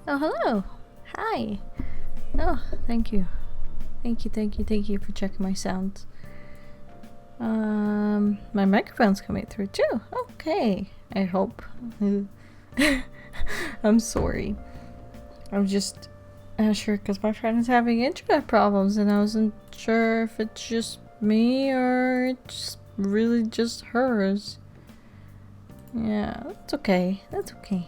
Oh, hello. Hi. Oh, thank you. Thank you for checking my sounds. My microphone's coming through too. Okay. I hope. I'm sorry. I'm just sure because my friend is having internet problems and I wasn't sure if it's just me or it's really just hers. Yeah, that's okay. That's okay.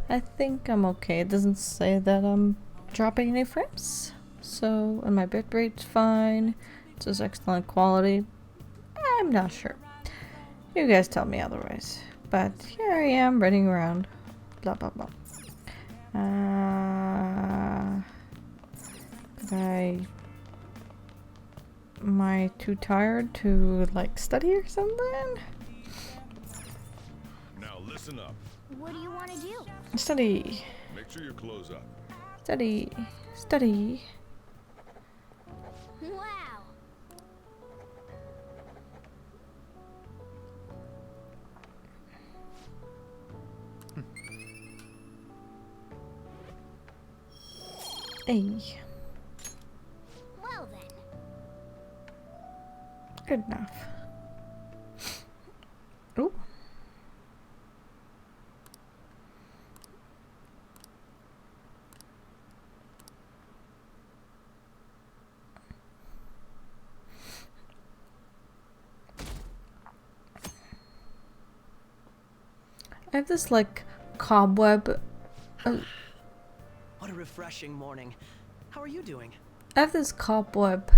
I think I'm okay. It doesn't say that I'm dropping any frames. So, and my bitrate's fine. It's just excellent quality. I'm not sure. You guys tell me otherwise. But here I am running around. Blah blah blah. Am I too tired to like study or something? Now listen up. What do you want to do? Study. Make sure your clothes up. Study. Study. Wow. Hey. Well then. Good enough. Ooh. I have this like cobweb. What a refreshing morning. How are you doing? I have this cobweb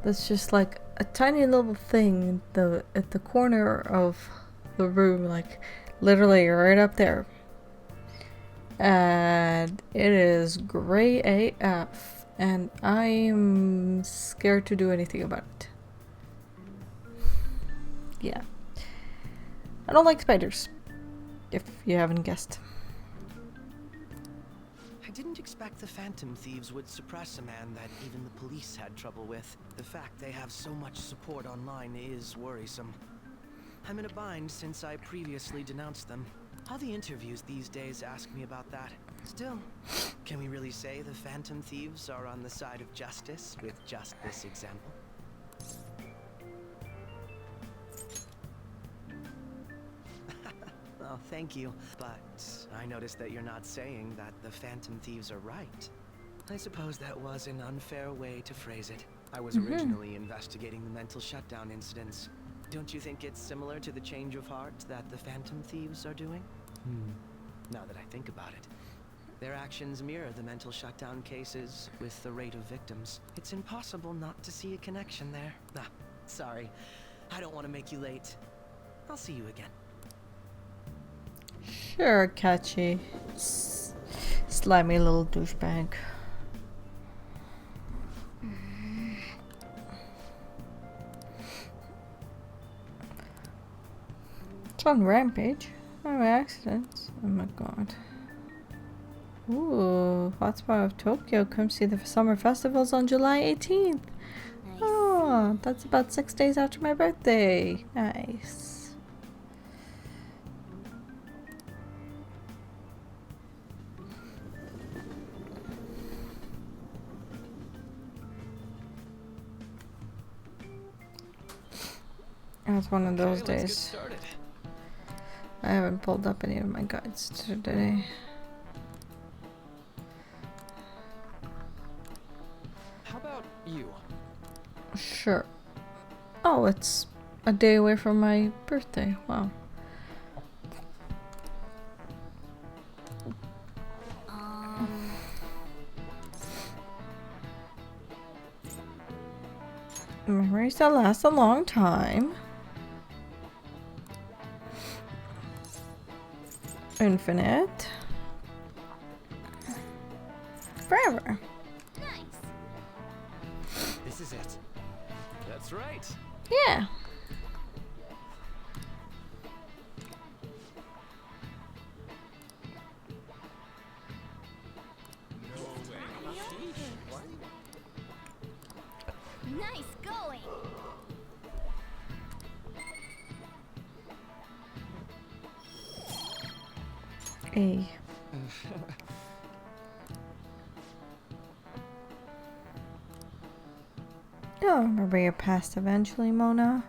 that's just like a tiny little thing at the corner of the room, like literally right up there. And it is gray AF, and I'm scared to do anything about it. Yeah. I don't like spiders, if you haven't guessed. I didn't expect the Phantom Thieves would suppress a man that even the police had trouble with. The fact they have so much support online is worrisome. I'm in a bind since I previously denounced them. All the interviews these days ask me about that. Still, can we really say the Phantom Thieves are on the side of justice with just this example? Oh, thank you. But I noticed that you're not saying that the Phantom Thieves are right. I suppose that was an unfair way to phrase it. I was originally investigating the mental shutdown incidents. Don't you think it's similar to the change of heart that the Phantom Thieves are doing? Now that I think about it, their actions mirror the mental shutdown cases with the rate of victims. It's impossible not to see a connection there. Ah, sorry. I don't want to make you late. I'll see you again. Sure, catchy. Slimy little douchebag. It's on Rampage. No accidents. Oh my god. Ooh, hotspot of Tokyo. Come see the summer festivals on July 18th. Nice. Oh, that's about 6 days after my birthday. Nice. It's one of those Okay, let's get days. started. I haven't pulled up any of my guides today. How about you? Sure. Oh, it's a day away from my birthday. Wow. Memories that last a long time. Infinite. Forever. Nice. This is it. That's right. Yeah. Nice going. A. You'll remember your past eventually, Mona.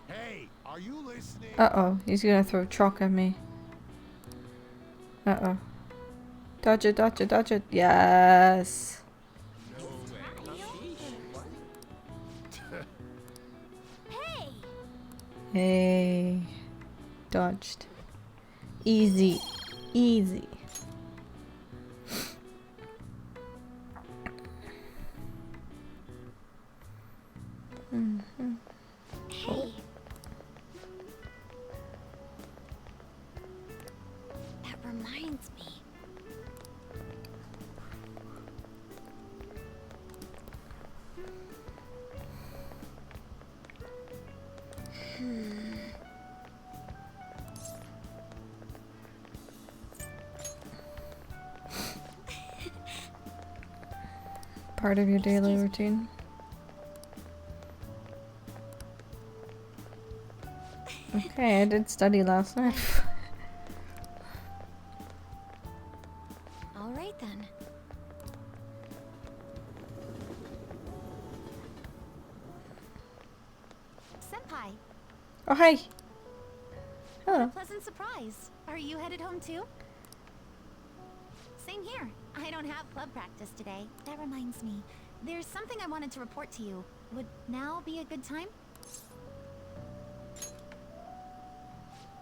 Hey, are you listening? Uh-oh, he's gonna throw chalk at me. Uh-oh. Dodge it, dodge it, dodge it. Yes. No way. Hey! Hey. Dodged. Easy. Easy. Hey! That reminds me. Part of your daily Excuse me. routine. Okay, I did study last night. All right then. Senpai, Oh, hi. Hello. pleasant surprise. Are you headed home too? Same here. I don't have club practice today. That reminds me. There's something I wanted to report to you. Would now be a good time?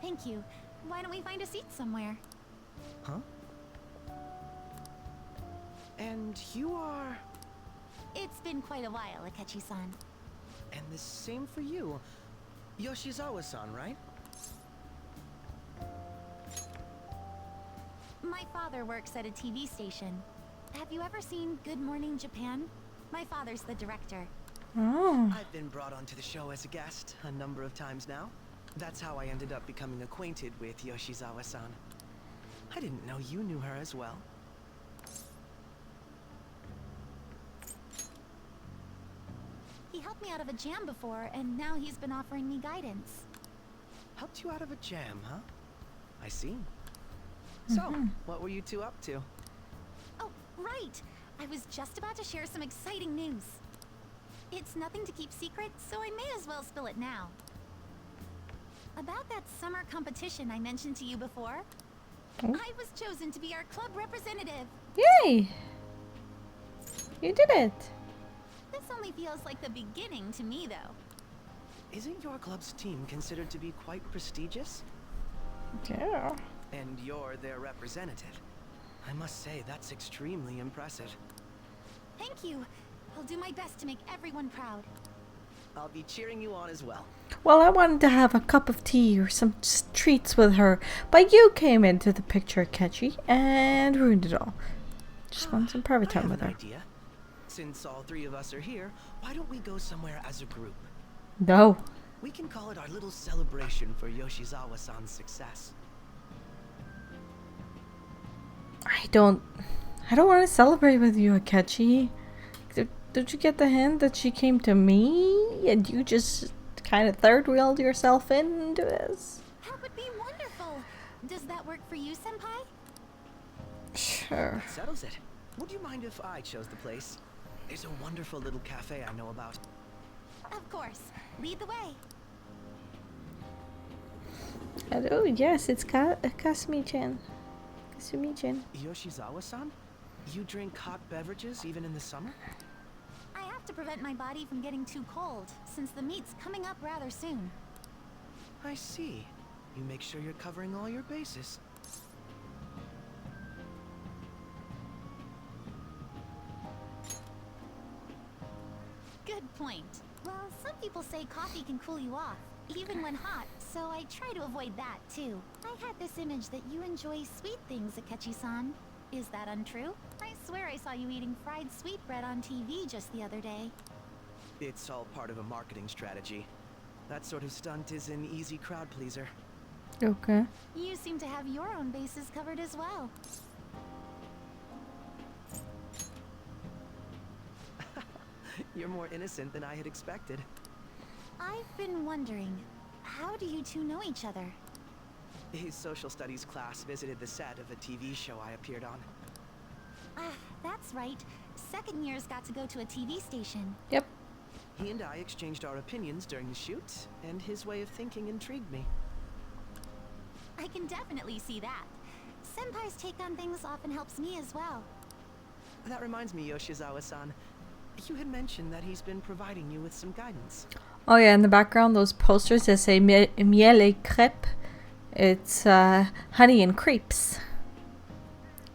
Thank you. Why don't we find a seat somewhere? Huh? And you are... It's been quite a while, Akechi-san. And the same for you. Yoshizawa-san, right? My father works at a TV station. Have you ever seen Good Morning Japan? My father's the director. Oh. I've been brought onto the show as a guest a number of times now. That's how I ended up becoming acquainted with Yoshizawa-san. I didn't know you knew her as well. He helped me out of a jam before, and now he's been offering me guidance. Helped you out of a jam, huh? I see. So, what were you two up to? Oh, right! I was just about to share some exciting news. It's nothing to keep secret, so I may as well spill it now. About that summer competition I mentioned to you before, Oh. I was chosen to be our club representative. Yay! You did it. This only feels like the beginning to me, though. Isn't your club's team considered to be quite prestigious? Yeah. And you're their representative. I must say, that's extremely impressive. Thank you. I'll do my best to make everyone proud. I'll be cheering you on as well. Well, I wanted to have a cup of tea or some treats with her, but you came into the picture, Akechi, and ruined it all. Just want some private I time have with an her. idea. Since all three of us are here, why don't we go somewhere as a group? No. We can call it our little celebration for Yoshizawa-san's success. I don't want to celebrate with you, Akechi. Did you get the hint that she came to me and you just kind of third-wheeled yourself into this? That would be wonderful. Does that work for you, Senpai? Sure. That settles it. Would you mind if I chose the place? There's a wonderful little cafe I know about. Of course. Lead the way. Oh, yes, it's Kasumi-chan. Kasumi-chan. Yoshizawa-san? You drink hot beverages even in the summer? I have to prevent my body from getting too cold, since the meet's coming up rather soon. I see. You make sure you're covering all your bases. Good point. Well, some people say coffee can cool you off, even when hot, so I try to avoid that, too. I had this image that you enjoy sweet things, Akechi-san. Is that untrue? I swear I saw you eating fried sweetbread on TV just the other day. It's all part of a marketing strategy. That sort of stunt is an easy crowd pleaser. Okay. You seem to have your own bases covered as well. You're more innocent than I had expected. I've been wondering, how do you two know each other? His social studies class visited the set of a TV show I appeared on. Ah, that's right. Second years got to go to a TV station. Yep. He and I exchanged our opinions during the shoot, and his way of thinking intrigued me. I can definitely see that. Senpai's take on things often helps me as well. That reminds me, Yoshizawa-san. You had mentioned that he's been providing you with some guidance. Oh yeah, in the background, those posters that say miel et crêpes. It's honey and crepes.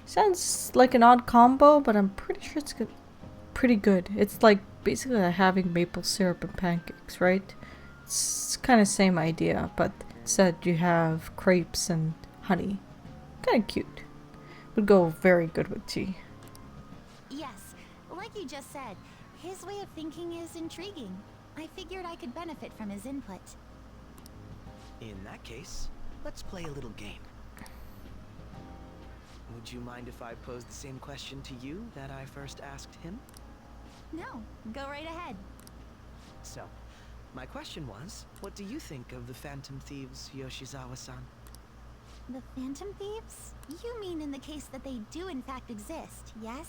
Sounds like an odd combo, but I'm pretty sure it's good. Pretty good. It's like basically like having maple syrup and pancakes, right? It's kind of same idea, but instead you have crepes and honey. Kind of cute. Would go very good with tea. Yes, like you just said, his way of thinking is intriguing. I figured I could benefit from his input. In that case, let's play a little game. Would you mind if I posed the same question to you that I first asked him? No, go right ahead. So, my question was, what do you think of the Phantom Thieves, Yoshizawa-san? The Phantom Thieves? You mean in the case that they do in fact exist, yes?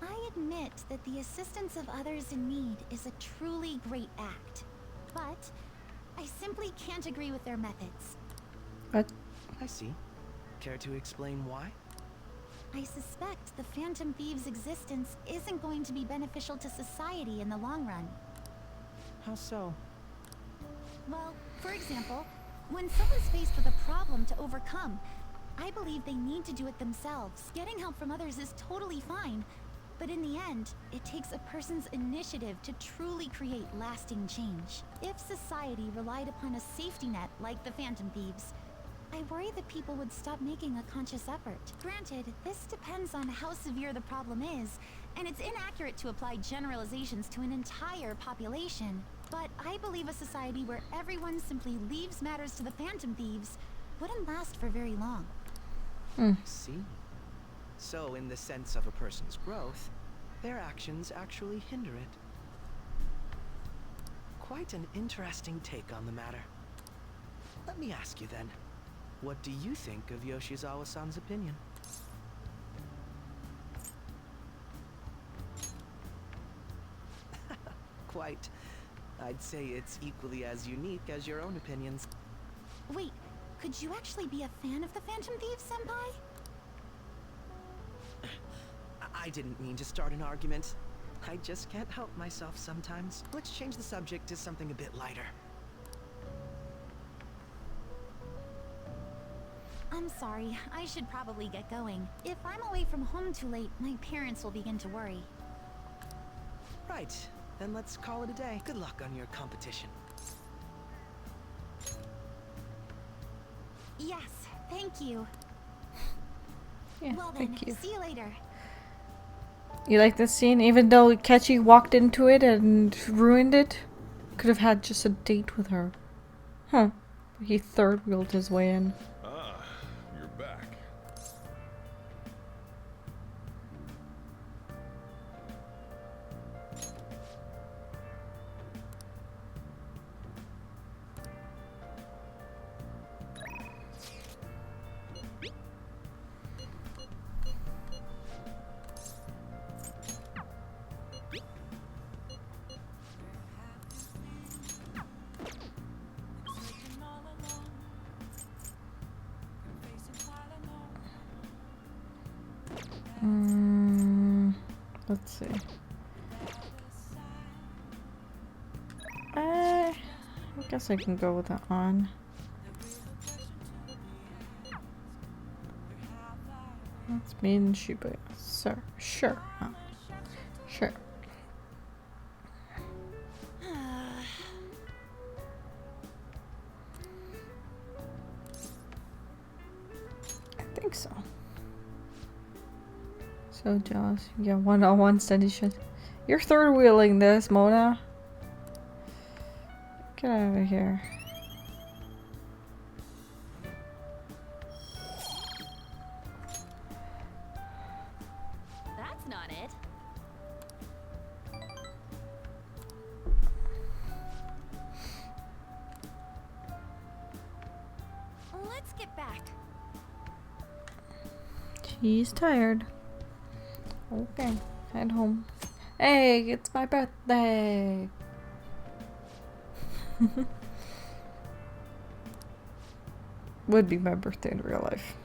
I admit that the assistance of others in need is a truly great act. But I simply can't agree with their methods. What? I see. Care to explain why? I suspect the Phantom Thieves' existence isn't going to be beneficial to society in the long run. How so? Well, for example, when someone's faced with a problem to overcome, I believe they need to do it themselves. Getting help from others is totally fine, but in the end, it takes a person's initiative to truly create lasting change. If society relied upon a safety net like the Phantom Thieves, I worry that people would stop making a conscious effort. Granted, this depends on how severe the problem is, and it's inaccurate to apply generalizations to an entire population. But I believe a society where everyone simply leaves matters to the Phantom Thieves wouldn't last for very long. I see. So, in the sense of a person's growth, their actions actually hinder it. Quite an interesting take on the matter. Let me ask you then. What do you think of Yoshizawa-san's opinion? Quite. I'd say it's equally as unique as your own opinions. Wait, could you actually be a fan of the Phantom Thieves, Senpai? I didn't mean to start an argument. I just can't help myself sometimes. Let's change the subject to something a bit lighter. I'm sorry, I should probably get going. If I'm away from home too late, my parents will begin to worry. Right, then let's call it a day. Good luck on your competition. Yes, thank you. Yeah, Well then, thank you. see you later. You like this scene? Even though Kechi walked into it and ruined it, could have had just a date with her. Huh. He third-wheeled his way in. Ah, you're back. Let's see. I guess I can go with that on. That's me and Shibuya. Sir, sure. Sure. I think so. So jealous. Yeah, one-on-one steady shit. You're third wheeling this, Mona. Get out of here. That's not it. back. She's tired. Okay, head home. Hey, it's my birthday! Would be my birthday in real life.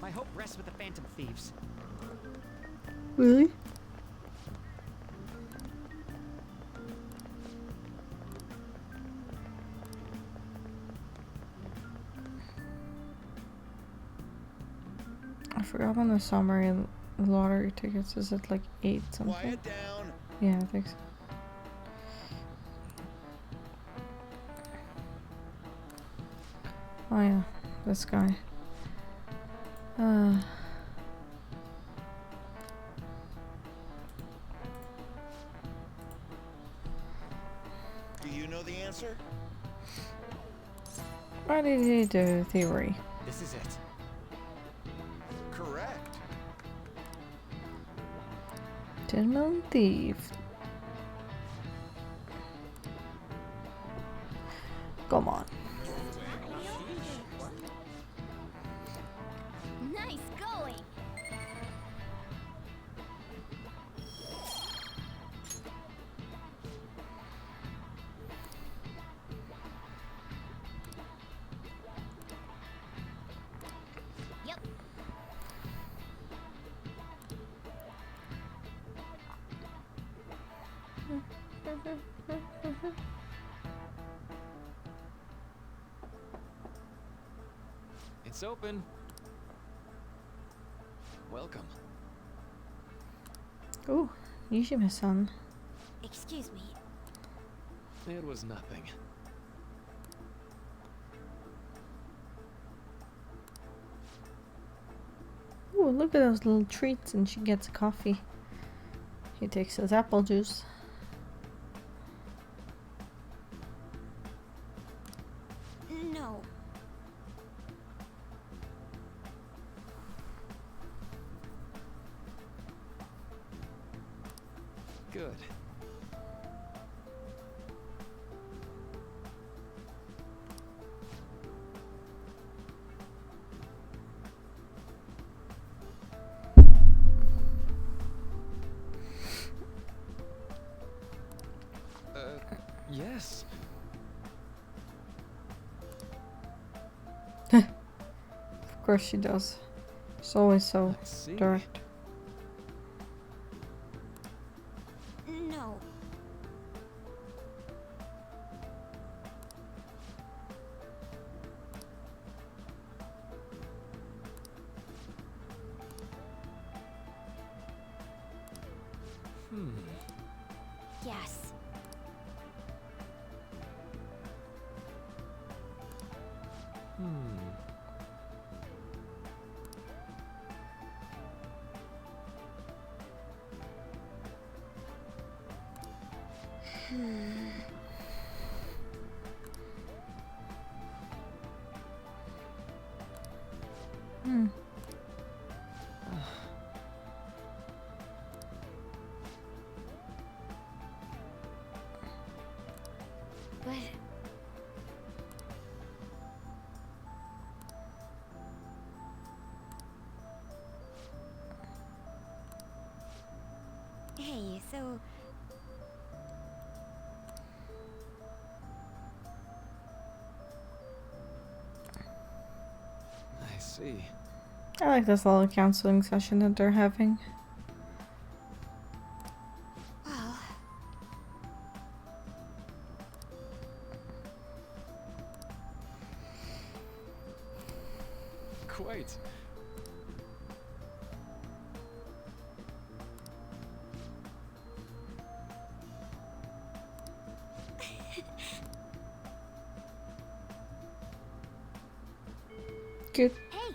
My hope rests with the Phantom Thieves. Really? I forgot when the summary lottery tickets is at like 8 something. Quiet down. Yeah, I think so. Oh yeah, this guy. Do you know the answer? What did he do? Theory. This is it. Correct. 10 million thief. Come on. Nice going. Yep. It's open. Welcome. Ooh, Yishima-san. Excuse me. It was nothing. Ooh, look at those little treats, and she gets a coffee. He takes his apple juice. No. Good. Yes. Of course she does. It's always so Let's see. direct. No. Yes. Hmm. But hey, so I see. I like this little counseling session that they're having. well, Quite. Good. hey.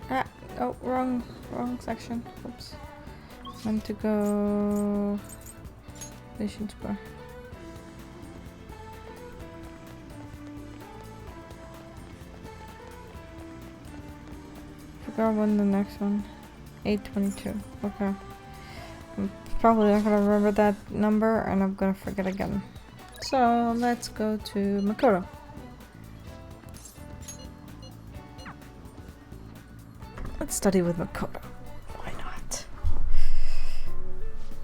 Ah, oh, wrong section. Oops. Meant to go Station Square. Forgot when the next one. 8:22. Okay. I'm probably not gonna remember that number, and I'm gonna forget again. So let's go to Makoto. Let's study with Makoto. Why not?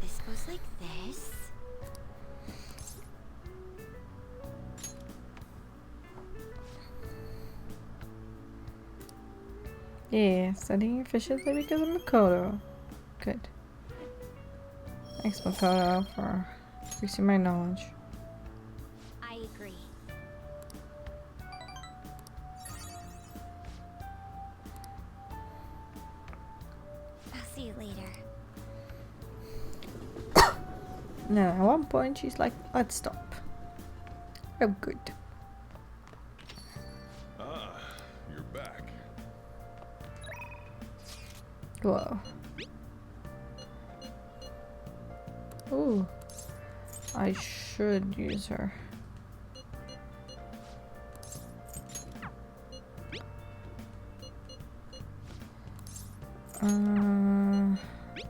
This goes like this. Yeah, studying efficiently because of Makoto. Good. Thanks, Makoto, for increasing my knowledge. I agree. I'll see you later. No, at one point she's like, let's stop. Oh, good. Ah, you're back. Whoa. Ooh. I should use her.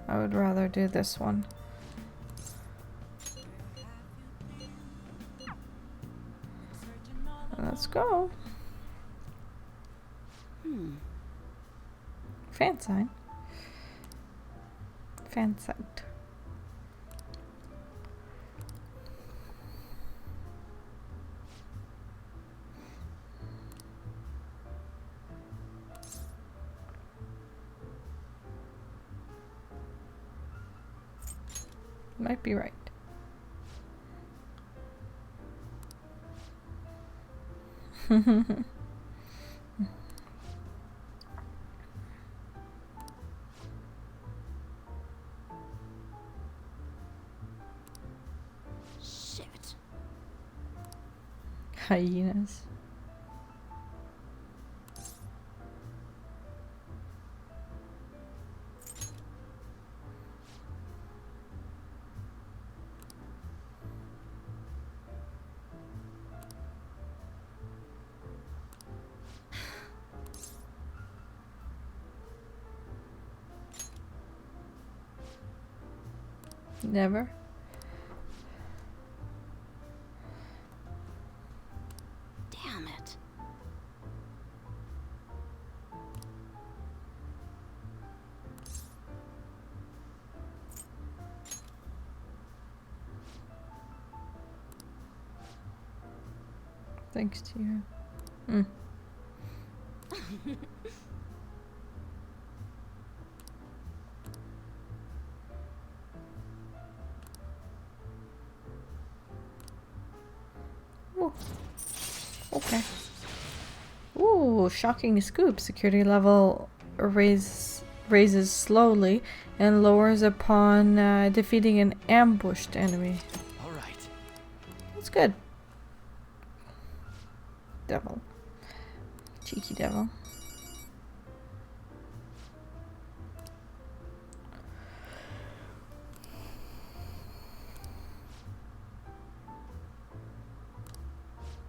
I would rather do this one. Let's go. Fan sign. Fan site. Might be right. Shit. Hyenas. Never. Damn it. Thanks to you. Mm. Ooh. Okay. Ooh, shocking scoop. Security level raises slowly and lowers upon defeating an ambushed enemy. All right. That's good. Devil. Cheeky devil.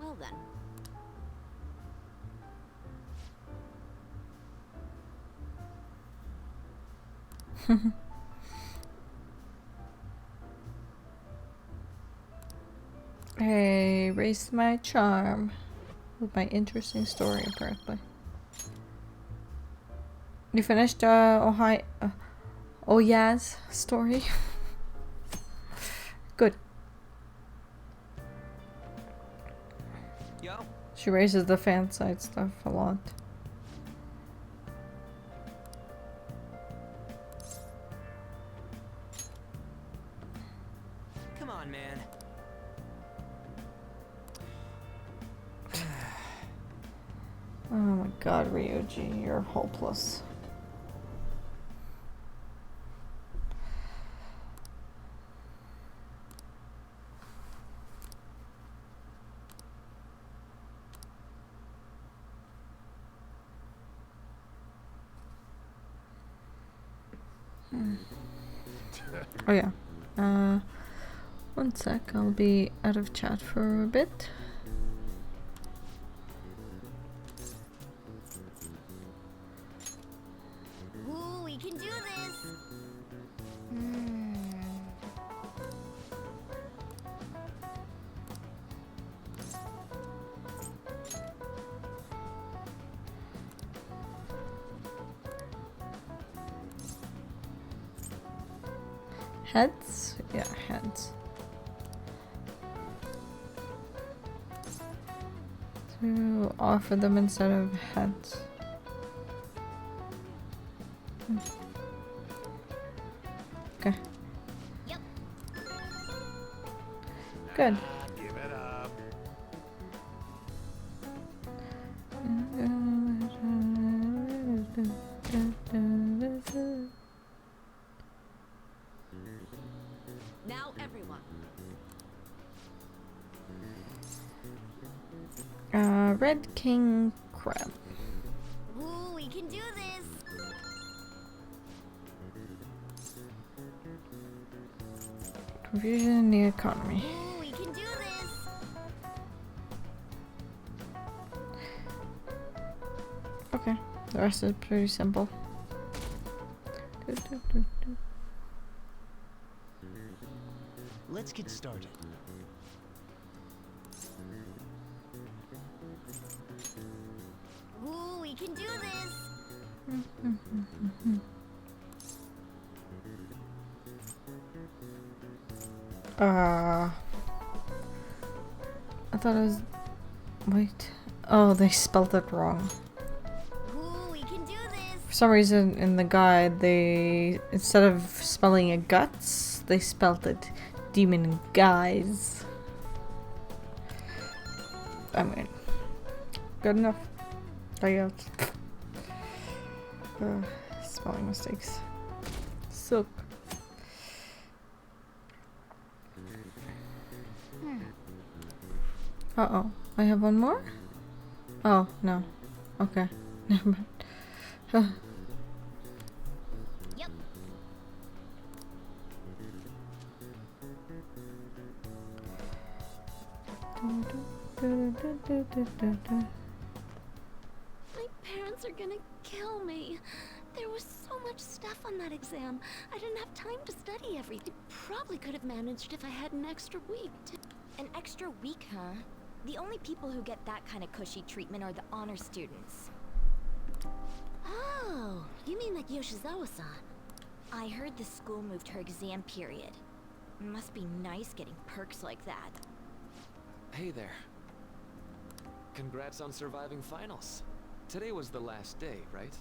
Well then. I raised my charm with my interesting story, apparently. You finished Oya's story? Good. Yo. She raises the fan side stuff a lot. Come on, man. Oh my god, Ryuji, you're hopeless. Oh yeah. One sec, I'll be out of chat for a bit. Ooh, we can do this. Heads? Yeah, heads. To offer them instead of heads. Okay. Yep. Good. Give it up. Now everyone. Red King Crab. Ooh, we can do this. Confusion in the economy. Ooh, we can do this. Okay, the rest is pretty simple. Let's get started. Ooh, we can do this. I thought it was. Wait. Oh, they spelled it wrong. Ooh, we can do this. For some reason, in the guide, they instead of spelling it guts, they spelled it demon guys. I mean, good enough. I spelling mistakes. Suck. Uh-oh. I have one more? Oh, no. Okay. Never mind. Yep. My parents are gonna kill me. There was so much stuff on that exam. I didn't have time to study everything. Probably could have managed if I had an extra week to... An extra week, huh? The only people who get that kind of cushy treatment are the honor students. Oh, you mean like Yoshizawa-san? I heard the school moved her exam period. Must be nice getting perks like that. Hey there. Congrats on surviving finals. Today was the last day, right?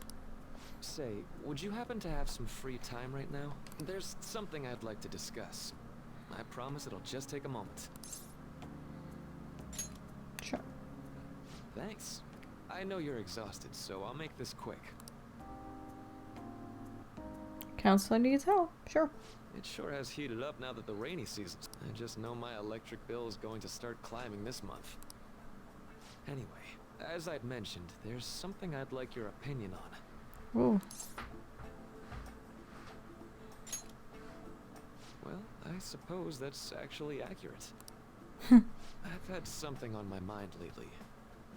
Say, would you happen to have some free time right now? There's something I'd like to discuss. I promise it'll just take a moment. Sure. Thanks. I know you're exhausted, so I'll make this quick. Counselor needs help. Sure. It sure has heated up now that the rainy season's. I just know my electric bill is going to start climbing this month. Anyway, as I'd mentioned, there's something I'd like your opinion on. Ooh. Well, I suppose that's actually accurate. I've had something on my mind lately,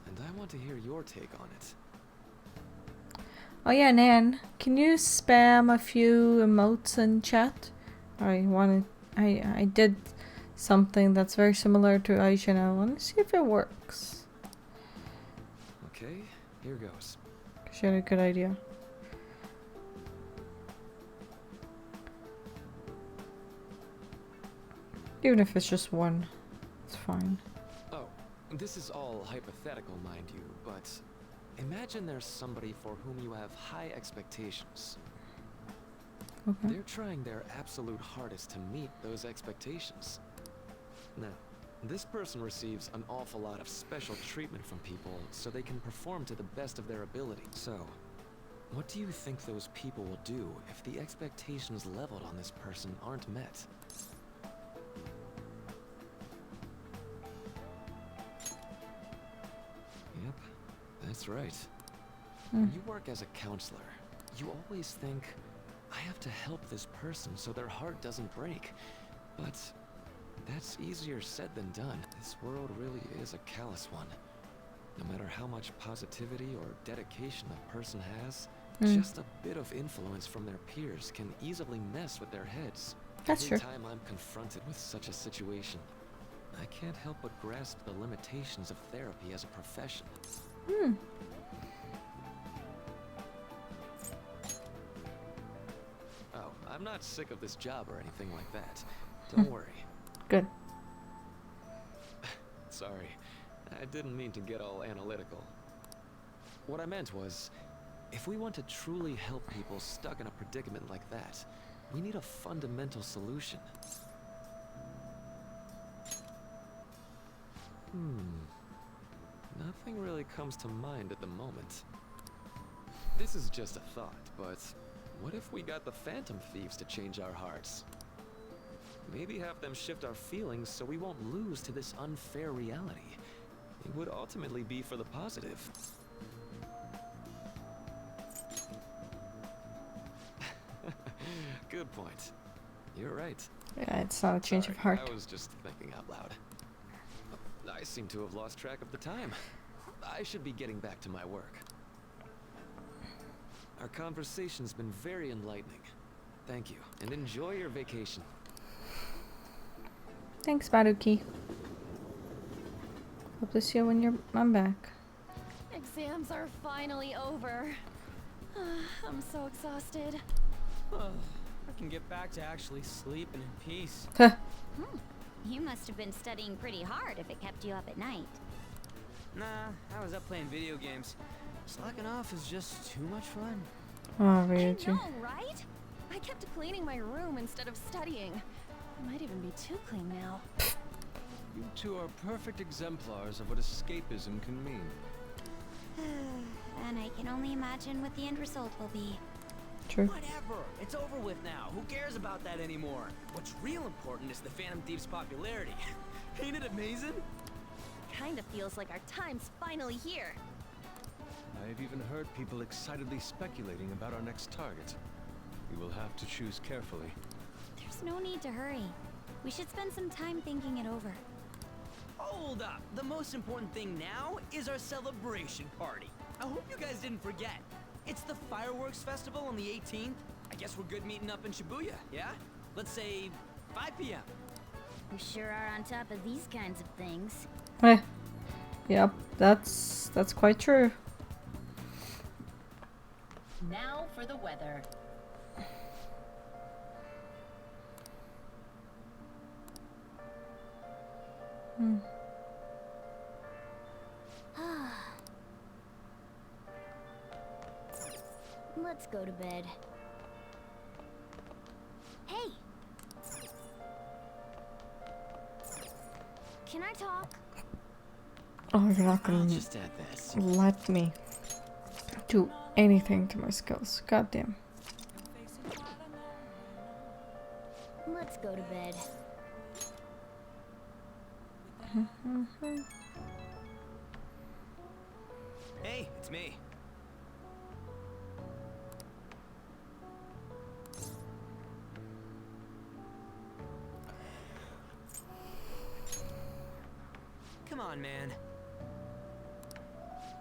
and I want to hear your take on it. Oh yeah, Nan, can you spam a few emotes in chat? I did something that's very similar to Aisha and I want to see if it works. Okay, here goes. She had a good idea. Even if it's just one, it's fine. Oh, this is all hypothetical, mind you, but imagine there's somebody for whom you have high expectations. Okay. They're trying their absolute hardest to meet those expectations. Now, this person receives an awful lot of special treatment from people so they can perform to the best of their ability. So, what do you think those people will do if the expectations leveled on this person aren't met? Yep, that's right. When you work as a counselor, you always think, I have to help this person so their heart doesn't break. But that's easier said than done. This world really is a callous one. No matter how much positivity or dedication a person has, just a bit of influence from their peers can easily mess with their heads. That's Every true. time I'm confronted with such a situation, I can't help but grasp the limitations of therapy as a profession. Oh, I'm not sick of this job or anything like that. Don't worry. Good. Sorry, I didn't mean to get all analytical. What I meant was, if we want to truly help people stuck in a predicament like that, we need a fundamental solution. Nothing really comes to mind at the moment. This is just a thought, but what if we got the Phantom Thieves to change our hearts? Maybe have them shift our feelings so we won't lose to this unfair reality. It would ultimately be for the positive. Good point. You're right. Yeah, it's not a change of Sorry, heart. I was just thinking out loud. I seem to have lost track of the time. I should be getting back to my work. Our conversation's been very enlightening. Thank you, and enjoy your vacation. Thanks, Baruki. Hope to see you when I'm back. Exams are finally over. I'm so exhausted. I can get back to actually sleeping in peace. You must have been studying pretty hard if it kept you up at night. Nah, I was up playing video games. Slacking off is just too much fun. Oh, I really? know, right? I kept cleaning my room instead of studying. It might even be too clean now. You two are perfect exemplars of what escapism can mean. And I can only imagine what the end result will be. True. Whatever. It's over with now. Who cares about that anymore? What's real important is the Phantom Thieves' popularity. Ain't it amazing? Kinda feels like our time's finally here. I've even heard people excitedly speculating about our next target. We will have to choose carefully. There's no need to hurry. We should spend some time thinking it over. Hold up. The most important thing now is our celebration party. I hope you guys didn't forget. It's the fireworks festival on the 18th. I guess we're good meeting up in Shibuya, yeah? Let's say 5 p.m. You sure are on top of these kinds of things. Yep, that's quite true. Now for the weather. Let's go to bed. Hey! Can I talk? Oh, you're not I'll gonna just add this. let me do anything to my skills. Goddamn. Let's go to bed. Hey, it's me. Come on, man.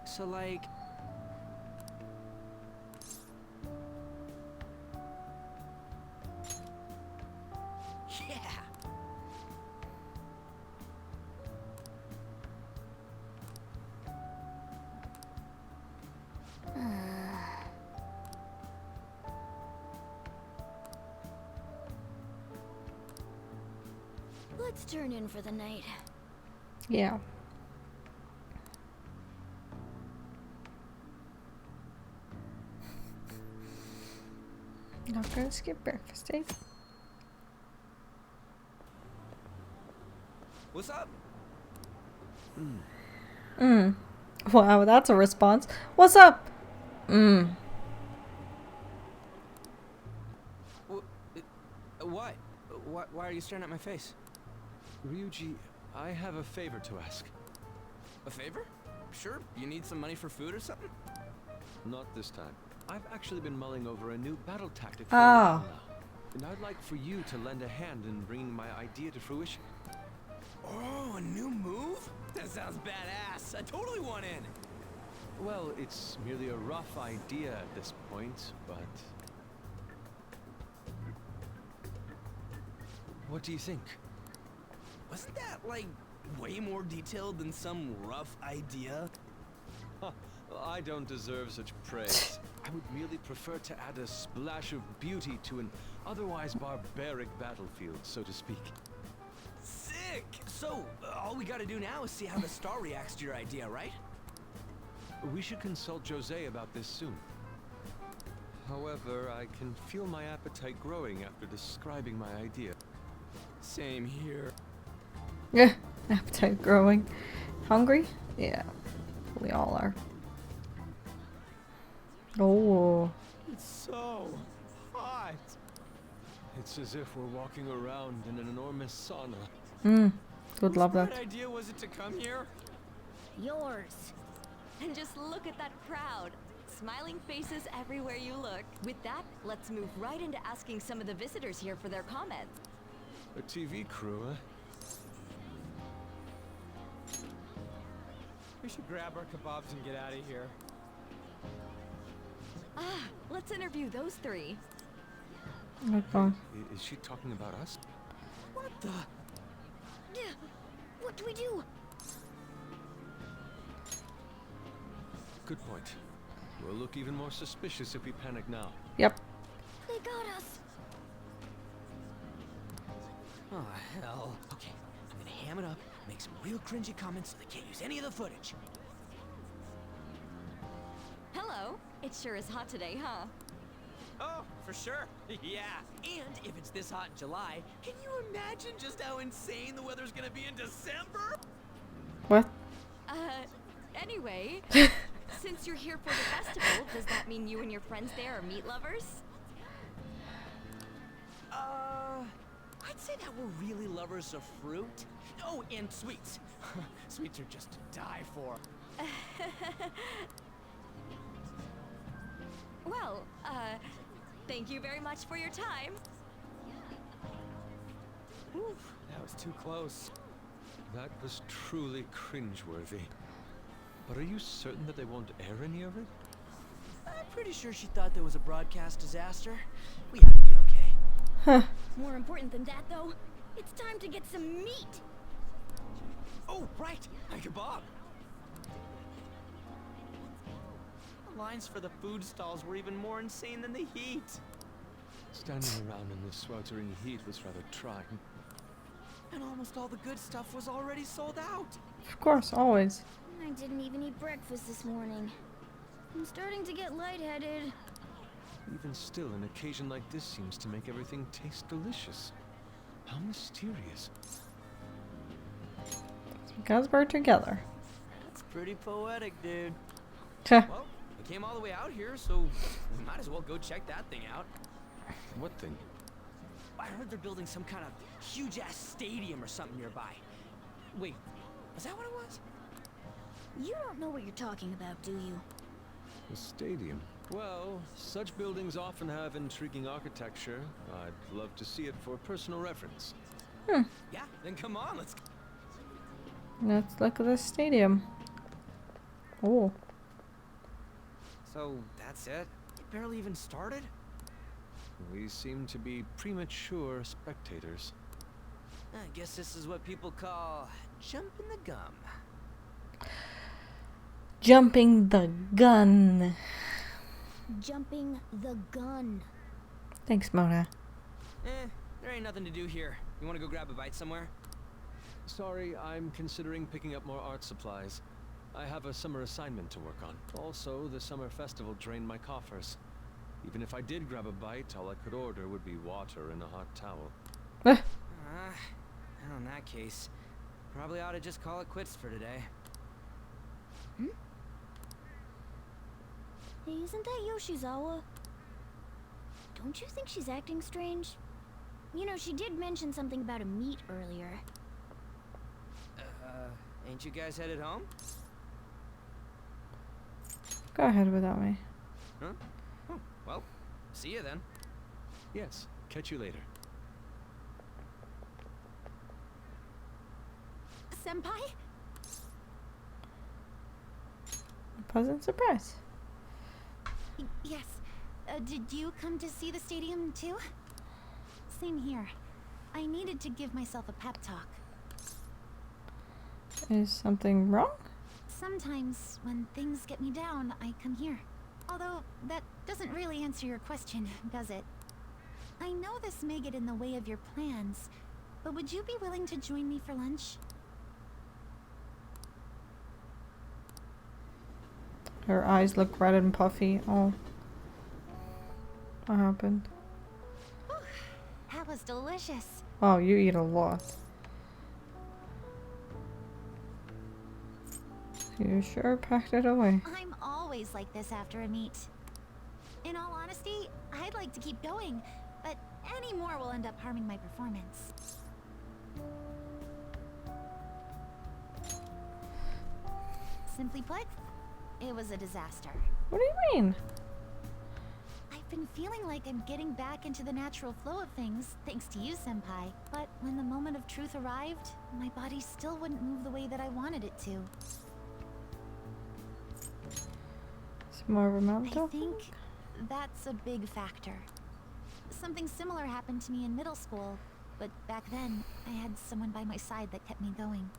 So, like... Yeah! Let's turn in for the night. Yeah. Not gonna skip breakfast, eh? What's up? Wow, that's a response. What's up? What? Why are you staring at my face? Ryuji, I have a favor to ask. A favor? Sure. You need some money for food or something? Not this time. I've actually been mulling over a new battle tactic for Oh. a while now. And I'd like for you to lend a hand in bringing my idea to fruition. Oh, a new move? That sounds badass. I totally want in. Well, it's merely a rough idea at this point, but... What do you think? Wasn't that, like, way more detailed than some rough idea? Huh, well, I don't deserve such praise. I would merely prefer to add a splash of beauty to an otherwise barbaric battlefield, so to speak. Sick! So, all we gotta do now is see how the star reacts to your idea, right? We should consult Jose about this soon. However, I can feel my appetite growing after describing my idea. Same here. Yeah, appetite growing. Hungry? Yeah, we all are. Oh. It's so hot. It's as if we're walking around in an enormous sauna. Would love that. What idea was it to come here? Yours. And just look at that crowd. Smiling faces everywhere you look. With that, let's move right into asking some of the visitors here for their comments. A TV crew, huh? We should grab our kebabs and get out of here. Ah, let's interview those three. Okay. Is she talking about us? What the? What do we do? Good point. We'll look even more suspicious if we panic now. Yep. They got us. Oh, hell. Okay, I'm gonna ham it up, make some real cringy comments so they can't use any of the footage. Hello. It sure is hot today, huh? Oh, for sure. Yeah. And if it's this hot in July, can you imagine just how insane the weather's gonna be in December? What? Anyway, since you're here for the festival, does that mean you and your friends there are meat lovers? I'd say that we're really lovers of fruit. Oh, and sweets. Sweets are just to die for. Well, thank you very much for your time. Oof, that was too close. That was truly cringeworthy. But are you certain that they won't air any of it? I'm pretty sure she thought there was a broadcast disaster. We ought to be okay. Huh. More important than that, though, it's time to get some meat. Oh, right, my kebab. The lines for the food stalls were even more insane than the heat. Standing around in the sweltering heat was rather trying. And almost all the good stuff was already sold out. Of course, always. I didn't even eat breakfast this morning. I'm starting to get lightheaded. Even still, an occasion like this seems to make everything taste delicious. How mysterious. It's because we're together. That's pretty poetic, dude. Heh. Well, we came all the way out here, so we might as well go check that thing out. What thing? I heard they're building some kind of huge-ass stadium or something nearby. Wait, was that what it was? You don't know what you're talking about, do you? A stadium. Well, such buildings often have intriguing architecture. I'd love to see it for personal reference. Yeah, then come on, let's... Let's look at the stadium. Oh. So, that's it? It barely even started? We seem to be premature spectators. I guess this is what people call jumping the gum. Jumping the gun. Jumping the gun. Thanks, Mona. There ain't nothing to do here. You wanna go grab a bite somewhere? Sorry, I'm considering picking up more art supplies. I have a summer assignment to work on. Also, the summer festival drained my coffers. Even if I did grab a bite, all I could order would be water and a hot towel. Well, in that case, probably ought to just call it quits for today. Hey, isn't that Yoshizawa? Don't you think she's acting strange? You know, she did mention something about a meet earlier. Ain't you guys headed home? Go ahead without me. Huh? Well, see you then. Yes, catch you later. Senpai? A pleasant surprise. Yes. Did you come to see the stadium too? Same here. I needed to give myself a pep talk. Is something wrong? Sometimes, when things get me down, I come here. Although, that doesn't really answer your question, does it? I know this may get in the way of your plans, but would you be willing to join me for lunch? Her eyes look red and puffy. Oh. What happened? Whew, that was delicious. Oh, you eat a lot. You sure packed it away. I'm always like this after a meet. In all honesty, I'd like to keep going, but any more will end up harming my performance. Simply put, it was a disaster. What do you mean? I've been feeling like I'm getting back into the natural flow of things, thanks to you, Senpai. But when the moment of truth arrived, my body still wouldn't move the way that I wanted it to. It's more of a mental. I think that's a big factor. Something similar happened to me in middle school, but back then, I had someone by my side that kept me going.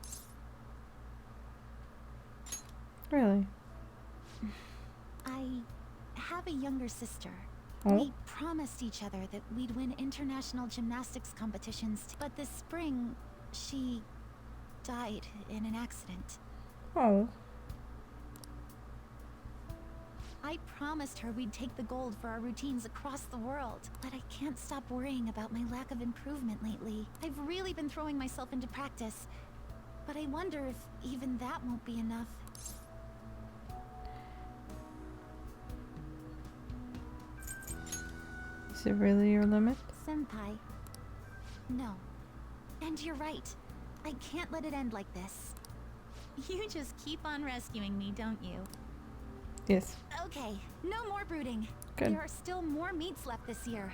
Really? I have a younger sister. Oh? We promised each other that we'd win international gymnastics competitions, but this spring, she died in an accident. Oh. I promised her we'd take the gold for our routines across the world, but I can't stop worrying about my lack of improvement lately. I've really been throwing myself into practice, but I wonder if even that won't be enough. Is it really your limit? Senpai. No. And you're right. I can't let it end like this. You just keep on rescuing me, don't you? Yes. Okay, no more brooding. Good. There are still more meets left this year.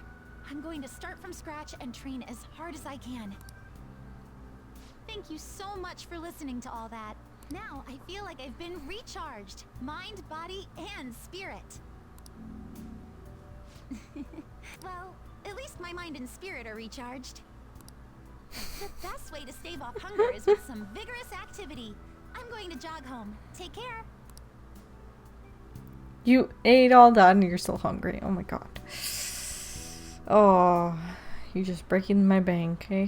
I'm going to start from scratch and train as hard as I can. Thank you so much for listening to all that. Now I feel like I've been recharged. Mind, body, and spirit. Well, at least my mind and spirit are recharged. The best way to stave off hunger is with some vigorous activity. I'm going to jog home. Take care. You ate all that and you're still hungry. Oh my god. Oh, you're just breaking my bank, eh?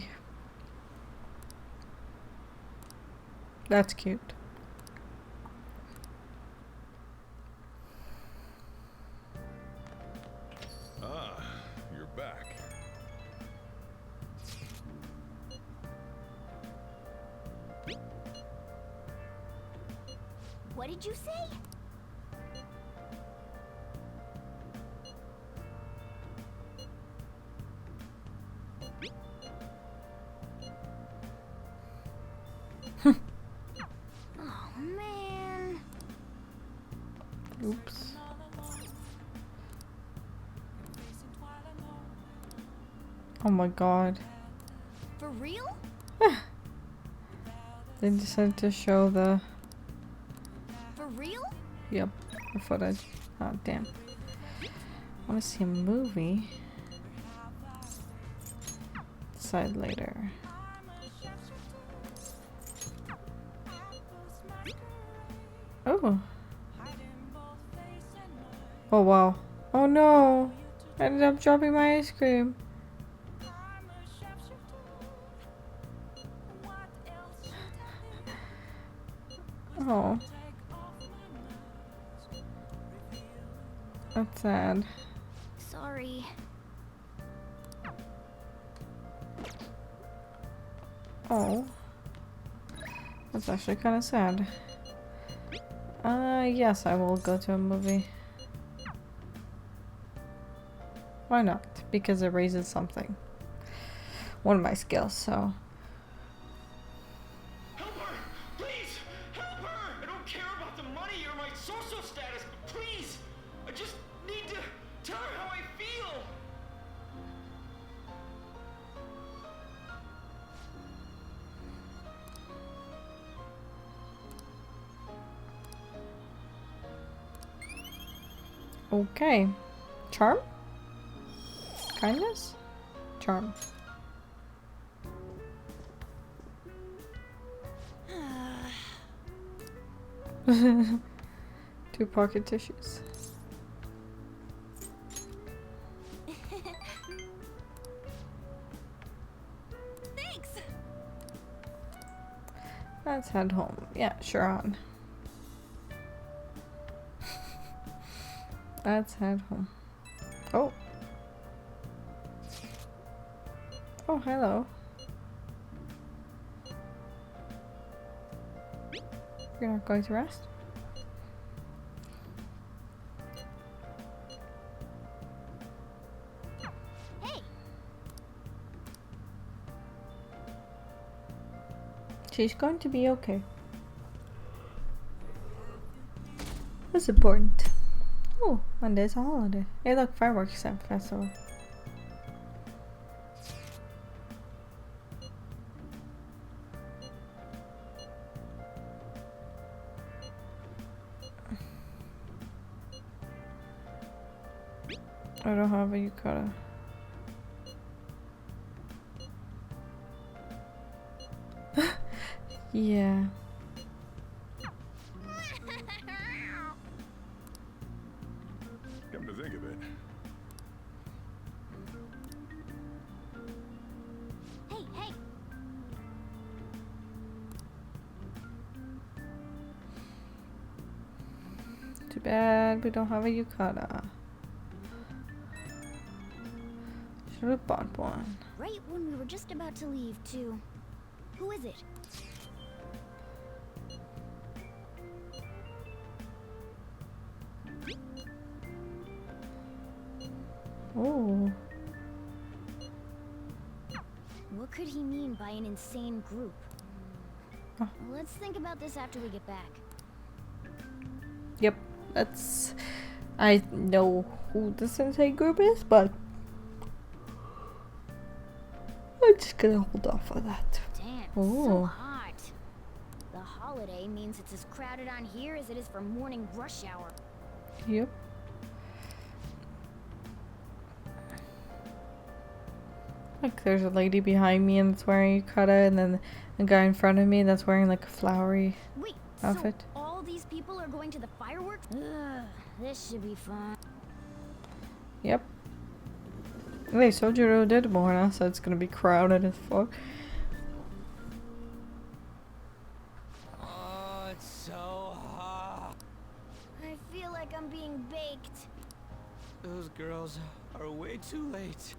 That's cute. Ah, you're back. What did you say? Oh man. Oops. Oh my god. For real? They decided to show the... For real? Yep, the footage. Oh, damn. I want to see a movie. Decide later. Oh. Oh, wow. Oh, no. I ended up dropping my ice cream. Oh. That's sad. Sorry. Oh. That's actually kind of sad. Yes, I will go to a movie. Why not? Because it raises something. One of my skills, so. Help her! Please! Help her! I don't care about the money or my social status, but please! I just need to Okay. Charm? Kindness? Charm. Two pocket tissues. Thanks. Let's head home. Yeah, sure on. Let's head home. Oh. Oh, hello. You're not going to rest? Hey. She's going to be okay. That's important. Oh, Monday's a holiday. Hey look, fireworks festival. I don't have a yukata. Yeah. Come to think of it, Hey, hey. Too bad we don't have a yukata. Should have bought one. Right when we were just about to leave, too. Who is it? Oh. What could he mean by an insane group? Oh. Let's think about this after we get back. Yep, that's... I know who the sensei group is, but I'm just gonna hold off on that. Damn, Oh. so hot. The holiday means it's as crowded on here as it is for morning rush hour. Yep. Like there's a lady behind me and that's wearing a yukata, and then a guy in front of me that's wearing like a flowery Wait, outfit. so all these people are going to the fireworks? Ugh, this should be fun. Yep. Wait, Sojiro did warn us that it's gonna be crowded as fuck. Oh, it's so hot. I feel like I'm being baked. Those girls are way too late.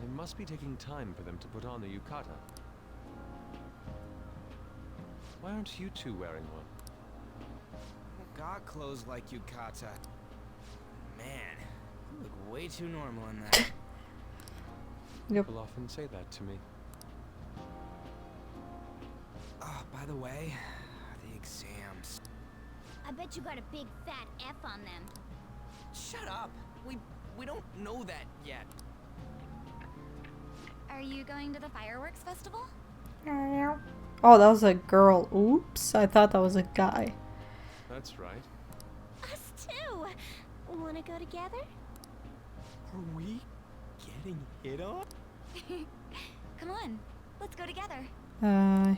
It must be taking time for them to put on the yukata. Why aren't you two wearing one? Got clothes like yukata. Man, you look way too normal in that. Yep. People often say that to me. Oh, by the way, the exams. I bet you got a big fat F on them. Shut up. We don't know that yet. Are you going to the fireworks festival? Oh, that was a girl. Oops, I thought that was a guy. That's right. Us too. Wanna go together? Are we getting hit on? Come on, let's go together.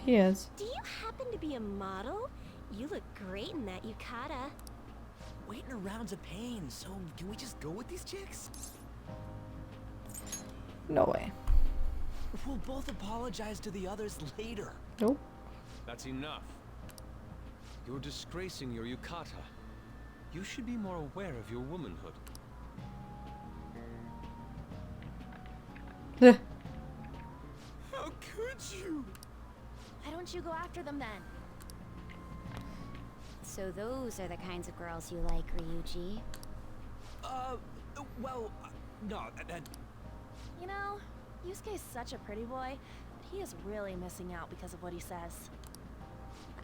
He is. Do you happen to be a model? You look great in that yukata. Waiting around's a pain, so can we just go with these chicks? No way. We'll both apologize to the others later. Nope. That's enough. You're disgracing your yukata. You should be more aware of your womanhood. How could you? Why don't you go after them then? So those are the kinds of girls you like, Ryuji. Well, no, that... You know, Yusuke's such a pretty boy, but he is really missing out because of what he says.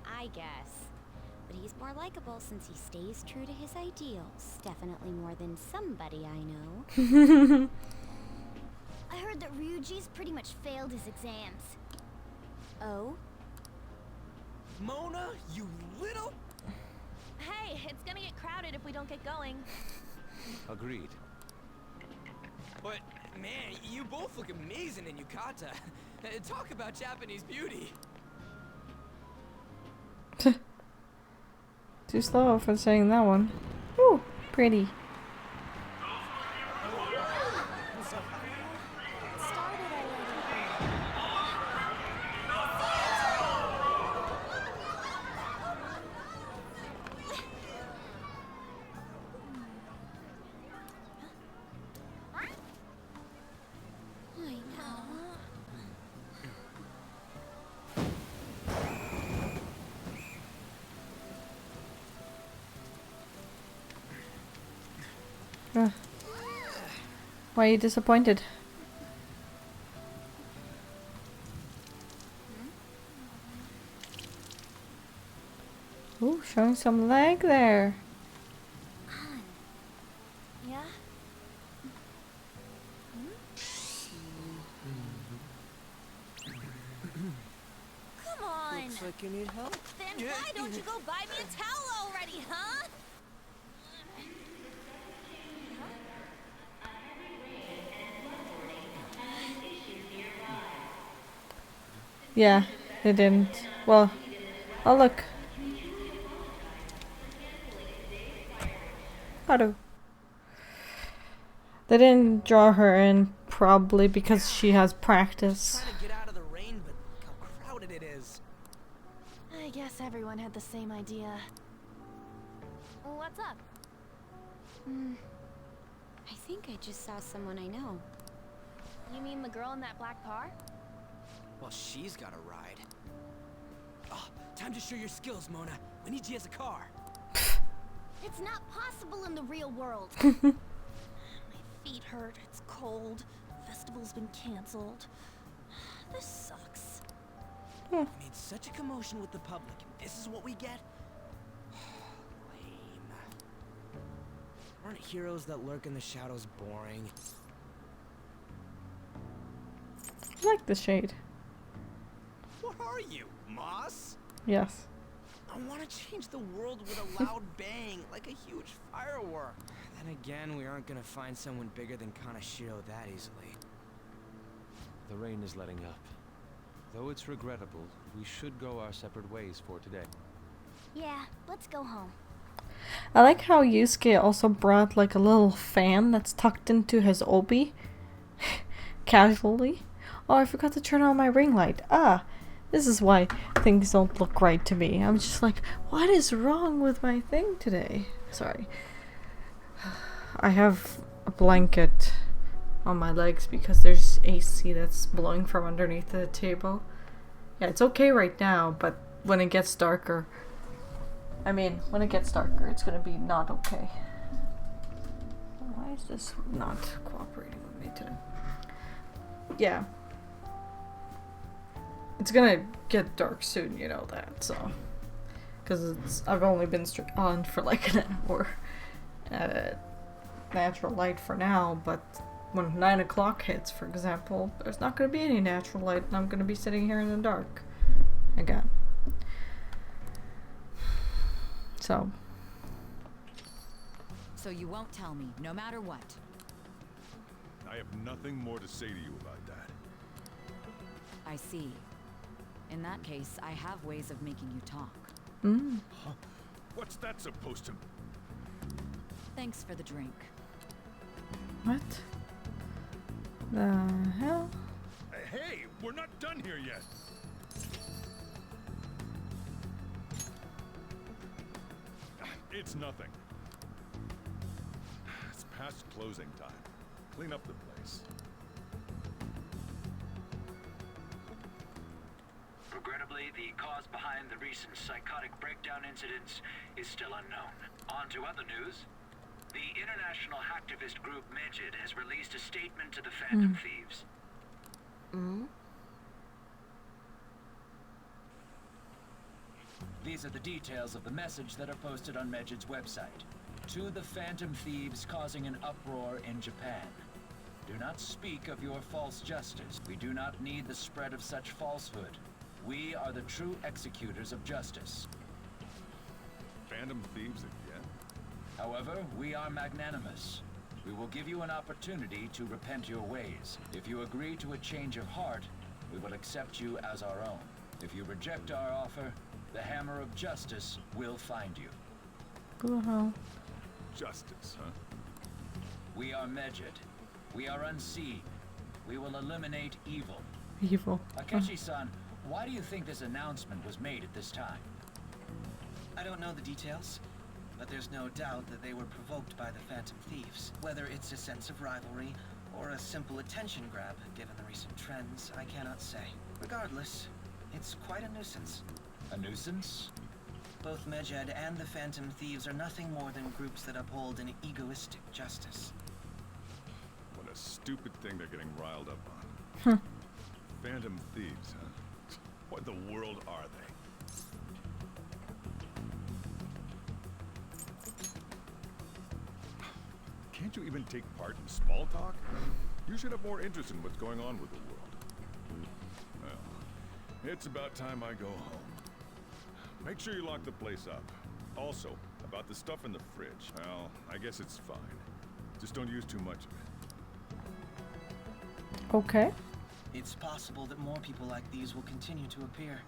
I guess. But he's more likable since he stays true to his ideals. Definitely more than somebody I know. I heard that Ryuji's pretty much failed his exams. Oh? Mona, you little... Hey, it's gonna get crowded if we don't get going. Agreed. But, man, you both look amazing in yukata. Talk about Japanese beauty. Too slow for saying that one. Ooh, pretty. Why are you disappointed? Ooh, showing some leg there. Yeah? Come on! Looks like you need help. Then why don't you go buy me a towel already, huh? Yeah, they didn't. Well, oh look. Auto. They didn't draw her in probably because she has practice. Trying to get out of the rain, but look how crowded it is. I guess everyone had the same idea. What's up? I think I just saw someone I know. You mean the girl in that black car? Well, she's got a ride. Oh, time to show your skills, Mona. We need you as a car. It's not possible in the real world. My feet hurt. It's cold. Festival's been canceled. This sucks. We made such a commotion with the public, and this is what we get? Lame. Aren't heroes that lurk in the shadows boring? I like the shade. What are you, Moss? Yes. I want to change the world with a loud bang, like a huge firework. Then again, we aren't gonna find someone bigger than Kanashiro that easily. The rain is letting up. Though it's regrettable, we should go our separate ways for today. Yeah, let's go home. I like how Yusuke also brought like a little fan that's tucked into his obi. Casually. Oh, I forgot to turn on my ring light. Ah, this is why things don't look right to me. I'm just like, what is wrong with my thing today? Sorry. I have a blanket on my legs because there's AC that's blowing from underneath the table. Yeah, it's okay right now, but when it gets darker, when it gets darker, it's gonna be not okay. Why is this not cooperating with me today? Yeah. It's gonna get dark soon, you know that, so. Because I've only been on for like an hour. Natural light for now, but when 9 o'clock hits, for example, there's not gonna be any natural light, and I'm gonna be sitting here in the dark. Again. So. So you won't tell me, no matter what. I have nothing more to say to you about that. I see. In that case, I have ways of making you talk. Huh? What's that supposed to... Thanks for the drink. What? The hell? Hey, we're not done here yet. It's nothing. It's past closing time. Clean up the place. Regrettably, the cause behind the recent psychotic breakdown incidents is still unknown. On to other news. The international hacktivist group MEDJED has released a statement to the Phantom Thieves. These are the details of the message that are posted on MEDJED's website. To the Phantom Thieves causing an uproar in Japan. Do not speak of your false justice. We do not need the spread of such falsehood. We are the true executors of justice. Phantom Thieves again? However, we are magnanimous. We will give you an opportunity to repent your ways. If you agree to a change of heart, we will accept you as our own. If you reject our offer, the hammer of justice will find you. Justice, huh? We are MEDJED. We are unseen. We will eliminate evil. Evil. Akechi-san, why do you think this announcement was made at this time? I don't know the details, but there's no doubt that they were provoked by the Phantom Thieves. Whether it's a sense of rivalry or a simple attention grab, given the recent trends, I cannot say. Regardless, it's quite a nuisance. A nuisance? Both MEDJED and the Phantom Thieves are nothing more than groups that uphold an egoistic justice. What a stupid thing they're getting riled up on. Phantom Thieves, huh? What the world are they? Can't you even take part in small talk? You should have more interest in what's going on with the world. Well, it's about time I go home. Make sure you lock the place up. Also, about the stuff in the fridge. Well, I guess it's fine. Just don't use too much of it. Okay. It's possible that more people like these will continue to appear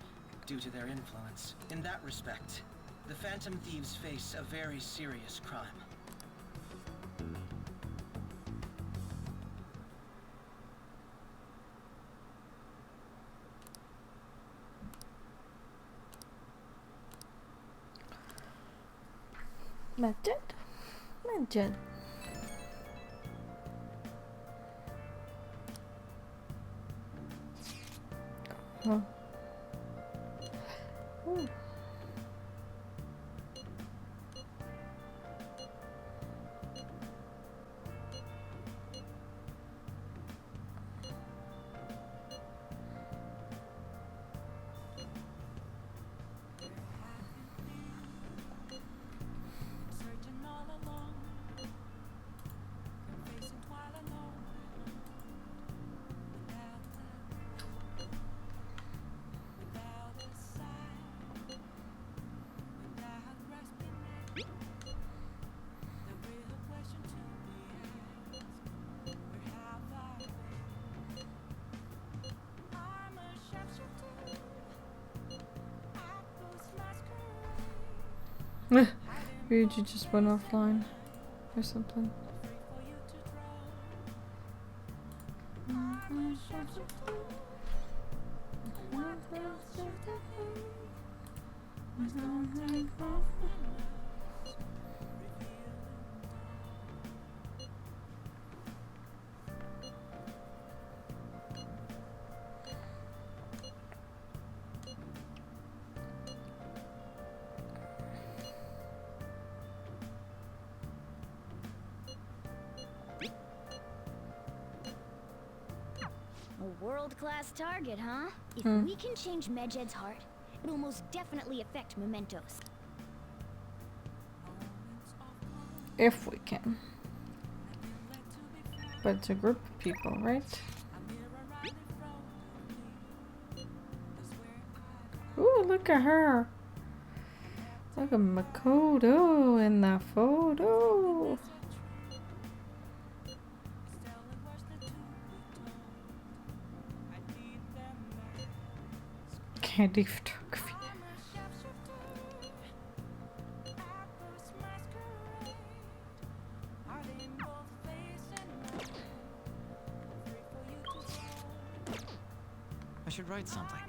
due to their influence. In that respect, the Phantom Thieves face a very serious crime. MEDJED? MEDJED. Oh. Ooh. Ryuji just went offline or something. A world-class target, huh? If we can change MEDJED's heart, it'll most definitely affect Mementos. If we can. But it's a group of people, right? Ooh, look at her. Look at Makoto in the photo. Candy photography. I should write something.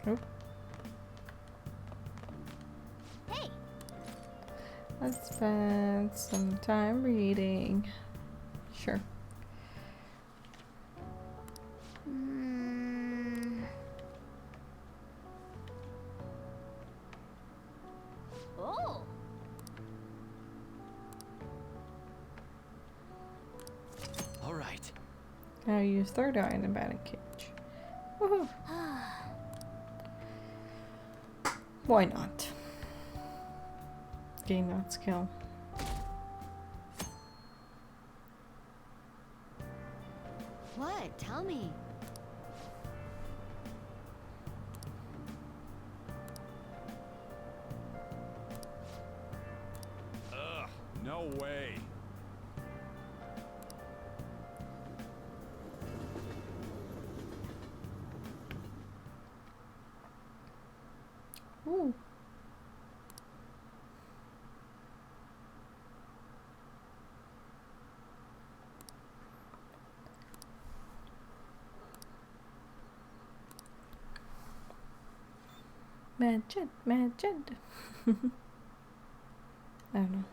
Nope. Hey, Let's spend some time reading. Sure. Oh. All right. Now use third eye in a batting cage. Woohoo. Why not? gain that skill. What? Tell me. Ugh, no way. Ooh. MEDJED, MEDJED. I don't know.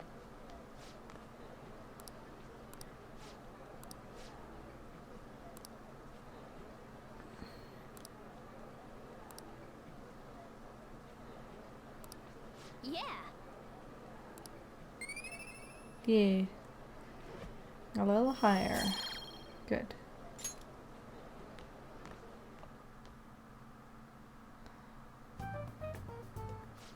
Yeah. Yeah. A little higher. Good.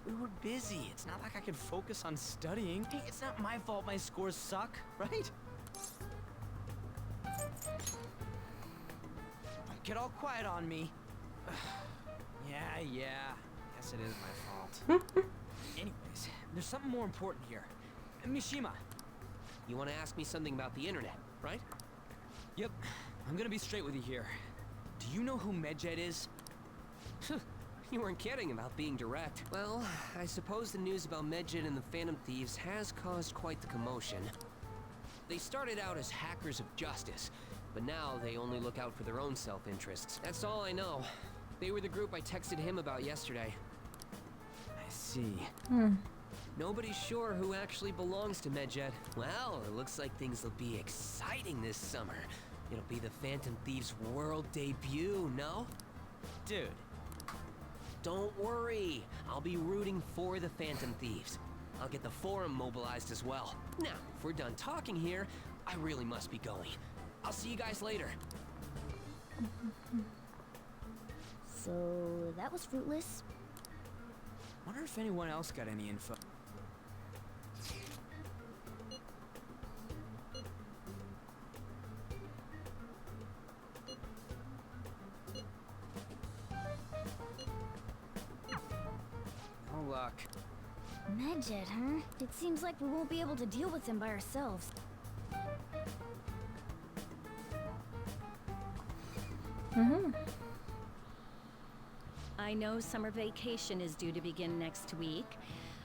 We were busy. It's not like I could focus on studying. Hey, it's not my fault my scores suck, right? Don't get all quiet on me. Yeah. Guess it is my fault. Anyways, there's something more important here. Mishima. You want to ask me something about the internet, right? Yep. I'm gonna be straight with you here. Do you know who MEDJED is? You weren't kidding about being direct. Well, I suppose the news about MEDJED and the Phantom Thieves has caused quite the commotion. They started out as hackers of justice, but now they only look out for their own self-interests. That's all I know. They were the group I texted him about yesterday. I see. Nobody's sure who actually belongs to MEDJED. Well, it looks like things will be exciting this summer. It'll be the Phantom Thieves' world debut, no? Dude. Don't worry. I'll be rooting for the Phantom Thieves. I'll get the forum mobilized as well. Now, if we're done talking here, I really must be going. I'll see you guys later. So that was fruitless. Wonder if anyone else got any info. No luck. MEDJED, huh? It seems like we won't be able to deal with him by ourselves. I know summer vacation is due to begin next week,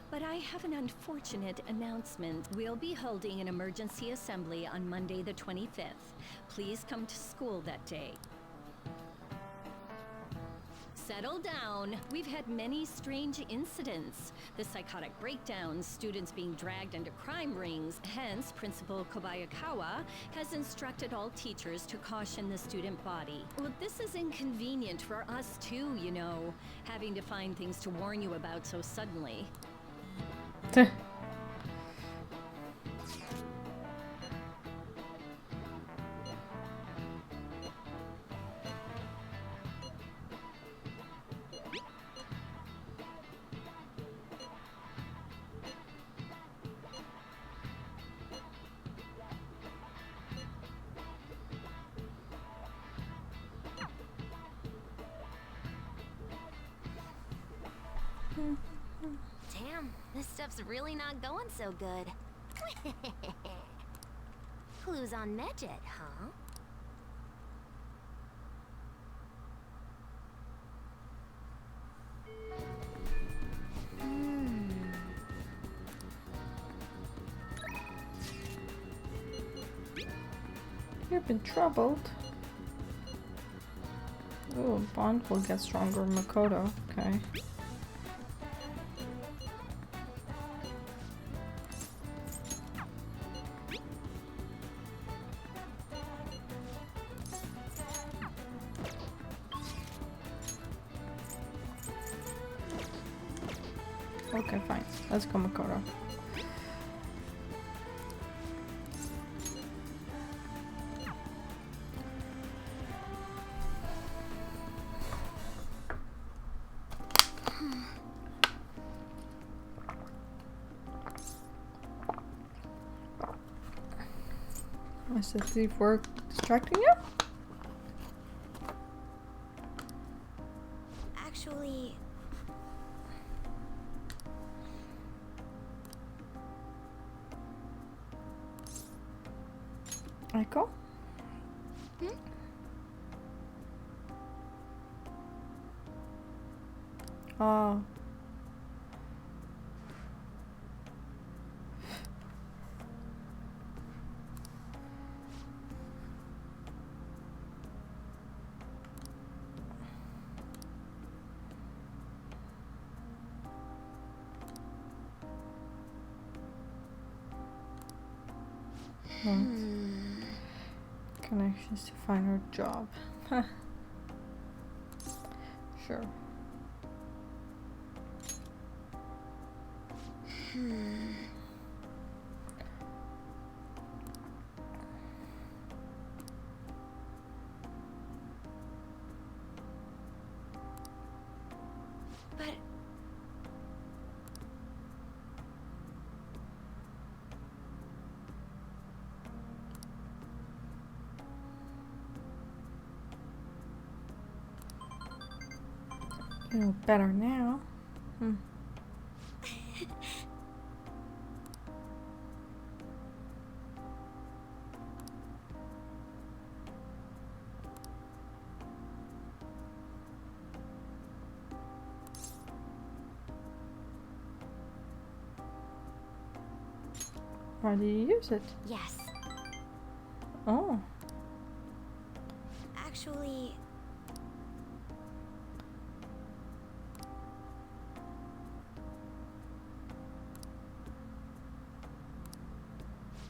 but I have an unfortunate announcement. We'll be holding an emergency assembly on Monday the 25th. Please come to school that day. Settle down. We've had many strange incidents. The psychotic breakdowns, students being dragged into crime rings. Hence, Principal Kobayakawa has instructed all teachers to caution the student body. Well, this is inconvenient for us too, you know, having to find things to warn you about so suddenly. Damn, this stuff's really not going so good. Clues on MEDJED, huh? You've been troubled. Oh, bond will get stronger, Makoto. Okay. Okay, fine. Let's go, Makoto. Is the thief work distracting you? Actually, Echo? Oh. Connections to find her job. Sure. but You know better now. Why do you use it? yes. Oh. Actually,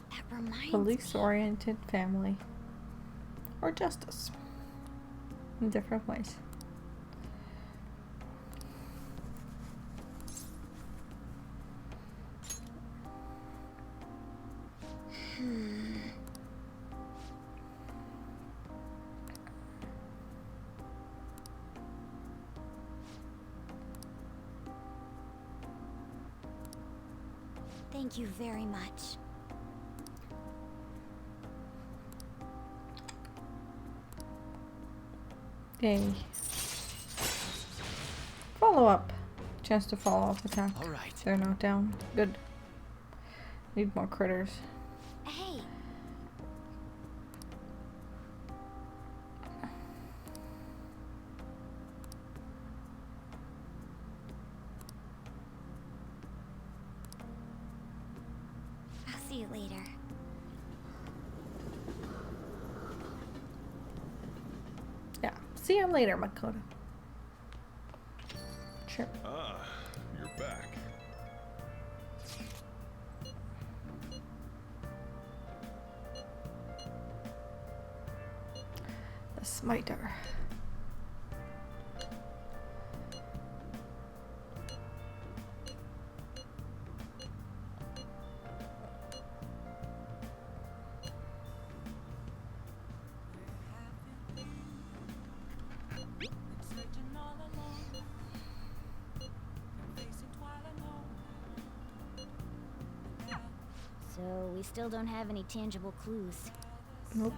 that reminds me. Police-oriented family. Or justice. In different ways. Thank you very much. Yay. Follow up. Chance to follow up attack. All right. They're not down. Good. Need more critters. Hey, I'll see you later. Yeah. See you later, Makoto. Sure. Ah, you're back. The smiter. So we still don't have any tangible clues. Nope.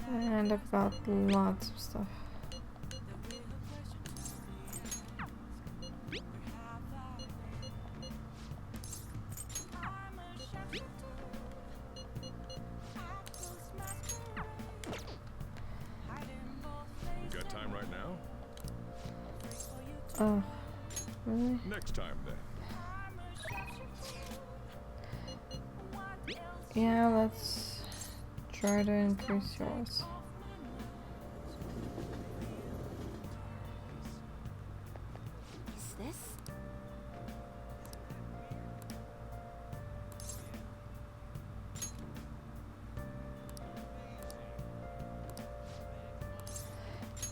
And I've got lots of stuff. You got time right now? Oh, really? Next time then. Yeah, let's try to increase yours. Is this?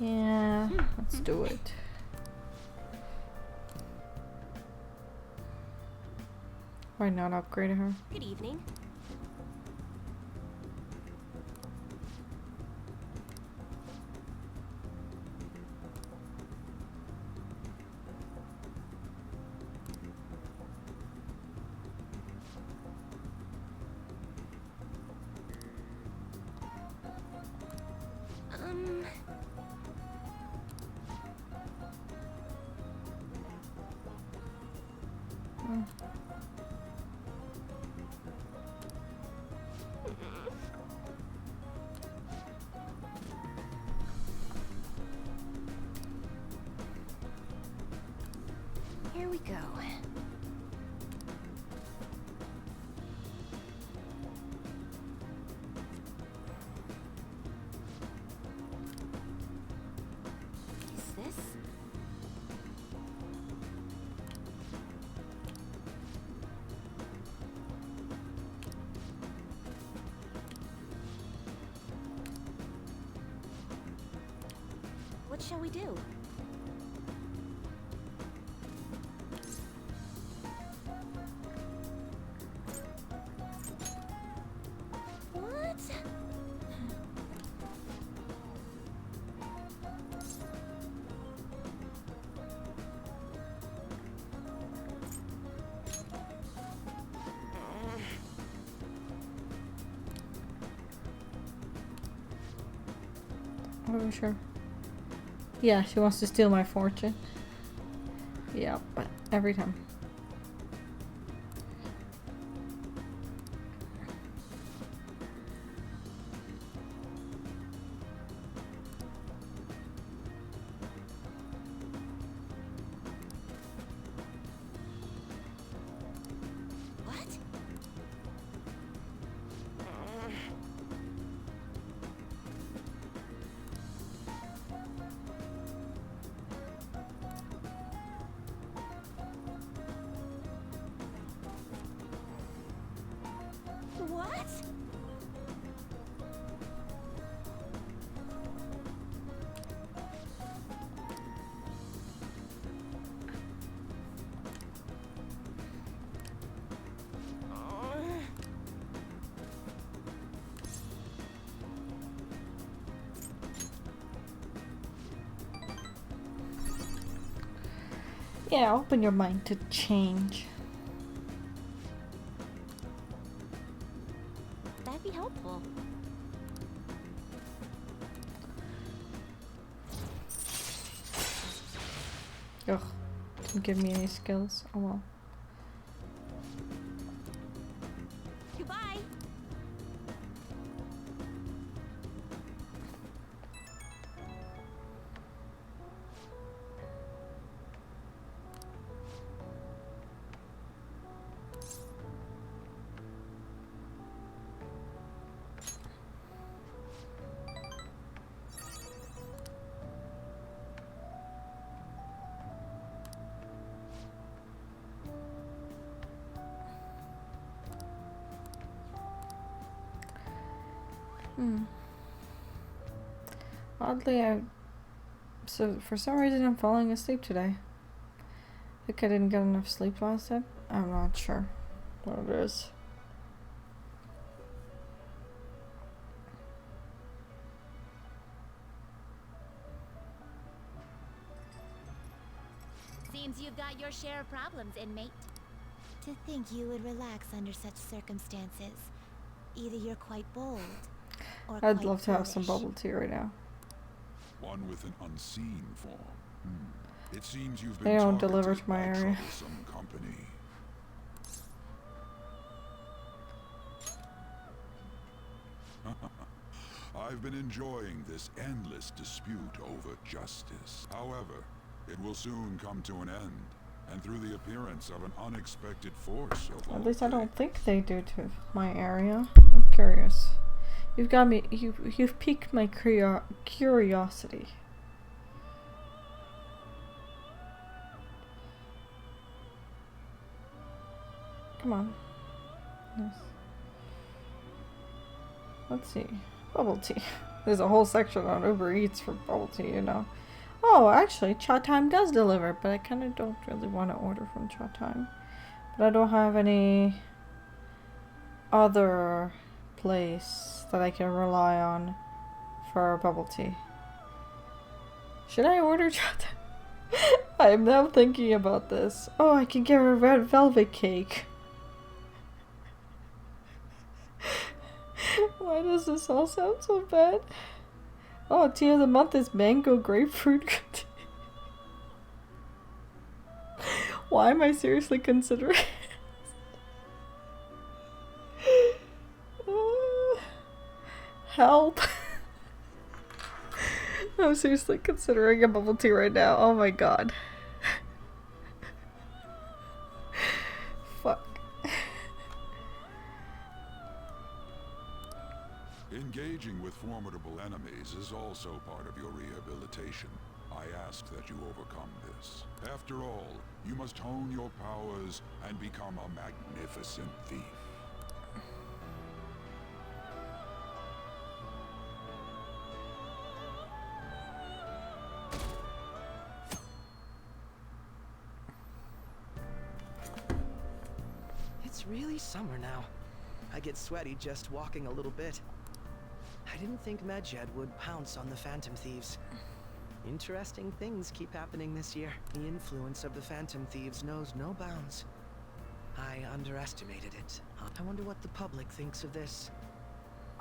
Yeah, let's do it. Why not upgrade her? Good evening. we go. Is this? What shall we do? What? Oh, sure. Yeah, she wants to steal my fortune. Yeah, but every time. What? What? Yeah, open your mind to change. That'd be helpful. Ugh, didn't give me any skills. Oh well. Goodbye. Oddly, so for some reason I'm falling asleep today. I think I didn't get enough sleep last night. I'm not sure what it is. Seems you've got your share of problems, inmate. To think you would relax under such circumstances. Either you're quite bold, or I'd quite love to have some foolish. bubble tea right now. One with an unseen form. It seems you've They been don't deliver targeted to my by area. troublesome company. I've been enjoying this endless dispute over justice. However, it will soon come to an end, and through the appearance of an unexpected force of At least I don't think they do to my area. I'm curious. You've got me. You've piqued my curiosity. Come on. Yes. Let's see. Bubble tea. There's a whole section on Uber Eats for bubble tea, you know. Oh, actually, Cha Time does deliver, but I kind of don't really want to order from Cha Time. But I don't have any other place that I can rely on for bubble tea. Should I order Cha Time? I'm now thinking about this. Oh, I can get a red velvet cake. Why does this all sound so bad? Oh, tea of the month is mango grapefruit tea. Why am I seriously considering help? I'm seriously considering a bubble tea right now. Oh my god. Engaging with formidable enemies is also part of your rehabilitation. I ask that you overcome this. After all, you must hone your powers and become a magnificent thief. It's really summer now. I get sweaty just walking a little bit. I didn't think MEDJED would pounce on the Phantom Thieves. Interesting things keep happening this year. The influence of the Phantom Thieves knows no bounds. I underestimated it. I wonder what the public thinks of this.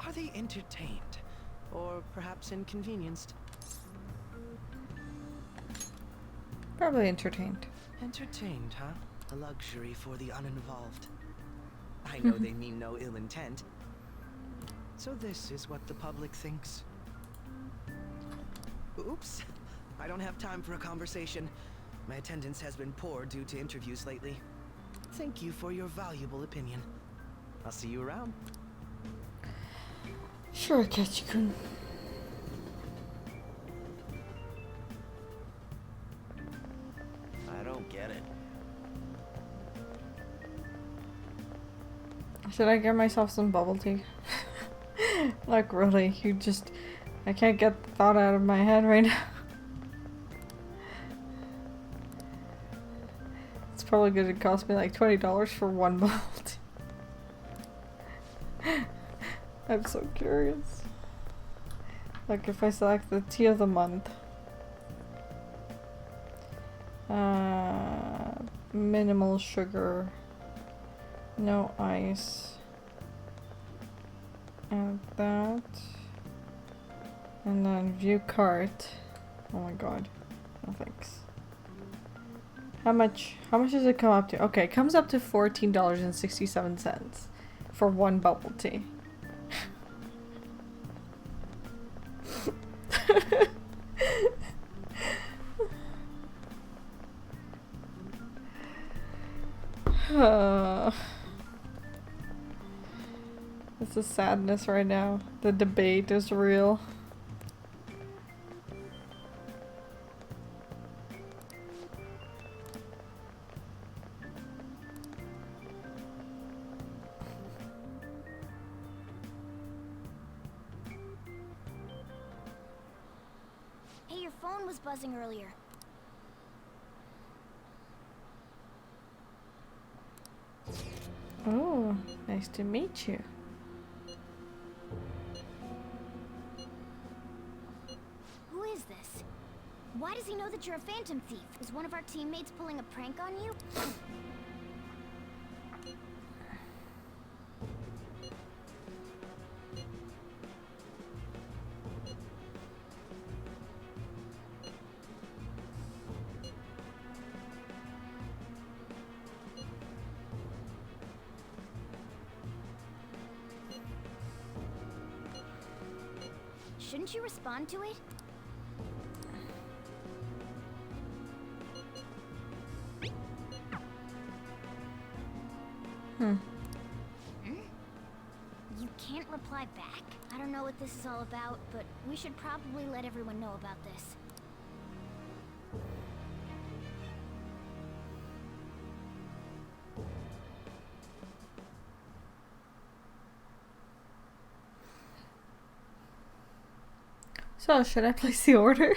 Are they entertained? Or perhaps inconvenienced? Probably entertained. Entertained, huh? A luxury for the uninvolved. I know they mean no ill intent. So this is what the public thinks. Oops. I don't have time for a conversation. My attendance has been poor due to interviews lately. Thank you for your valuable opinion. I'll see you around. Sure, Ketchikun. I don't get it. Should I get myself some bubble tea? Like, really, I can't get the thought out of my head right now. It's probably gonna cost me like $20 for one bubble tea. I'm so curious. Like, if I select the tea of the month. Minimal sugar. No ice. Add that. And then view cart. Oh my god. No thanks. How much does it come up to? Okay, it comes up to $14.67 for one bubble tea. It's a sadness right now. The debate is real. Hey, your phone was buzzing earlier. Oh, nice to meet you. Who is this? Why does he know that you're a phantom thief? Is one of our teammates pulling a prank on you? Shouldn't you respond to it? You can't reply back? I don't know what this is all about, but we should probably let everyone know about this. So, should I place the order?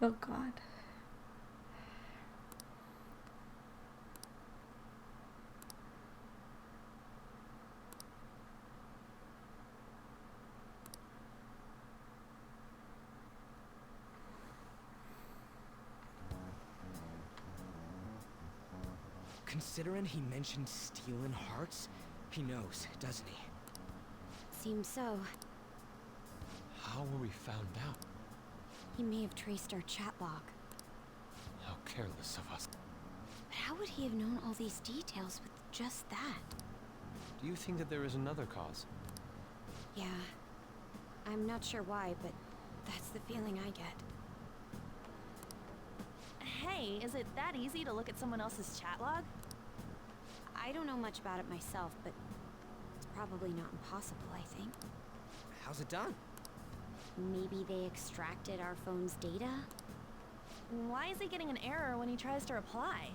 Oh god. Considering he mentioned stealing hearts, he knows, doesn't he? Seems so. How were we found out? He may have traced our chat log. How careless of us. But how would he have known all these details with just that? Do you think that there is another cause? Yeah. I'm not sure why, but that's the feeling I get. Hey, is it that easy to look at someone else's chat log? I don't know much about it myself, but it's probably not impossible, I think. How's it done? Maybe they extracted our phone's data? Why is he getting an error when he tries to reply?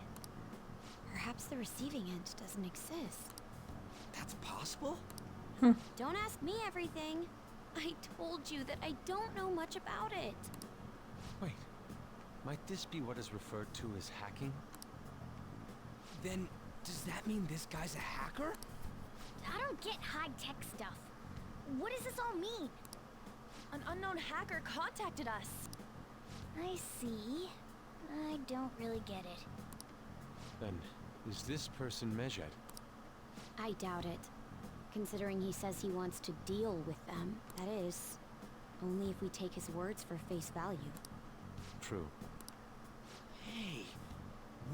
Perhaps the receiving end doesn't exist. That's possible? Don't ask me everything. I told you that I don't know much about it. Wait, might this be what is referred to as hacking? Then, does that mean this guy's a hacker? I don't get high-tech stuff. What does this all mean? An unknown hacker contacted us. I see. I don't really get it. Then, is this person MEDJED? I doubt it. Considering he says he wants to deal with them, that is. Only if we take his words for face value. True. Hey,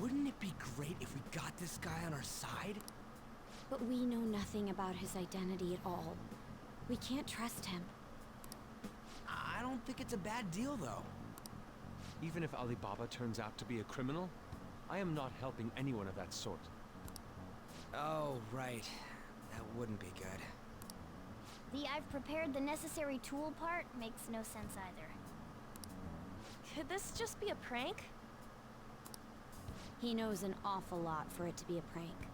wouldn't it be great if we got this guy on our side? But we know nothing about his identity at all. We can't trust him. I don't think it's a bad deal, though. Even if Alibaba turns out to be a criminal, I am not helping anyone of that sort. Oh, right. That wouldn't be good. The I've prepared the necessary tool part makes no sense either. Could this just be a prank? He knows an awful lot for it to be a prank.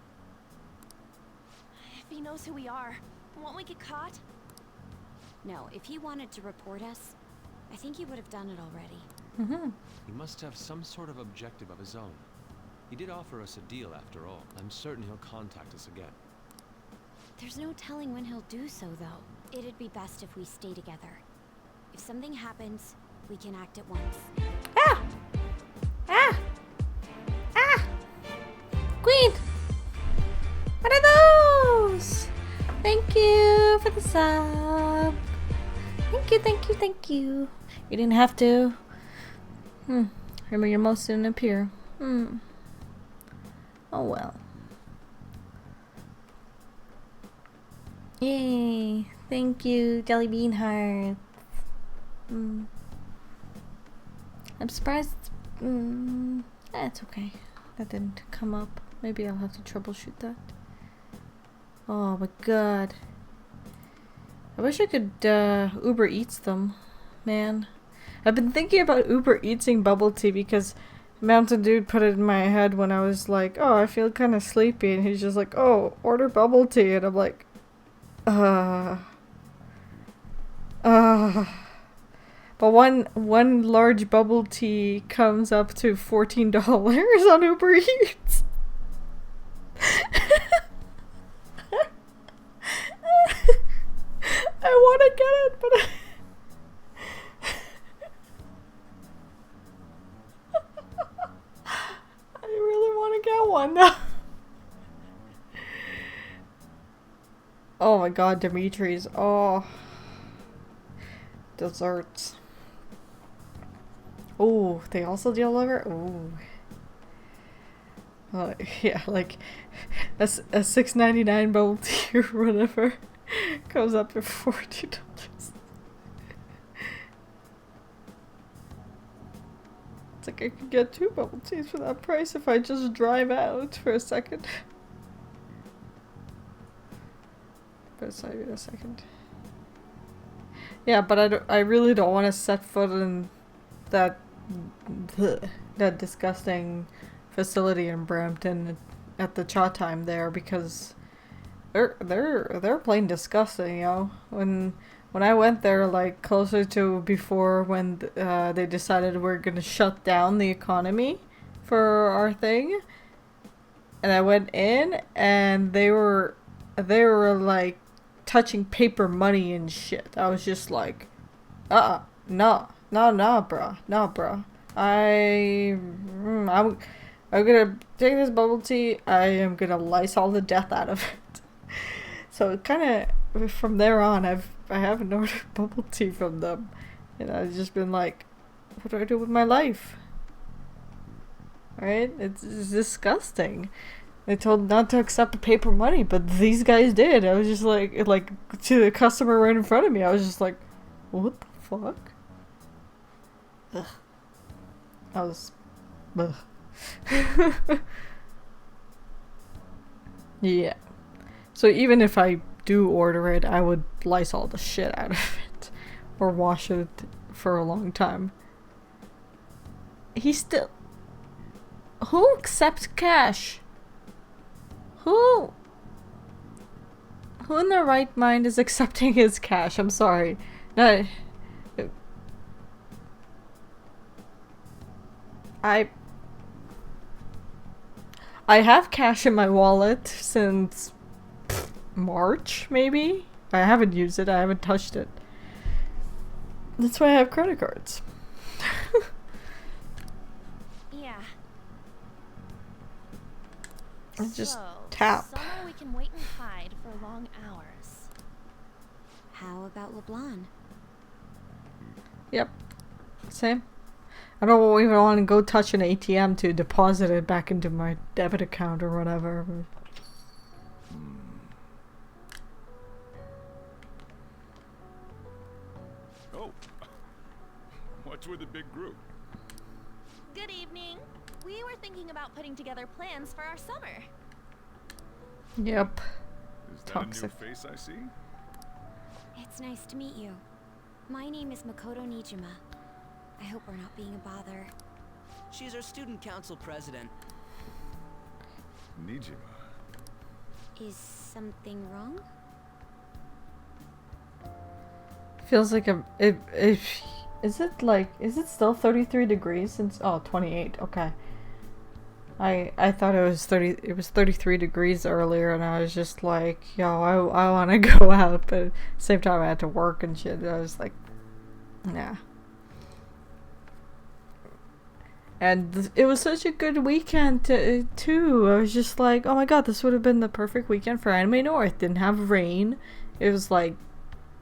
If he knows who we are, won't we get caught? No, if he wanted to report us, I think he would have done it already. He must have some sort of objective of his own. He did offer us a deal after all. I'm certain he'll contact us again. There's no telling when he'll do so, though. It'd be best if we stay together. If something happens, we can act at once. Ah! Ah! Ah! Queen! What are those? Thank you for the sub. Thank you, thank you, thank you. You didn't have to. Remember, your most didn't appear. Oh well. Yay! Thank you, Jelly Bean Hearts. I'm surprised. It's okay. That didn't come up. Maybe I'll have to troubleshoot that. Oh my god. I wish I could Uber Eats them. Man. I've been thinking about Uber Eating bubble tea because Mountain Dude put it in my head when I was like, oh, I feel kind of sleepy. And he's just like, oh, order bubble tea. And I'm like, But one large bubble tea comes up to $14 on Uber Eats. I want to get it, but I really want to get one now. Oh my god, Dimitri's. Oh. Desserts. Oh, they also deliver? Oh. Yeah, like a $6.99 bubble tea or whatever comes up to $40. It's like I could get 2 bubble teas for that price if I just drive out for a second. But sorry, a second. Yeah, but I really don't want to set foot in that disgusting facility in Brampton at the cha time there because they're plain disgusting, you know. When I went there, like closer to before when they decided we're gonna shut down the economy for our thing, and I went in and they were like touching paper money and shit. I was just like, no, bruh. I'm gonna take this bubble tea. I am gonna Lysol the death out of it. So kind of from there on, I haven't ordered bubble tea from them, and I've just been like, what do I do with my life? Right? It's disgusting. They told not to accept the paper money, but these guys did. I was just like to the customer right in front of me. I was just like, what the fuck? Ugh. I was, ugh. Yeah. So even if I do order it, I would Lysol the shit out of it. Or wash it for a long time. He still... Who accepts cash? Who in their right mind is accepting his cash? I'm sorry. No... I have cash in my wallet since March, maybe? I haven't used it, I haven't touched it. That's why I have credit cards. Yeah. I just So, tap. Somewhere we can wait and hide for long hours. How about LeBlanc? Yep. Same. I don't even want to go touch an ATM to deposit it back into my debit account or whatever. Oh, what's with the big group? Good evening. We were thinking about putting together plans for our summer. Yep. Is that Toxic. a new face I see? It's nice to meet you. My name is Makoto Nijima. I hope we're not being a bother. She's our student council president. Nijima. Is something wrong? Feels like is it still 33 degrees since 28, okay. I thought it was 33 degrees earlier and I was just like, yo, I wanna go out, but at the same time I had to work and shit. I was like, nah. And it was such a good weekend too. I was just like, oh my god, this would have been the perfect weekend for Anime North. Didn't have rain. It was like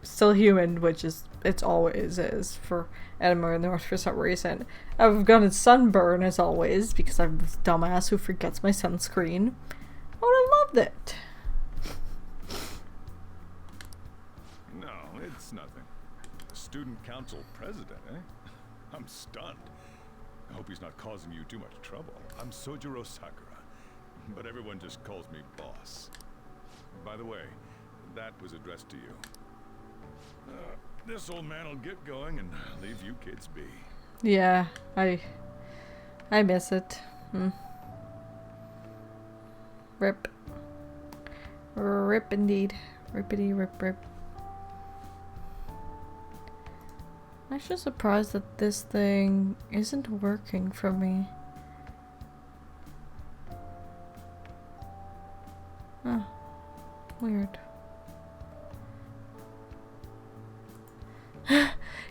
still humid, which it's always is for Anime North for some reason. I've gotten sunburn as always because I'm a dumbass who forgets my sunscreen. I would have loved it. No, it's nothing. A student council president, eh? I'm stunned. I hope he's not causing you too much trouble. I'm Sojiro Sakura, but everyone just calls me boss. By the way, that was addressed to you. This old man will get going and leave you kids be. Yeah, I miss it. Rip. Rip indeed. Rippity rip rip. I'm actually surprised that this thing isn't working for me. Oh, weird.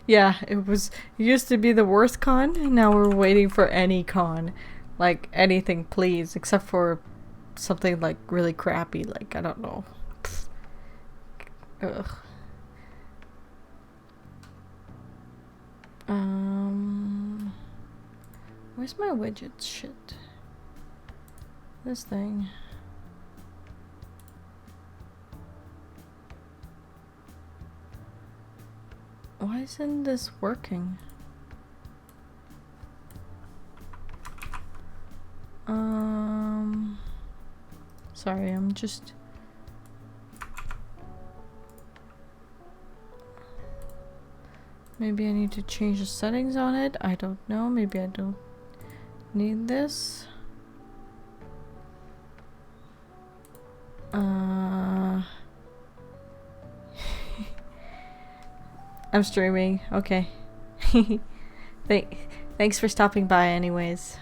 Yeah, it used to be the worst con, and now we're waiting for any con. Like, anything, please, except for something, like, really crappy, like, I don't know. Pfft. Ugh. Where's my widgets? Shit. This thing. Why isn't this working? Sorry, I'm just... Maybe I need to change the settings on it. I don't know. Maybe I don't need this. I'm streaming. Okay. Thanks for stopping by anyways.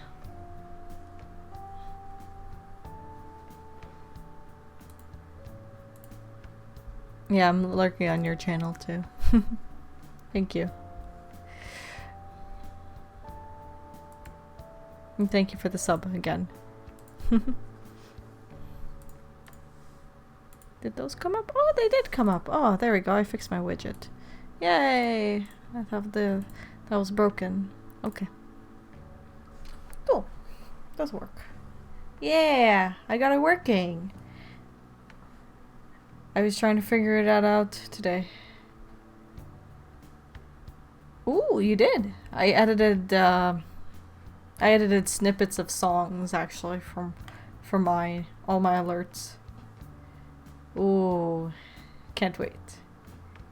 Yeah, I'm lurking on your channel too. Thank you. And thank you for the sub again. Did those come up? Oh, they did come up. Oh, there we go. I fixed my widget. Yay! I thought that was broken. Okay. Cool. Does work. Yeah! I got it working! I was trying to figure it out today. Ooh, you did! I edited snippets of songs actually from all my alerts. Ooh, can't wait.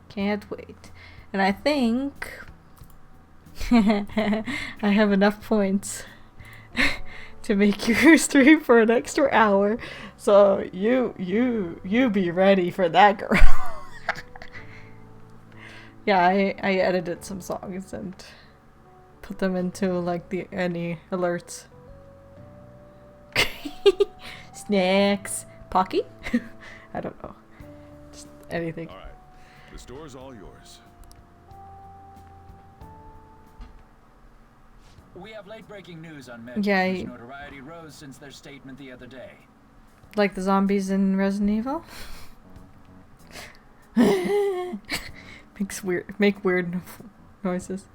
Can't wait. And I think I have enough points to make you stream for an extra hour. So you be ready for that, girl. Yeah, I edited some songs and put them into like any alerts. Snacks. Pocky? I don't know. Just anything. All right. The store's all yours. We have late-breaking news on MEDJED, Yeah, whose notoriety rose since their statement the other day. Like the zombies in Resident Evil? Make weird noises.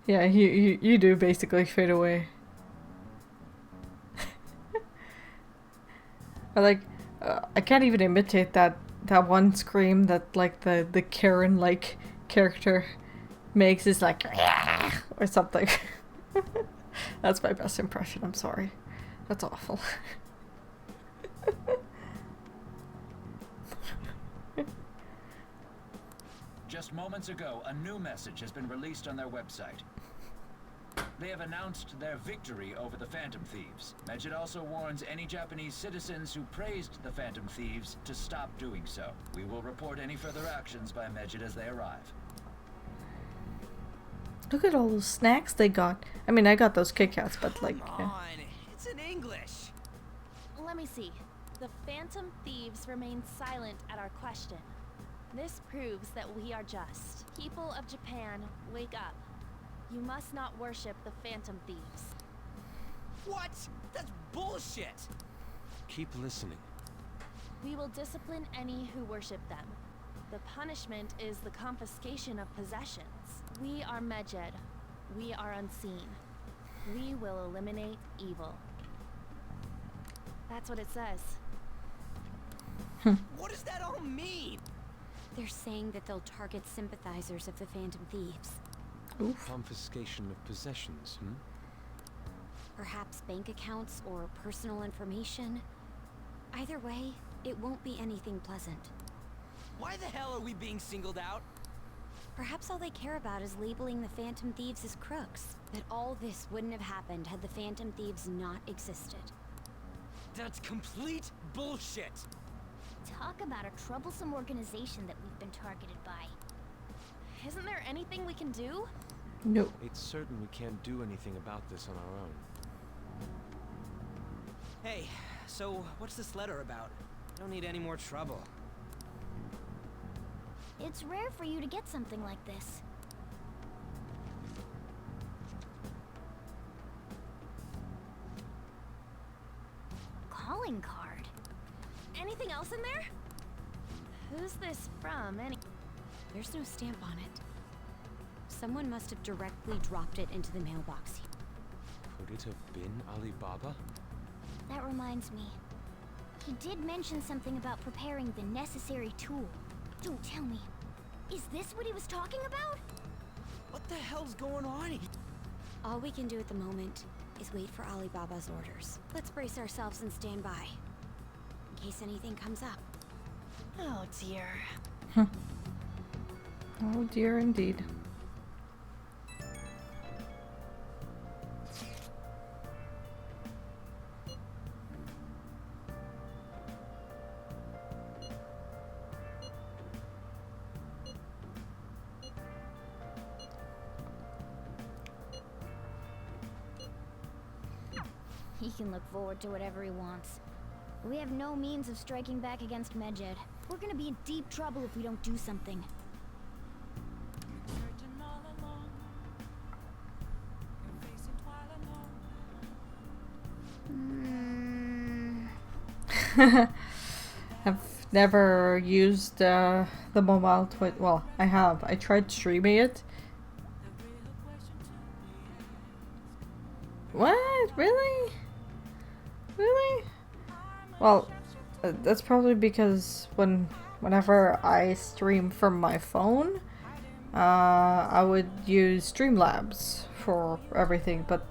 Yeah, you do basically fade away. Or like, I can't even imitate that one scream that like the Karen like character makes. Is like or something. That's my best impression. I'm sorry. That's awful. Just moments ago, a new message has been released on their website. They have announced their victory over the Phantom Thieves. MEDJED also warns any Japanese citizens who praised the Phantom Thieves to stop doing so. We will report any further actions by MEDJED as they arrive. Look at all those snacks they got. I mean, I got those Kit Kats, but like... Come on, it's in English. Let me see. The Phantom Thieves remain silent at our question. This proves that we are just. People of Japan, wake up. You must not worship the Phantom Thieves. What? That's bullshit! Keep listening. We will discipline any who worship them. The punishment is the confiscation of possessions. We are MEDJED. We are unseen. We will eliminate evil. That's what it says. What does that all mean? They're saying that they'll target sympathizers of the Phantom Thieves. Oof. Confiscation of possessions, Perhaps bank accounts or personal information. Either way, it won't be anything pleasant. Why the hell are we being singled out? Perhaps all they care about is labeling the Phantom Thieves as crooks. That all this wouldn't have happened had the Phantom Thieves not existed. That's complete bullshit! Talk about a troublesome organization that we've been targeted by. Isn't there anything we can do? No. It's certain we can't do anything about this on our own. Hey, so what's this letter about? I don't need any more trouble. It's rare for you to get something like this. Calling card. Anything else in there? Who's this from, There's no stamp on it. Someone must have directly dropped it into the mailbox. Could it have been Alibaba? That reminds me. He did mention something about preparing the necessary tool. Don't tell me. Is this what he was talking about? What the hell's going on here? All we can do at the moment is wait for Alibaba's orders. Let's brace ourselves and stand by. In case anything comes up. Oh dear. Oh dear indeed. He can look forward to whatever he wants. We have no means of striking back against MEDJED. We're gonna be in deep trouble if we don't do something. I've never used the mobile Twitch. Well, I have. I tried streaming it. What? Really? Really? Well, that's probably because whenever I stream from my phone, I would use Streamlabs for everything, but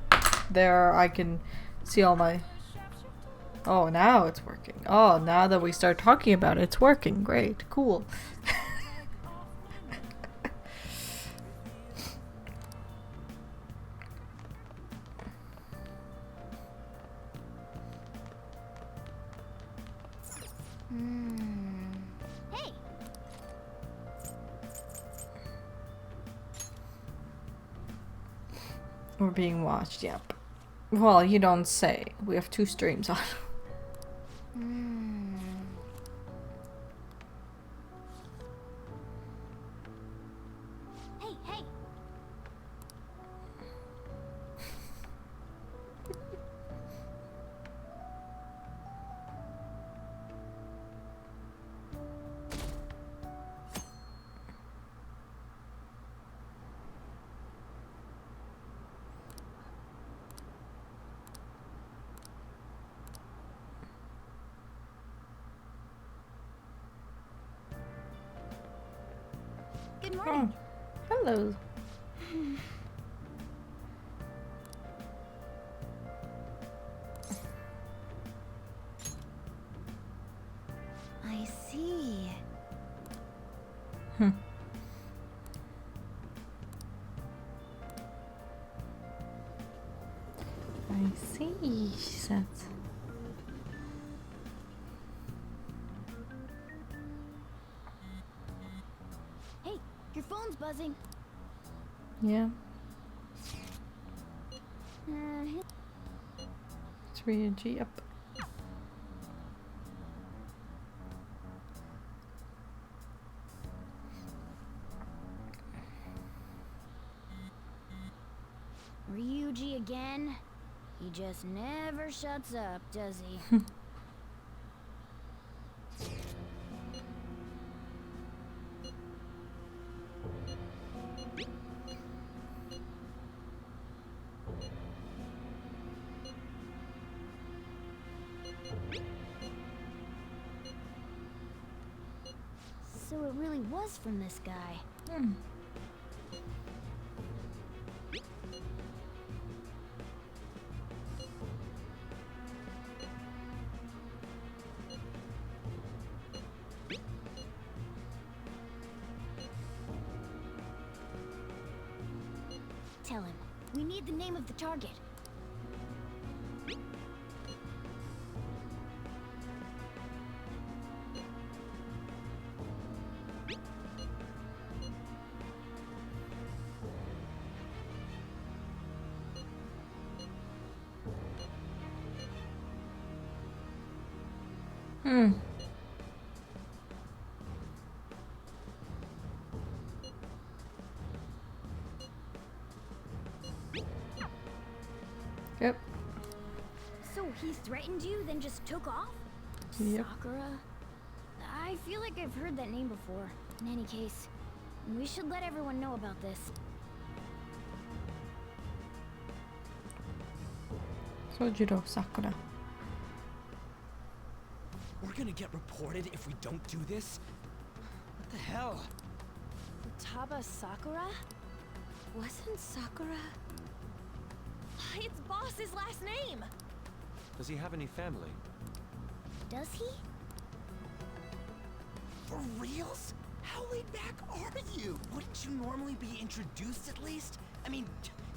there I can see all my... Oh, now it's working. Oh, now that we start talking about it, it's working. Great. Cool. Hey! We're being watched, yep. Well, you don't say. We have 2 streams on. Hey, hey! Good morning. Oh, hello. I see. I see, she said. Hey, your phone's buzzing. Yeah. It's Ryuji, yep. Ryuji again? He just never shuts up, does he? So it really was from this guy. Tell him. We need the name of the target. Yep. So he threatened you, then just took off? Yep. Sakura? I feel like I've heard that name before. In any case, we should let everyone know about this. Sojiro Sakura. We're gonna get reported if we don't do this? What the hell? Futaba Sakura? Wasn't Sakura? It's Boss's last name! Does he have any family? Does he? For reals? How laid back are you? Wouldn't you normally be introduced at least? I mean,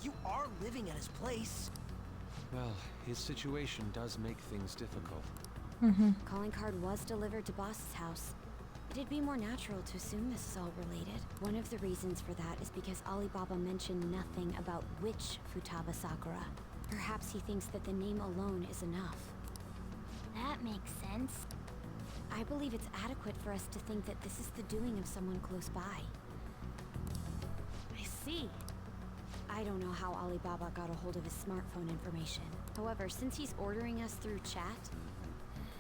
you are living at his place. Well, his situation does make things difficult. Calling card was delivered to Boss's house. It'd be more natural to assume this is all related. One of the reasons for that is because Alibaba mentioned nothing about which Futaba Sakura. Perhaps he thinks that the name alone is enough. That makes sense. I believe it's adequate for us to think that this is the doing of someone close by. I see. I don't know how Alibaba got a hold of his smartphone information. However, since he's ordering us through chat,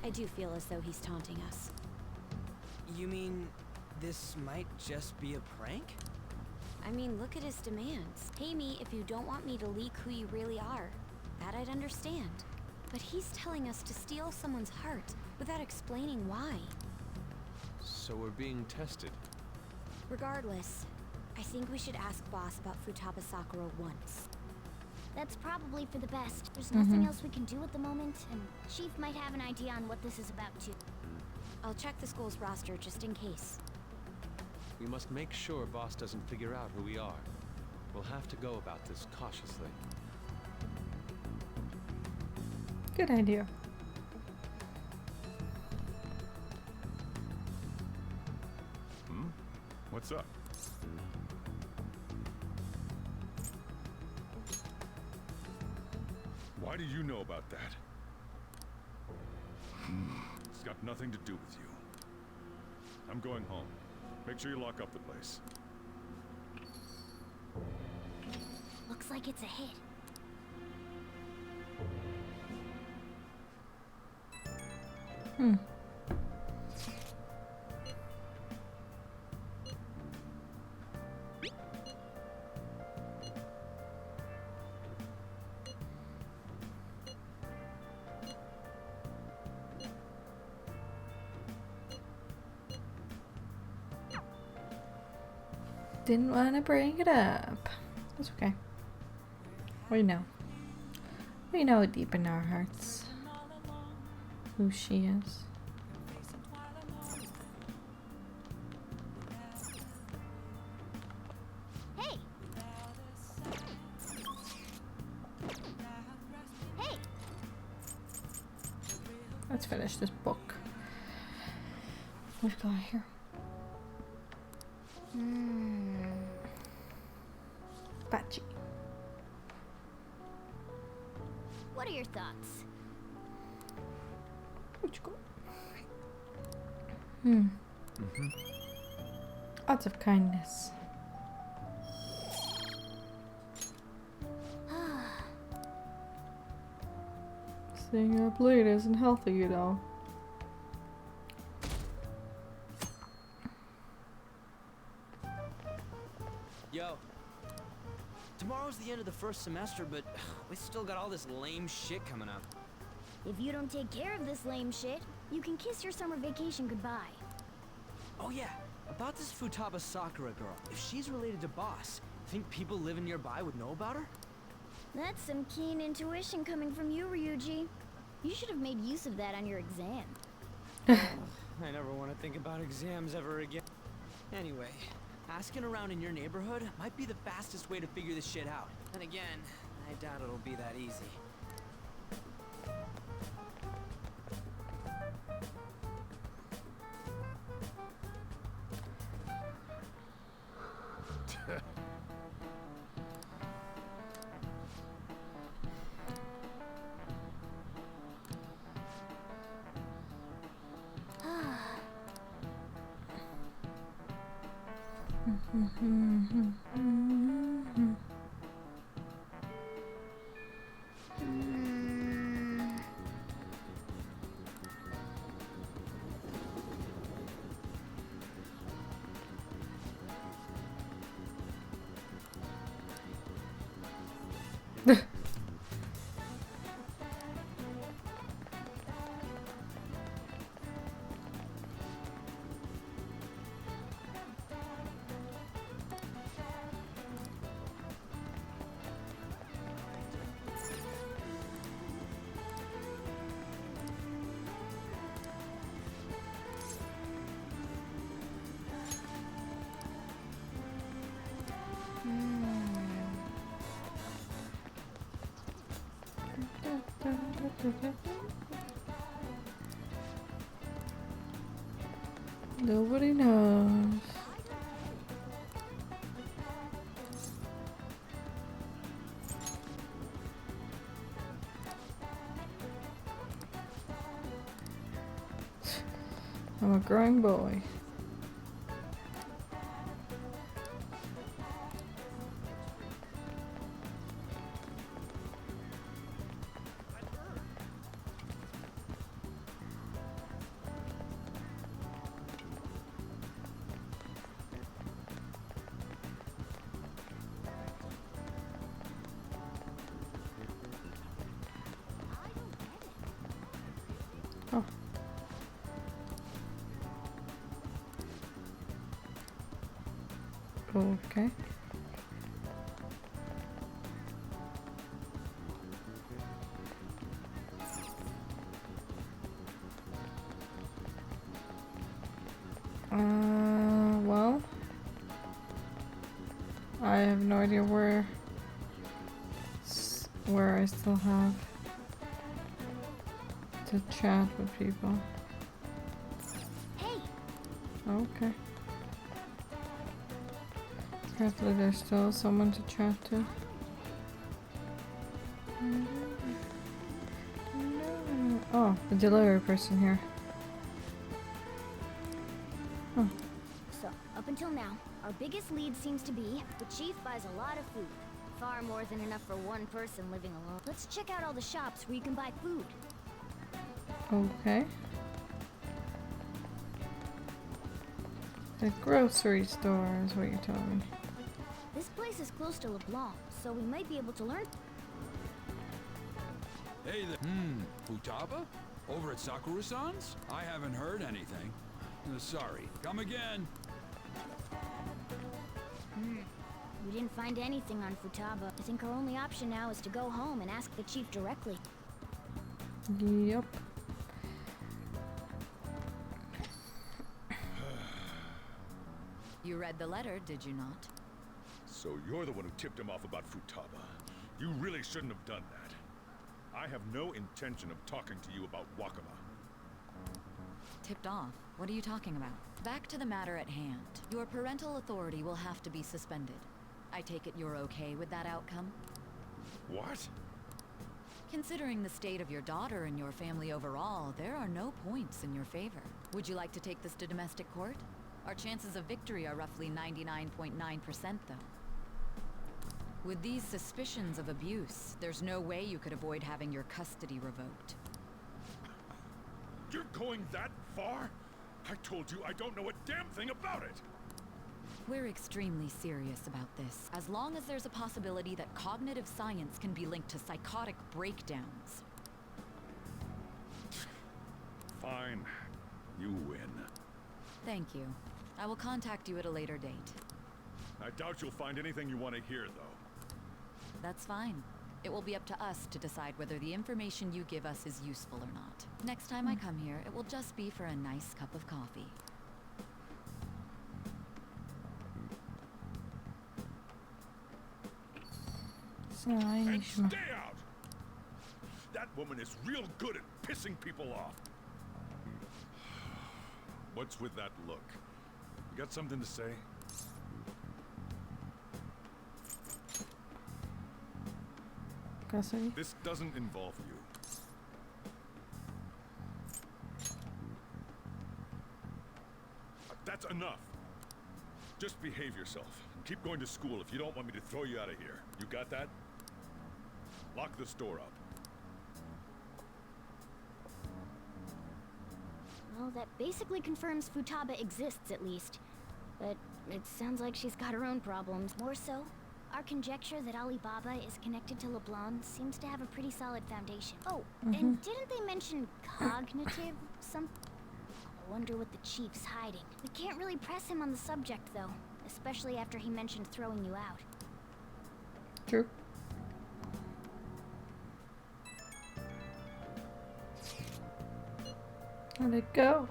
I do feel as though he's taunting us. You mean this might just be a prank? I mean, look at his demands. Pay me if you don't want me to leak who you really are. That I'd understand. But he's telling us to steal someone's heart without explaining why. So we're being tested. Regardless, I think we should ask Boss about Futaba Sakura once. That's probably for the best. There's nothing else we can do at the moment, and Chief might have an idea on what this is about too. I'll check the school's roster just in case. We must make sure Boss doesn't figure out who we are. We'll have to go about this cautiously. Good idea. What's up? Why do you know about that? It's got nothing to do with you. I'm going home. Make sure you lock up the place. Looks like it's a hit. Didn't want to bring it up. That's okay. We know. We know deep in our hearts who she is. Hey! Hey! Let's finish this book. What's going on here? Patchy. What are your thoughts? What you got? Lots of kindness. Seeing your blade isn't healthy, you know. Yo. Tomorrow's the end of the first semester, but we still got all this lame shit coming up. If you don't take care of this lame shit, you can kiss your summer vacation goodbye. Oh yeah, about this Futaba Sakura girl. If she's related to Boss, think people living nearby would know about her? That's some keen intuition coming from you, Ryuji. You should have made use of that on your exam. I never want to think about exams ever again. Anyway, asking around in your neighborhood might be the fastest way to figure this shit out. And again, I doubt it'll be that easy. Nobody knows. I'm a growing boy. Oh. Okay. Well, I have no idea where I still have to chat with people. Hey. Okay. Apparently there's still someone to chat to. Oh, the delivery person here. Oh. So, up until now, our biggest lead seems to be the chief buys a lot of food. Far more than enough for one person living alone. Let's check out all the shops where you can buy food. Okay. The grocery store is what you're telling me. This place is close to LeBlanc, so we might be able to learn. Hey there. Futaba? Over at Sakura-san's? I haven't heard anything. Sorry. Come again. We didn't find anything on Futaba. I think our only option now is to go home and ask the chief directly. Yep. You read the letter, did you not? So you're the one who tipped him off about Futaba. You really shouldn't have done that. I have no intention of talking to you about Wakaba. Tipped off? What are you talking about? Back to the matter at hand. Your parental authority will have to be suspended. I take it you're okay with that outcome? What? Considering the state of your daughter and your family overall, there are no points in your favor. Would you like to take this to domestic court? Our chances of victory are roughly 99.9%, though. With these suspicions of abuse, there's no way you could avoid having your custody revoked. You're going that far? I told you I don't know a damn thing about it! We're extremely serious about this, as long as there's a possibility that cognitive science can be linked to psychotic breakdowns. Fine. You win. Thank you. I will contact you at a later date. I doubt you'll find anything you want to hear, though. That's fine. It will be up to us to decide whether the information you give us is useful or not. Next time I come here, it will just be for a nice cup of coffee. And stay out! That woman is real good at pissing people off. What's with that look? You got something to say? This doesn't involve you. That's enough. Just behave yourself. And keep going to school if you don't want me to throw you out of here. You got that? Lock the store up. Well, that basically confirms Futaba exists, at least. But it sounds like she's got her own problems. More so, our conjecture that Alibaba is connected to LeBlanc seems to have a pretty solid foundation. Oh, and didn't they mention cognitive something? I wonder what the chief's hiding. We can't really press him on the subject, though. Especially after he mentioned throwing you out. True. Let it go.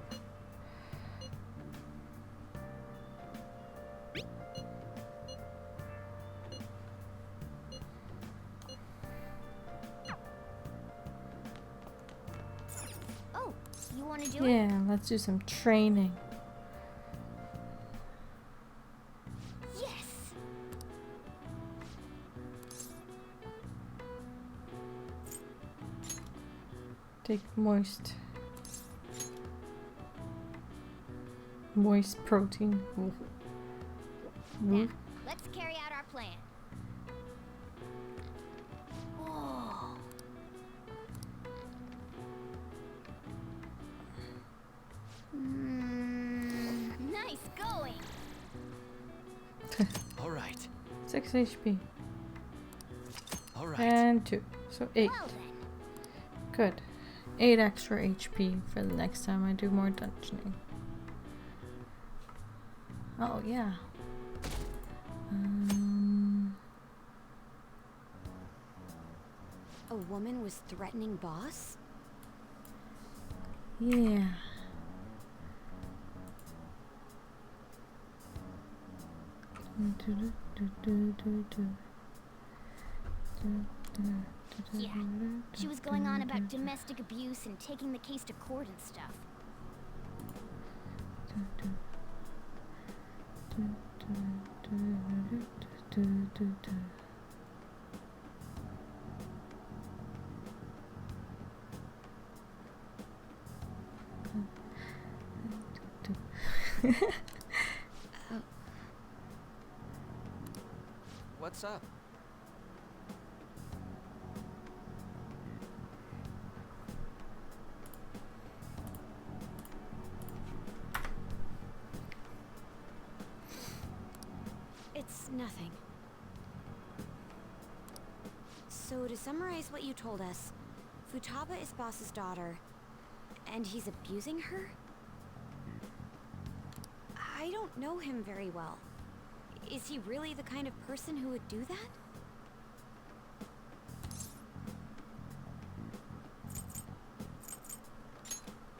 Oh, you want to do it? Yeah, let's do some training. Yes. Take moist protein. Now, let's carry out our plan. Whoa. Nice going. All right. 6 HP. All right. And 2. So 8. Well then. Good. 8 extra HP for the next time I do more dungeoning. Oh, yeah. A woman was threatening Boss? Yeah. Yeah, she was going on about domestic abuse and taking the case to court and stuff. What's up? It's nothing. So to summarize what you told us, Futaba is Boss's daughter, and he's abusing her? I don't know him very well. Is he really the kind of person who would do that?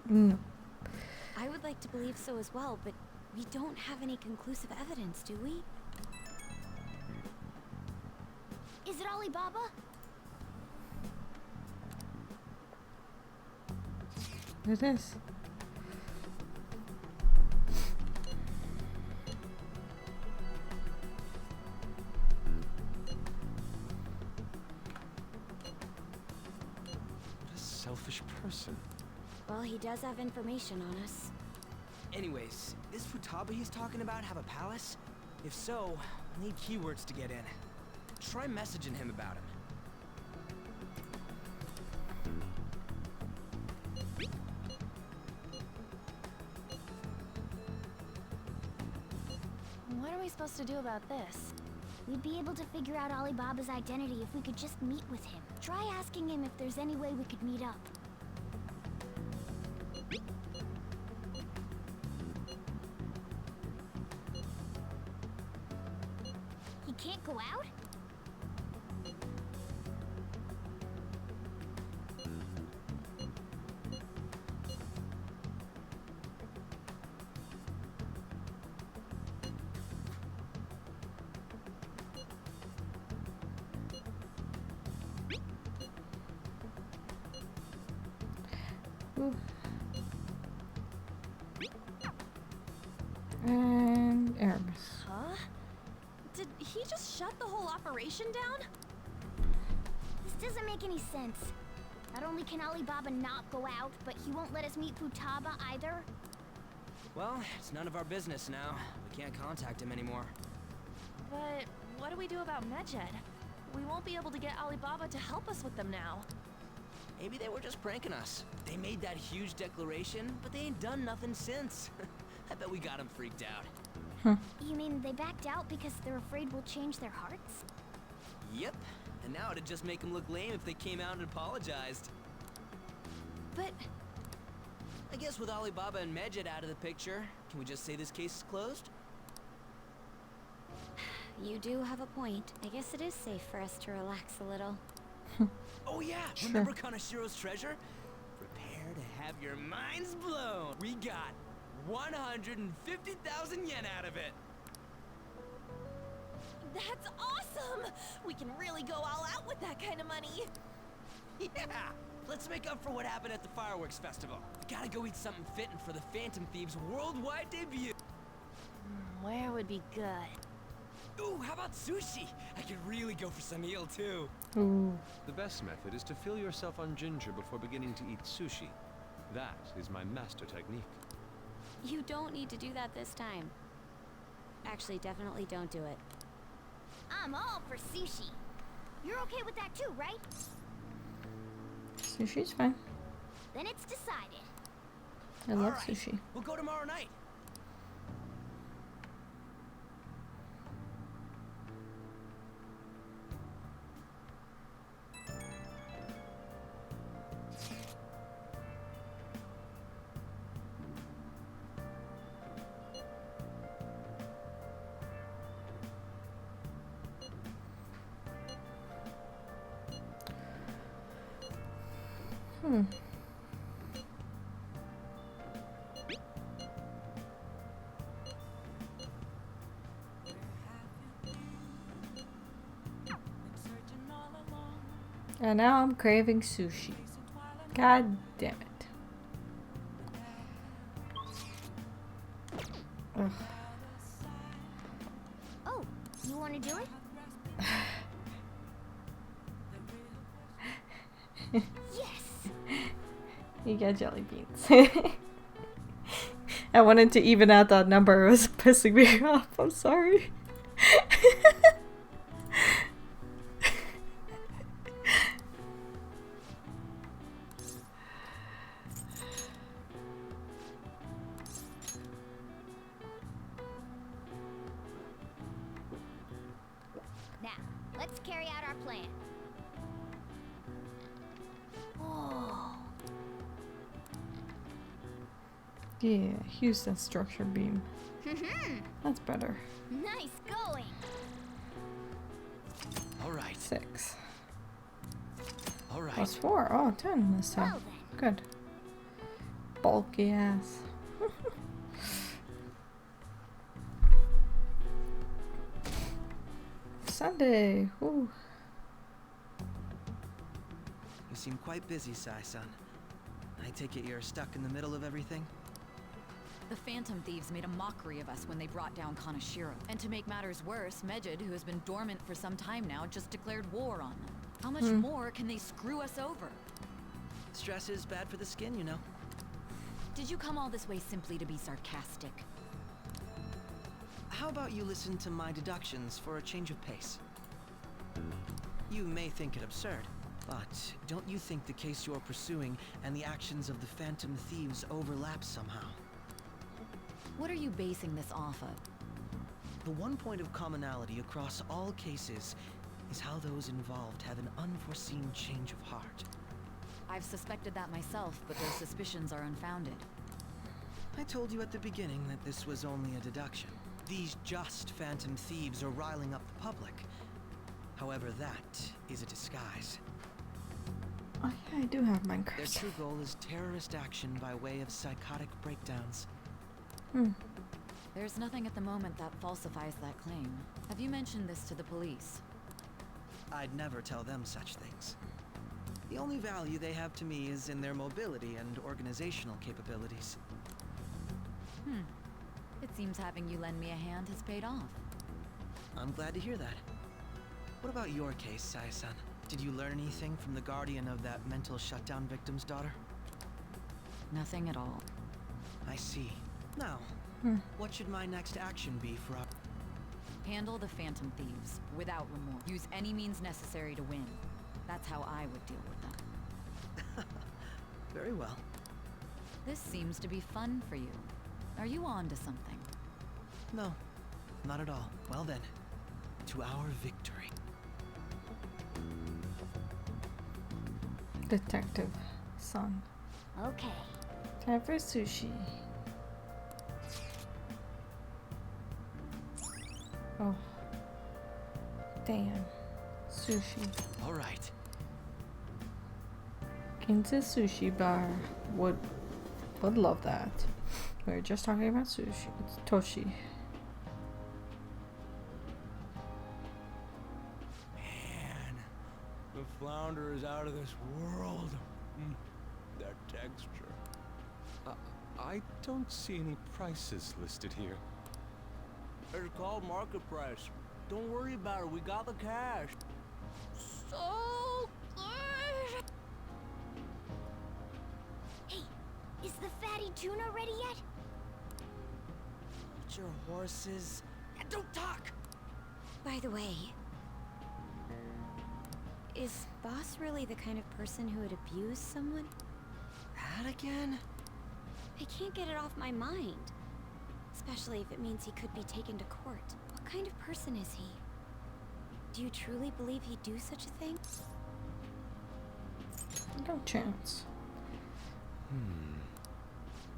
No. I would like to believe so as well, but we don't have any conclusive evidence, do we? Is it Alibaba? It is. What a selfish person. Well, he does have information on us. Anyways, is Futaba he's talking about have a palace? If so, I need keywords to get in. Try messaging him about him. What are we supposed to do about this? We'd be able to figure out Alibaba's identity if we could just meet with him. Try asking him if there's any way we could meet up. He can't go out? Ooh. And Aramis. Huh? Did he just shut the whole operation down? This doesn't make any sense. Not only can Alibaba not go out, but he won't let us meet Futaba either. Well, it's none of our business now. We can't contact him anymore. But what do we do about MEDJED? We won't be able to get Alibaba to help us with them now. Maybe they were just pranking us. They made that huge declaration, but they ain't done nothing since. I bet we got them freaked out. You mean they backed out because they're afraid we'll change their hearts? Yep. And now it'd just make them look lame if they came out and apologized. But I guess with Alibaba and MEDJED out of the picture, can we just say this case is closed? You do have a point. I guess it is safe for us to relax a little. Oh yeah, Sure. remember Kanashiro's treasure? Prepare to have your minds blown. We got 150,000 yen out of it. that's awesome! We can really go all out with that kind of money. Yeah, let's make up for what happened at the fireworks festival. We gotta go eat something fitting for the Phantom Thieves' worldwide debut. Where would be good? Ooh, how about sushi? I could really go for some eel too. Ooh. The best method is to fill yourself on ginger before beginning to eat sushi. That is my master technique. You don't need to do that this time. Actually, definitely don't do it. I'm all for sushi. You're okay with that too, right? Sushi's fine. Then it's decided. I love Alright, sushi. we'll go tomorrow night. Hmm. And now I'm craving sushi. God damn it. Ugh. Oh, you want to do it? Yes. You got jelly beans. I wanted to even out that number. It was pissing me off. I'm sorry. Now, let's carry out our plan. Oh. Yeah, use that structure beam. That's better. Nice going. All right. 6. All right. Plus 4. Oh, 10 this time. Well Good. Bulky ass. Sunday. Ooh. You seem quite busy, Sai-san. I take it you're stuck in the middle of everything? The Phantom Thieves made a mockery of us when they brought down Kaneshiro. And to make matters worse, MEDJED, who has been dormant for some time now, just declared war on them. How much more can they screw us over? Stress is bad for the skin, you know. Did you come all this way simply to be sarcastic? How about you listen to my deductions for a change of pace? You may think it absurd, but don't you think the case you're pursuing and the actions of the Phantom Thieves overlap somehow? What are you basing this off of? The one point of commonality across all cases is how those involved have an unforeseen change of heart. I've suspected that myself, but those suspicions are unfounded. I told you at the beginning that this was only a deduction. These just Phantom Thieves are riling up the public. However, that is a disguise. Oh yeah, I do have Their Minecraft. true goal is terrorist action by way of psychotic breakdowns. There's nothing at the moment that falsifies that claim. Have you mentioned this to the police? I'd never tell them such things. The only value they have to me is in their mobility and organizational capabilities. It seems having you lend me a hand has paid off. I'm glad to hear that. What about your case, Sai-san? Did you learn anything from the guardian of that mental shutdown victim's daughter? Nothing at all. I see. Now, what should my next action be for our... Handle the Phantom Thieves without remorse. Use any means necessary to win. That's how I would deal with them. Very well. This seems to be fun for you. Are you on to something? No, not at all. Well then, to our victory. Detective son. Okay. Time for sushi. Oh. Damn. Sushi. All right. Ginza Sushi Bar. Would love that. We were just talking about sushi. It's Toshi. Man, the flounder is out of this world. That texture. I don't see any prices listed here. It's called market price. Don't worry about it. We got the cash. So good. Hey, is the fatty tuna ready yet? Hold your horses. And don't talk! By the way, is Boss really the kind of person who would abuse someone? That again? I can't get it off my mind. Especially if it means he could be taken to court. What kind of person is he? Do you truly believe he'd do such a thing? No chance.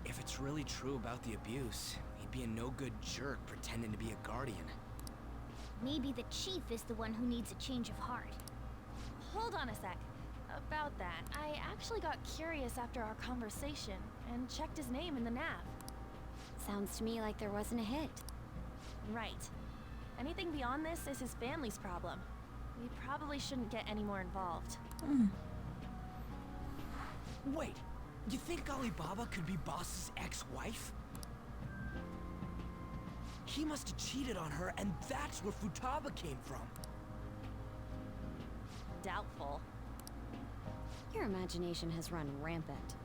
If it's really true about the abuse, he'd be a no-good jerk pretending to be a guardian. Maybe the chief is the one who needs a change of heart. Hold on a sec. About that, I actually got curious after our conversation and checked his name in the nav. Sounds to me like there wasn't a hit. Right. Anything beyond this is his family's problem. We probably shouldn't get any more involved. Wait, you think Alibaba could be Boss's ex-wife? He must have cheated on her, and that's where Futaba came from. Doubtful. Your imagination has run rampant.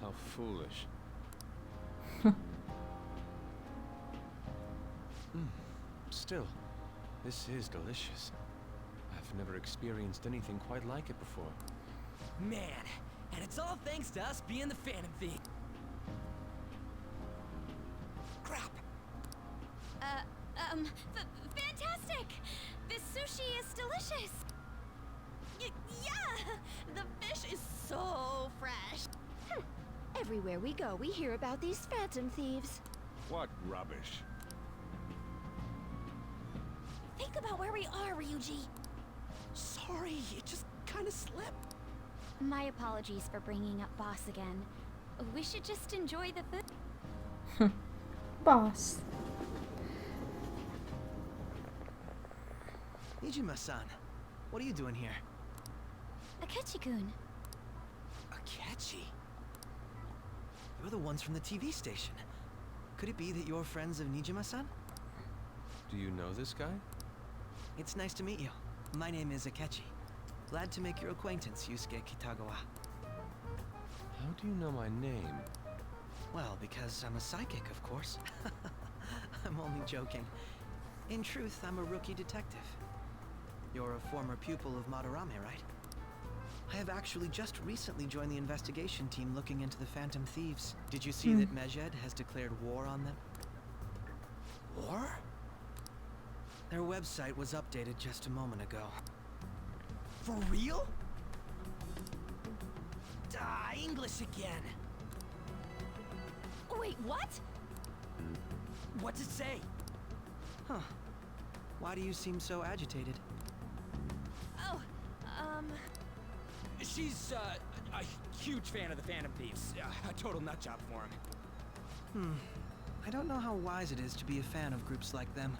How foolish. Still, this is delicious. I've never experienced anything quite like it before. Man, and it's all thanks to us being the Phantom Thief. Crap! Fantastic! This sushi is delicious! Yeah! The fish is so fresh! Everywhere we go, we hear about these phantom thieves. What rubbish. Think about where we are, Ryuji. Sorry, it just kind of slipped. My apologies for bringing up Boss again. We should just enjoy the food. Boss. Nijima-san, what are you doing here? Akechi-kun. Akechi? You're the ones from the TV station. Could it be that you're friends of Nijima-san? Do you know this guy? It's nice to meet you. My name is Akechi. Glad to make your acquaintance, Yusuke Kitagawa. How do you know my name? Well, because I'm a psychic, of course. I'm only joking. In truth, I'm a rookie detective. You're a former pupil of Madarame, right? I have actually just recently joined the investigation team looking into the Phantom Thieves. Did you see that MEDJED has declared war on them? War? Their website was updated just a moment ago. For real? English again. Wait, what? What's it say? Huh. Why do you seem so agitated? Oh, She's, a huge fan of the Phantom Thieves. A total nutjob for him. I don't know how wise it is to be a fan of groups like them.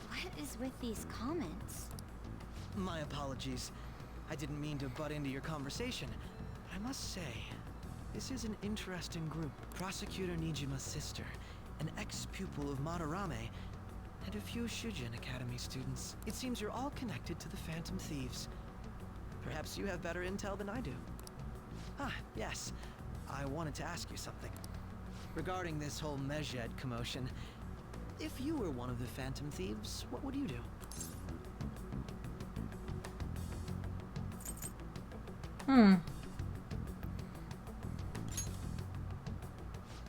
What is with these comments? My apologies. I didn't mean to butt into your conversation. But I must say, this is an interesting group. Prosecutor Nijima's sister, an ex-pupil of Madarame, and a few Shujin Academy students. It seems you're all connected to the Phantom Thieves. Perhaps you have better intel than I do. Ah, yes. I wanted to ask you something. Regarding this whole MEDJED commotion, if you were one of the Phantom Thieves, what would you do?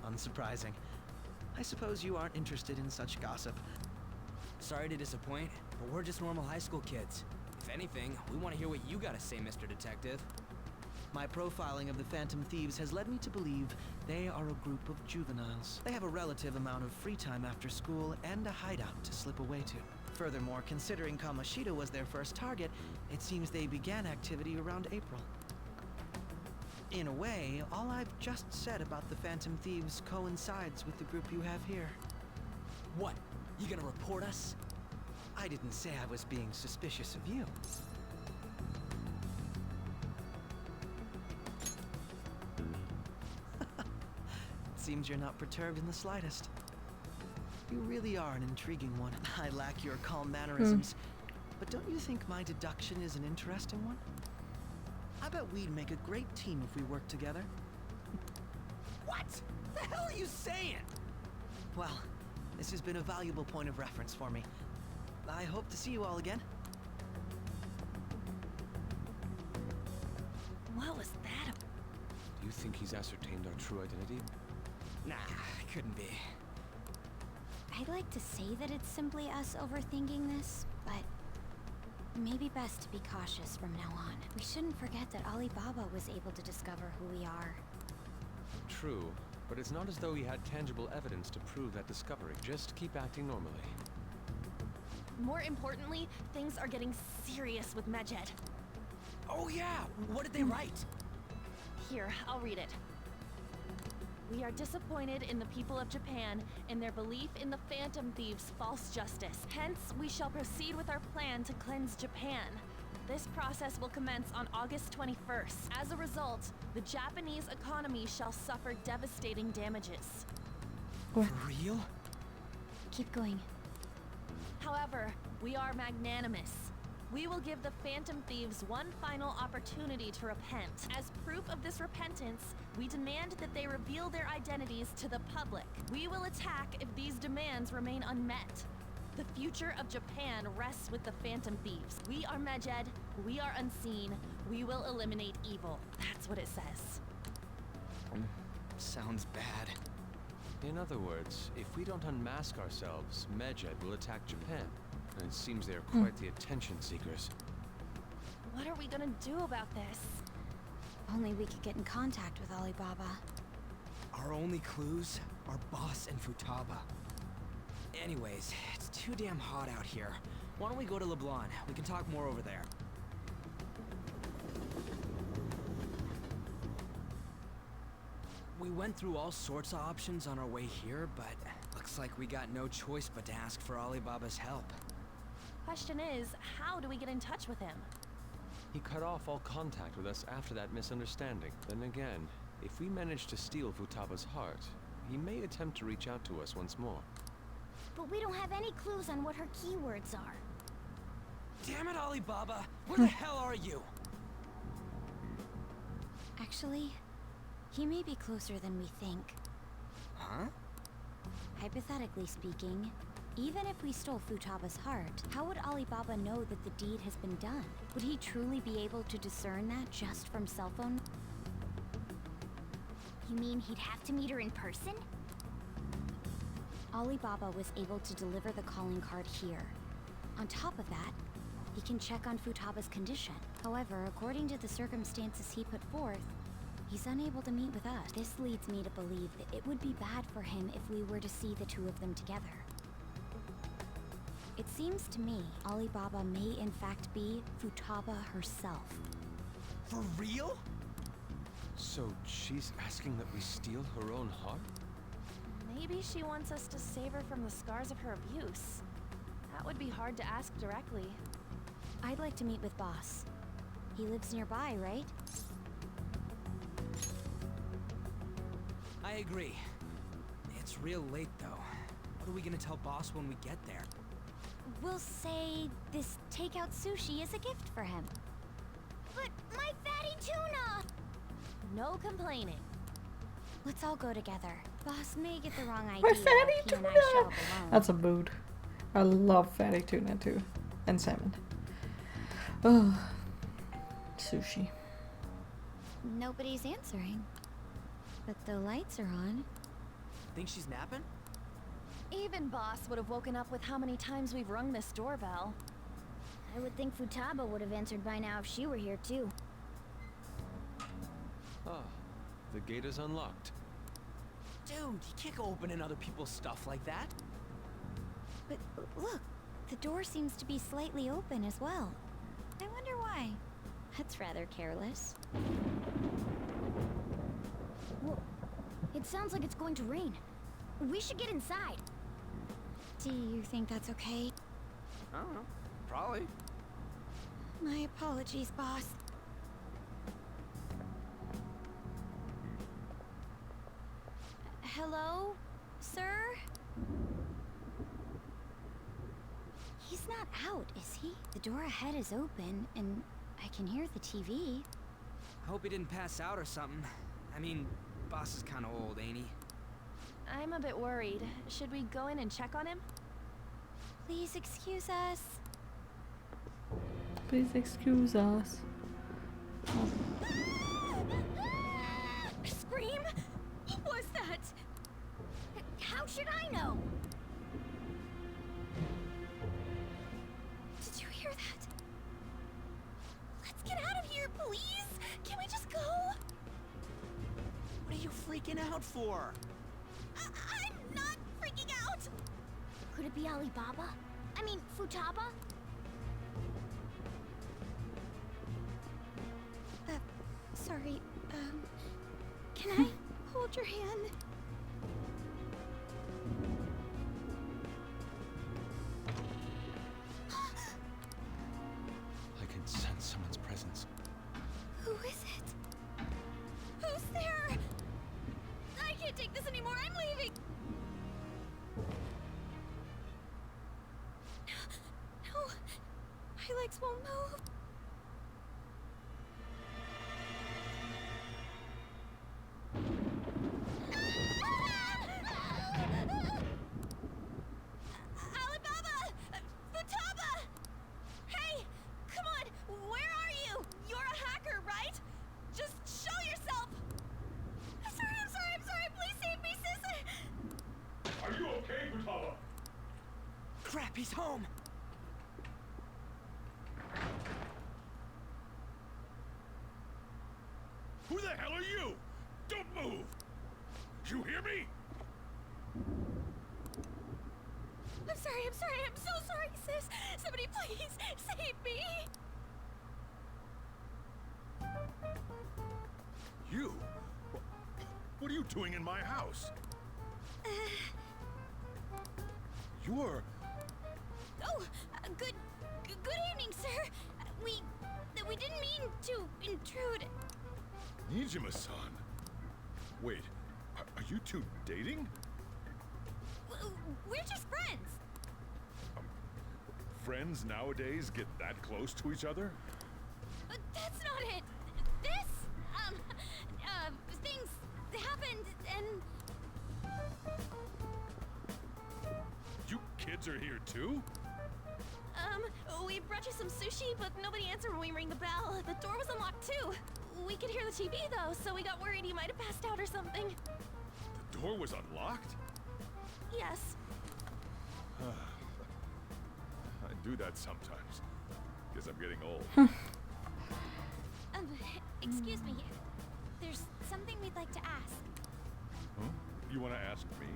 Unsurprising. I suppose you aren't interested in such gossip. Sorry to disappoint, but we're just normal high school kids. If anything, we want to hear what you gotta say, Mr. Detective. My profiling of the Phantom Thieves has led me to believe they are a group of juveniles. They have a relative amount of free time after school and a hideout to slip away to. Furthermore, considering Kamoshida was their first target, it seems they began activity around April. In a way, all I've just said about the Phantom Thieves coincides with the group you have here. What? You gonna report us? I didn't say I was being suspicious of you. Seems you're not perturbed in the slightest. You really are an intriguing one. I lack your calm mannerisms. But don't you think my deduction is an interesting one? I bet we'd make a great team if we worked together. What the hell are you saying? Well, this has been a valuable point of reference for me. I hope to see you all again. what was that? Do you think he's ascertained our true identity? Nah, couldn't be. I'd like to say that it's simply us overthinking this, but maybe best to be cautious from now on. We shouldn't forget that Alibaba was able to discover who we are. True, but it's not as though he had tangible evidence to prove that discovery. Just keep acting normally. More importantly, things are getting serious with MEDJED. Oh yeah, what did they write? Here, I'll read it. We are disappointed in the people of Japan in their belief in the Phantom Thieves' false justice. Hence, we shall proceed with our plan to cleanse Japan. This process will commence on August 21st. As a result, the Japanese economy shall suffer devastating damages. For real? Keep going. However, we are magnanimous. We will give the Phantom Thieves one final opportunity to repent. As proof of this repentance, we demand that they reveal their identities to the public. We will attack if these demands remain unmet. The future of Japan rests with the Phantom Thieves. We are MEDJED, we are unseen, we will eliminate evil. That's what it says. Sounds bad. In other words, if we don't unmask ourselves, MEDJED will attack Japan. And it seems they are quite the attention seekers. What are we gonna do about this? Only we could get in contact with Alibaba. Our only clues are Boss and Futaba. Anyways, it's too damn hot out here. Why don't we go to LeBlanc? We can talk more over there. We went through all sorts of options on our way here, but looks like we got no choice but to ask for Alibaba's help. Question is, how do we get in touch with him? He cut off all contact with us after that misunderstanding. Then again, if we manage to steal Futaba's heart, he may attempt to reach out to us once more. But we don't have any clues on what her keywords are. Damn it, Alibaba! Where the hell are you? Actually, he may be closer than we think. Huh? Hypothetically speaking, even if we stole Futaba's heart, how would Alibaba know that the deed has been done? Would he truly be able to discern that just from cell phone? You mean he'd have to meet her in person? Alibaba was able to deliver the calling card here. On top of that, he can check on Futaba's condition. However, according to the circumstances he put forth, he's unable to meet with us. This leads me to believe that it would be bad for him if we were to see the two of them together. It seems to me Alibaba may in fact be Futaba herself. For real? So she's asking that we steal her own heart? Maybe she wants us to save her from the scars of her abuse. That would be hard to ask directly. I'd like to meet with Boss. He lives nearby, right? I agree. It's real late, though. What are we gonna tell Boss when we get there? We'll say this takeout sushi is a gift for him. But my fatty tuna! No complaining. Let's all go together. Boss may get the wrong idea. My fatty if he and I tuna! show up alone. That's a mood. I love fatty tuna too. And salmon. Oh, sushi. Nobody's answering. But the lights are on. Think she's napping? Even Boss would have woken up with how many times we've rung this doorbell. I would think Futaba would have answered by now if she were here too. Ah, the gate is unlocked. Dude, you can't go opening other people's stuff like that. But look, the door seems to be slightly open as well. I wonder why. That's rather careless. Whoa. It sounds like it's going to rain. We should get inside. Do you think that's okay? I don't know. Probably. My apologies, Boss. Hello, sir? He's not out, is he? The door ahead is open, and I can hear the TV. I hope he didn't pass out or something. I mean, Boss is kind of old, ain't he? I'm a bit worried. Should we go in and check on him? Please excuse us. Please excuse us. Scream? What was that? How should I know? Did you hear that? Let's get out of here, please! Can we just go? What are you freaking out for? I'm not freaking out! Could it be Alibaba? I mean, Futaba? Sorry, can I hold your hand? legs won't move. Alibaba! Futaba! Hey! Come on! Where are you? You're a hacker, right? Just show yourself! I'm sorry! Please save me, sis! Are you okay, Futaba? Crap, he's home! Who the hell are you? Don't move! You hear me? I'm sorry, I'm so sorry, sis! Somebody please save me! You? What are you doing in my house? You're... Oh, good evening, sir. We didn't mean to intrude. Nijima-san. Wait, are you two dating? We're just friends. Friends nowadays get that close to each other? That's not it. Things happened and... You kids are here too? We brought you some sushi, but nobody answered when we rang the bell. The door was unlocked too. We could hear the TV though, so we got worried you might have passed out or something. The door was unlocked? Yes. I do that sometimes. Guess I'm getting old. Excuse me. There's something we'd like to ask. Huh? You want to ask me?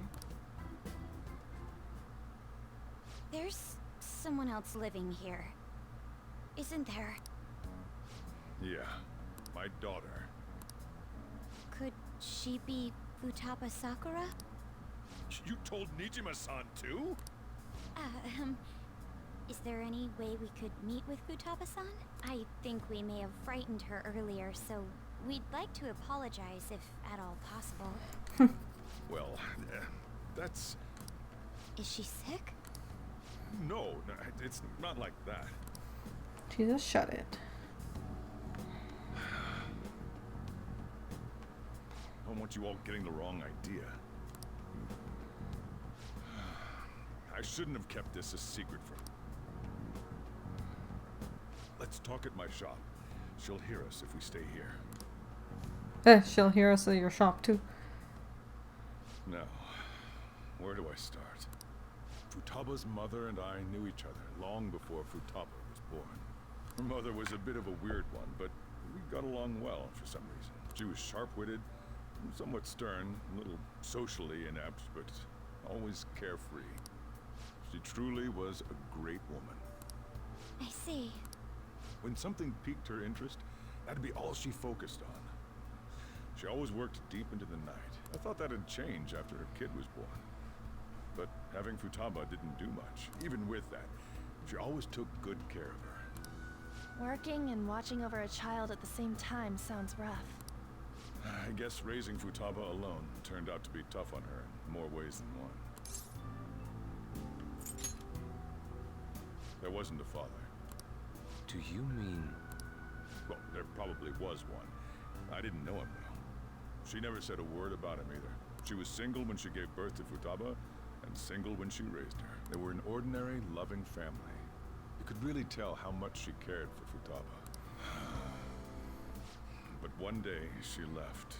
There's someone else living here, isn't there? Yeah, my daughter. Could she be Futaba Sakura? You told Nijima-san too? Is there any way we could meet with Futaba-san? I think we may have frightened her earlier, so we'd like to apologize if at all possible. Well, that's... Is she sick? No, it's not like that. Jesus, shut it. I don't want you all getting the wrong idea. I shouldn't have kept this a secret from you. Let's talk at my shop. She'll hear us if we stay here. She'll hear us at your shop too. Now, where do I start? Futaba's mother and I knew each other long before Futaba was born. Her mother was a bit of a weird one, but we got along well for some reason. She was sharp-witted, somewhat stern, a little socially inept, but always carefree. She truly was a great woman. I see. When something piqued her interest, that'd be all she focused on. She always worked deep into the night. I thought that'd change after her kid was born. But having Futaba didn't do much. Even with that, she always took good care of her. Working and watching over a child at the same time sounds rough. I guess raising Futaba alone turned out to be tough on her in more ways than one. There wasn't a father. Do you mean... Well, there probably was one. I didn't know him, though. She never said a word about him either. She was single when she gave birth to Futaba, and single when she raised her. They were an ordinary, loving family. You could really tell how much she cared for Futaba. But one day, she left,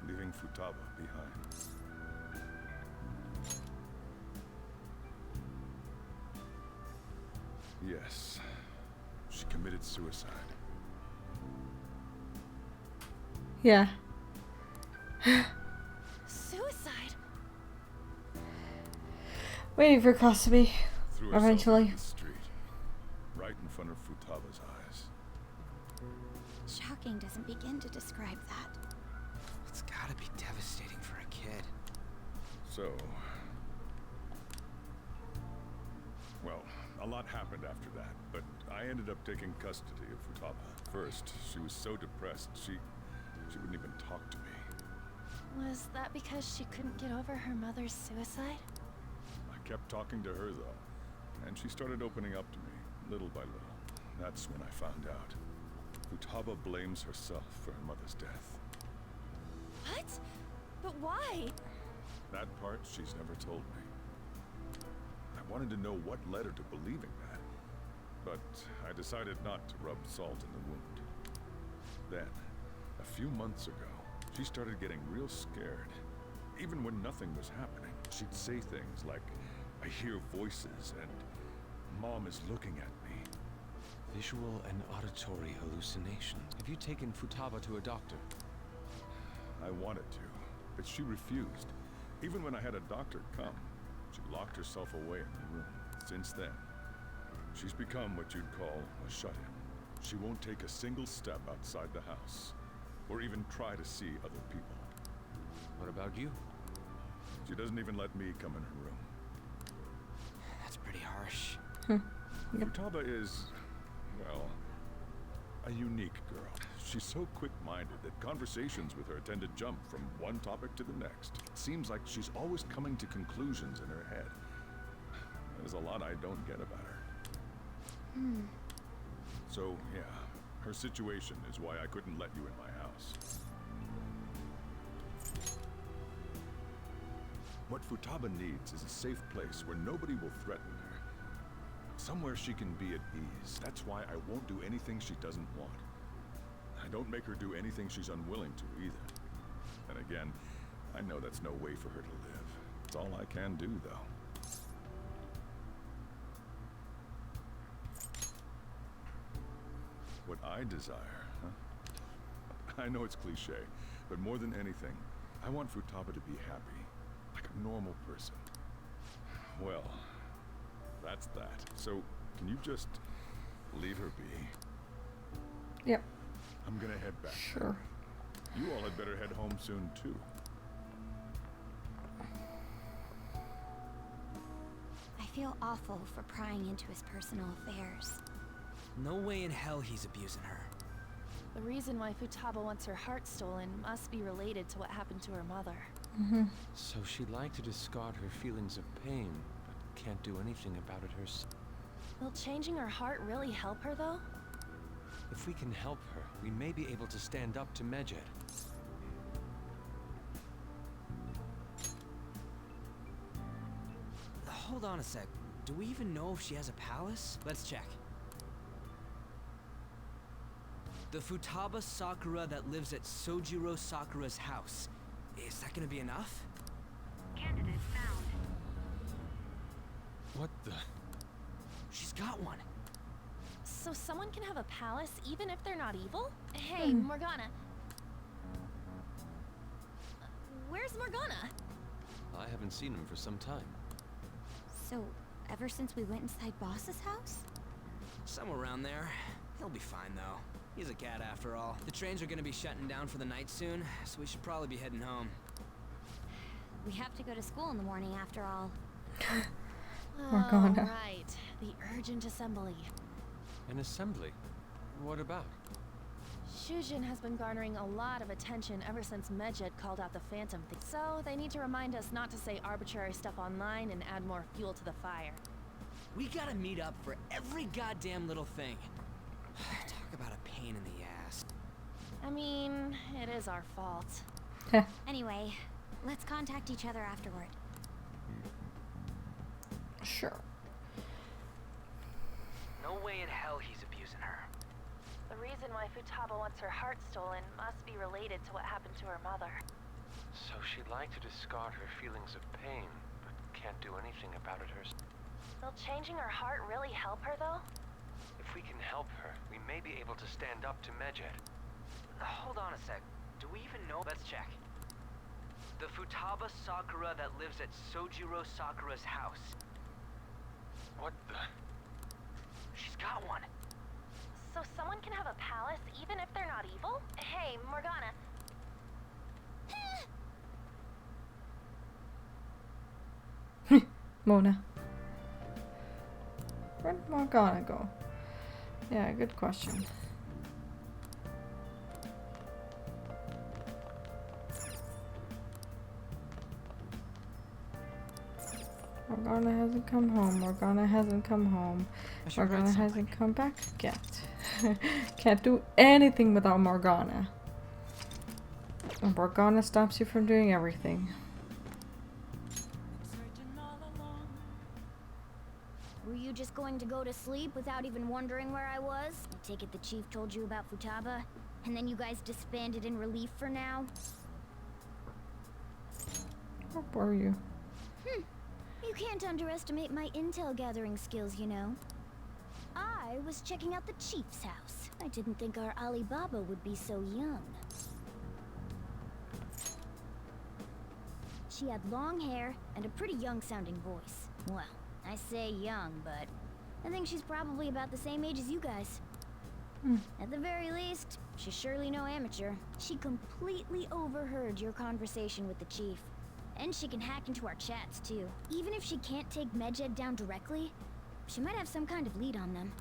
leaving Futaba behind. Yes, she committed suicide. Yeah. Suicide? Waiting for Kosubi. Threw herself Eventually. into the street, right in front of Futaba's eyes. Shocking doesn't begin to describe that. It's gotta be devastating for a kid. So... Well, a lot happened after that, but I ended up taking custody of Futaba. First, she was so depressed, she wouldn't even talk to me. Was that because she couldn't get over her mother's suicide? I kept talking to her, though, and she started opening up to me, little by little. That's when I found out. Futaba blames herself for her mother's death. What? But why? That part she's never told me. I wanted to know what led her to believing that. But I decided not to rub salt in the wound. Then, a few months ago, she started getting real scared. Even when nothing was happening, she'd say things like, "I hear voices," and "Mom is looking at me." Visual and auditory hallucinations. Have you taken Futaba to a doctor? I wanted to, but she refused. Even when I had a doctor come, she locked herself away in the room. Since then, she's become what you'd call a shut-in. She won't take a single step outside the house, or even try to see other people. What about you? She doesn't even let me come in her room. That's pretty harsh. Futaba is, well, a unique girl. She's so quick-minded that conversations with her tend to jump from one topic to the next. It seems like she's always coming to conclusions in her head. There's a lot I don't get about her. So, yeah, her situation is why I couldn't let you in my house. What Futaba needs is a safe place where nobody will threaten her. Somewhere she can be at ease. That's why I won't do anything she doesn't want. I don't make her do anything she's unwilling to either. And again, I know that's no way for her to live. It's all I can do, though. What I desire, huh? I know it's cliche, but more than anything, I want Futaba to be happy, like a normal person. Well, that's that. So, can you just leave her be? Yep. I'm gonna head back. Sure. You all had better head home soon, too. I feel awful for prying into his personal affairs. No way in hell he's abusing her. The reason why Futaba wants her heart stolen must be related to what happened to her mother. So she'd like to discard her feelings of pain, but can't do anything about it herself. Will changing her heart really help her, though? If we can help her, we may be able to stand up to MEDJED. Hold on a sec. Do we even know if she has a palace? Let's check. The Futaba Sakura that lives at Sojiro Sakura's house. Is that gonna be enough? Candidate found. What the? She's got one. So someone can have a palace even if they're not evil? Hey, Morgana. Where's Morgana? I haven't seen him for some time. So, ever since we went inside Boss's house? Somewhere around there. He'll be fine, though. He's a cat after all. The trains are gonna be shutting down for the night soon, so we should probably be heading home. We have to go to school in the morning after all. Morgana. Right. The urgent assembly. An assembly? What about? Shujin has been garnering a lot of attention ever since MEDJED called out the Phantom Thief. So they need to remind us not to say arbitrary stuff online and add more fuel to the fire. We gotta meet up for every goddamn little thing. Talk about a pain in the ass. I mean, it is our fault. Anyway, let's contact each other afterward. Sure. No way in hell he's abusing her. The reason why Futaba wants her heart stolen must be related to what happened to her mother. So she'd like to discard her feelings of pain, but can't do anything about it herself. Will changing her heart really help her, though? If we can help her, we may be able to stand up to MEDJED. Hold on a sec. Do we even know? Let's check. The Futaba Sakura that lives at Sojiro Sakura's house. What the? She's got one. So someone can have a palace even if they're not evil? Hey, Morgana. Mona. Where'd Morgana go? Yeah, good question. Morgana hasn't come home. Morgana hasn't come home. Morgana hasn't come back yet. Can't do anything without Morgana. And Morgana stops you from doing everything. Were you just going to go to sleep without even wondering where I was? I take it the chief told you about Futaba, and then you guys disbanded in relief for now? How are you? You can't underestimate my intel gathering skills, you know. I was checking out the chief's house. I didn't think our Alibaba would be so young. She had long hair and a pretty young-sounding voice. Well, I say young, but I think she's probably about the same age as you guys. At the very least, she's surely no amateur. She completely overheard your conversation with the chief. And she can hack into our chats, too. Even if she can't take MEDJED down directly, she might have some kind of lead on them.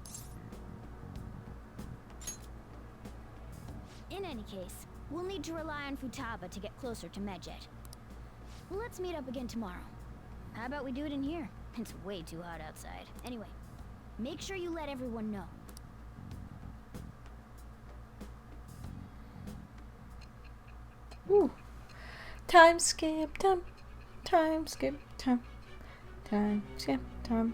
In any case, we'll need to rely on Futaba to get closer to MEDJED. Let's meet up again tomorrow. How about we do it in here? It's way too hot outside. Anyway, make sure you let everyone know. Woo. Time skip, time skip, time skip, time.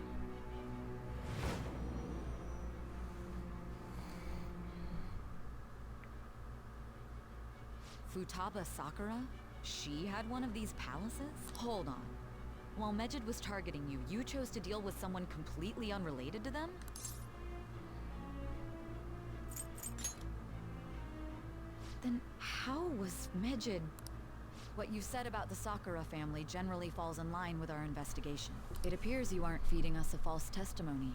Futaba Sakura? She had one of these palaces? Hold on. While MEDJED was targeting you, you chose to deal with someone completely unrelated to them? Then how was MEDJED? What you said about the Sakura family generally falls in line with our investigation. It appears you aren't feeding us a false testimony.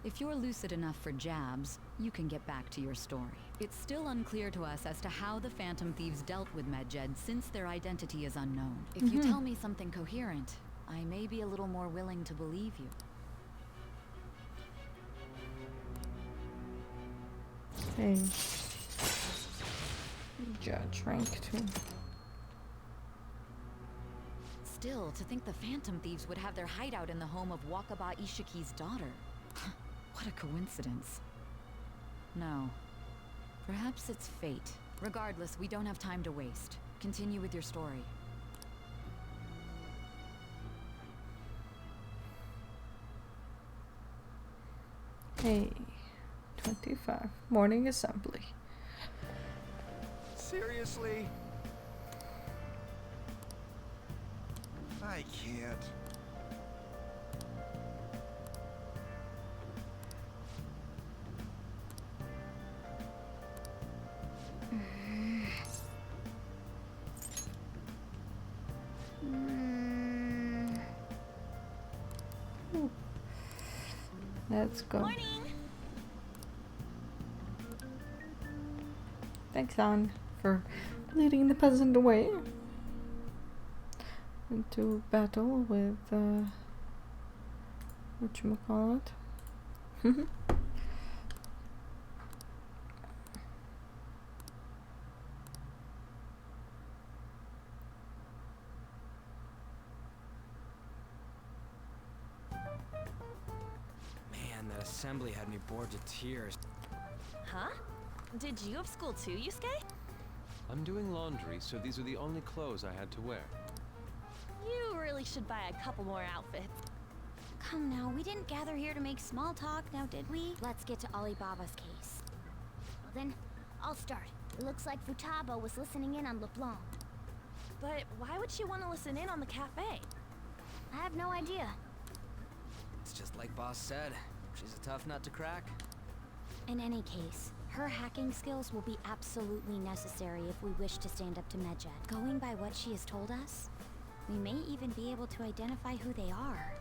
If you're lucid enough for jabs, you can get back to your story. It's still unclear to us as to how the Phantom Thieves dealt with MEDJED since their identity is unknown. If you tell me something coherent, I may be a little more willing to believe you. Hey. Judge rank 2. Still, to think the Phantom Thieves would have their hideout in the home of Wakaba Ishiki's daughter. What a coincidence. No. Perhaps it's fate. Regardless, we don't have time to waste. Continue with your story. Hey. 25. Morning assembly. Seriously? I can't. Let's go. Morning. Thanks, Anne, for leading the peasant away into battle with whatchamacallit. Man, that assembly had me bored to tears. Huh? Did you have school too, Yusuke? I'm doing laundry, so these are the only clothes I had to wear. You really should buy a couple more outfits. Come now, we didn't gather here to make small talk, now did we? Let's get to Alibaba's case. Well then, I'll start. It looks like Futaba was listening in on LeBlanc. But why would she want to listen in on the cafe? I have no idea. It's just like Boss said. She's a tough nut to crack. In any case, her hacking skills will be absolutely necessary if we wish to stand up to MEDJED. Going by what she has told us, we may even be able to identify who they are.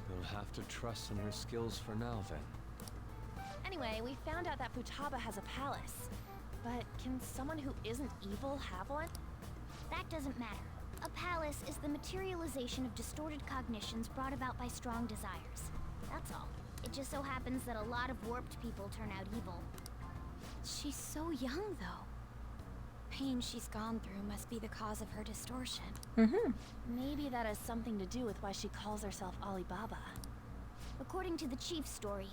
You'll have to trust in her skills for now, then. Anyway, we found out that Futaba has a palace. But can someone who isn't evil have one? That doesn't matter. A palace is the materialization of distorted cognitions brought about by strong desires. That's all. It just so happens that a lot of warped people turn out evil. She's so young, though. pain she's gone through must be the cause of her distortion. Maybe that has something to do with why she calls herself Alibaba. According to the chief's story,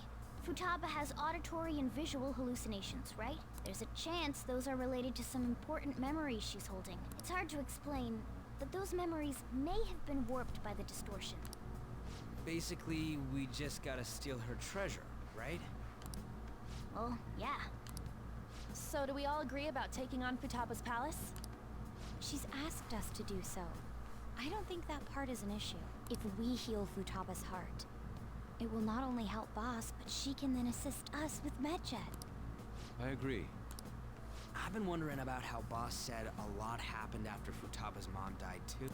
Futaba has auditory and visual hallucinations, right? There's a chance those are related to some important memories she's holding. It's hard to explain, but those memories may have been warped by the distortion. Basically, we just gotta steal her treasure, right? Well, yeah. So do we all agree about taking on Futaba's palace? She's asked us to do so. I don't think that part is an issue. If we heal Futaba's heart, it will not only help Boss, but she can then assist us with MEDJED. I agree. I've been wondering about how Boss said a lot happened after Futaba's mom died too.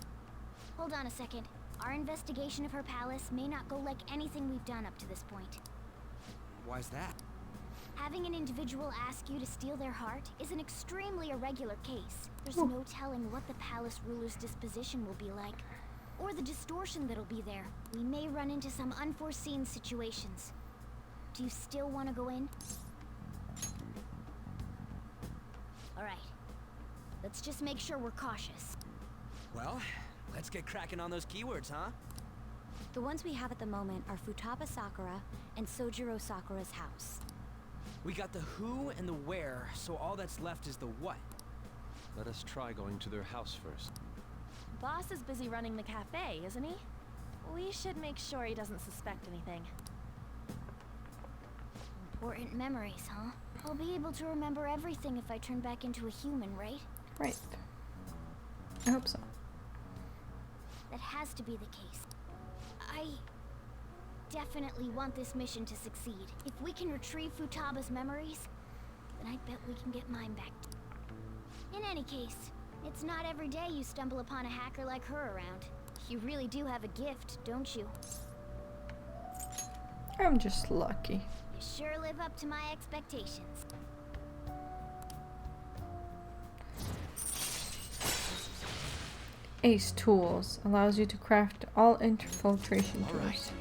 Hold on a second. Our investigation of her palace may not go like anything we've done up to this point. Why's that? Having an individual ask you to steal their heart is an extremely irregular case. There's no telling what the palace ruler's disposition will be like, or the distortion that'll be there. We may run into some unforeseen situations. Do you still want to go in? Alright. Let's just make sure we're cautious. Well, let's get cracking on those keywords, huh? The ones we have at the moment are Futaba Sakura and Sojiro Sakura's house. We got the who and the where, so all that's left is the what. Let us try going to their house first. Boss is busy running the cafe, isn't he? We should make sure he doesn't suspect anything. Important memories, huh? I'll be able to remember everything if I turn back into a human, right? Right. I hope so. That has to be the case. I definitely want this mission to succeed. If we can retrieve Futaba's memories, then I bet we can get mine back. In any case, it's not every day you stumble upon a hacker like her around. You really do have a gift, don't you? I'm just lucky. You sure live up to my expectations. Ace Tools allows you to craft all infiltration tools.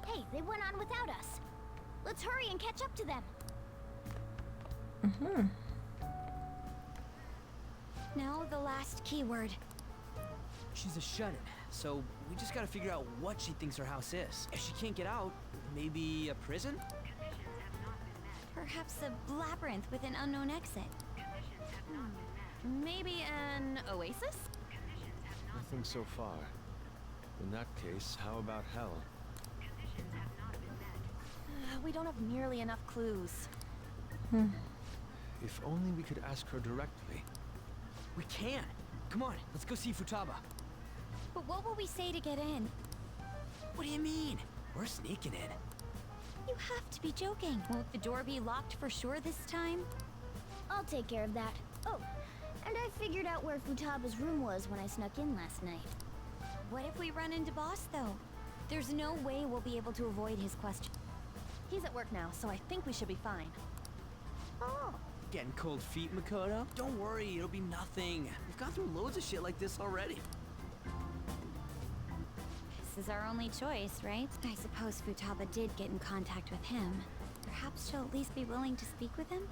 Hey, they went on without us. Let's hurry and catch up to them. Now the last keyword. She's a shut-in, so we just gotta figure out what she thinks her house is. If she can't get out, maybe a prison? Perhaps a labyrinth with an unknown exit. Maybe an oasis? Nothing so far. In that case, how about hell? We don't have nearly enough clues. If only we could ask her directly. We can! Come on, let's go see Futaba. But what will we say to get in? What do you mean? We're sneaking in. You have to be joking. Won't the door be locked for sure this time? I'll take care of that. Oh, and I figured out where Futaba's room was when I snuck in last night. What if we run into Boss, though? There's no way we'll be able to avoid his question. He's at work now, so I think we should be fine. Oh, getting cold feet, Makoto? Don't worry, it'll be nothing. We've gone through loads of shit like this already. This is our only choice, right? I suppose Futaba did get in contact with him. Perhaps she'll at least be willing to speak with him?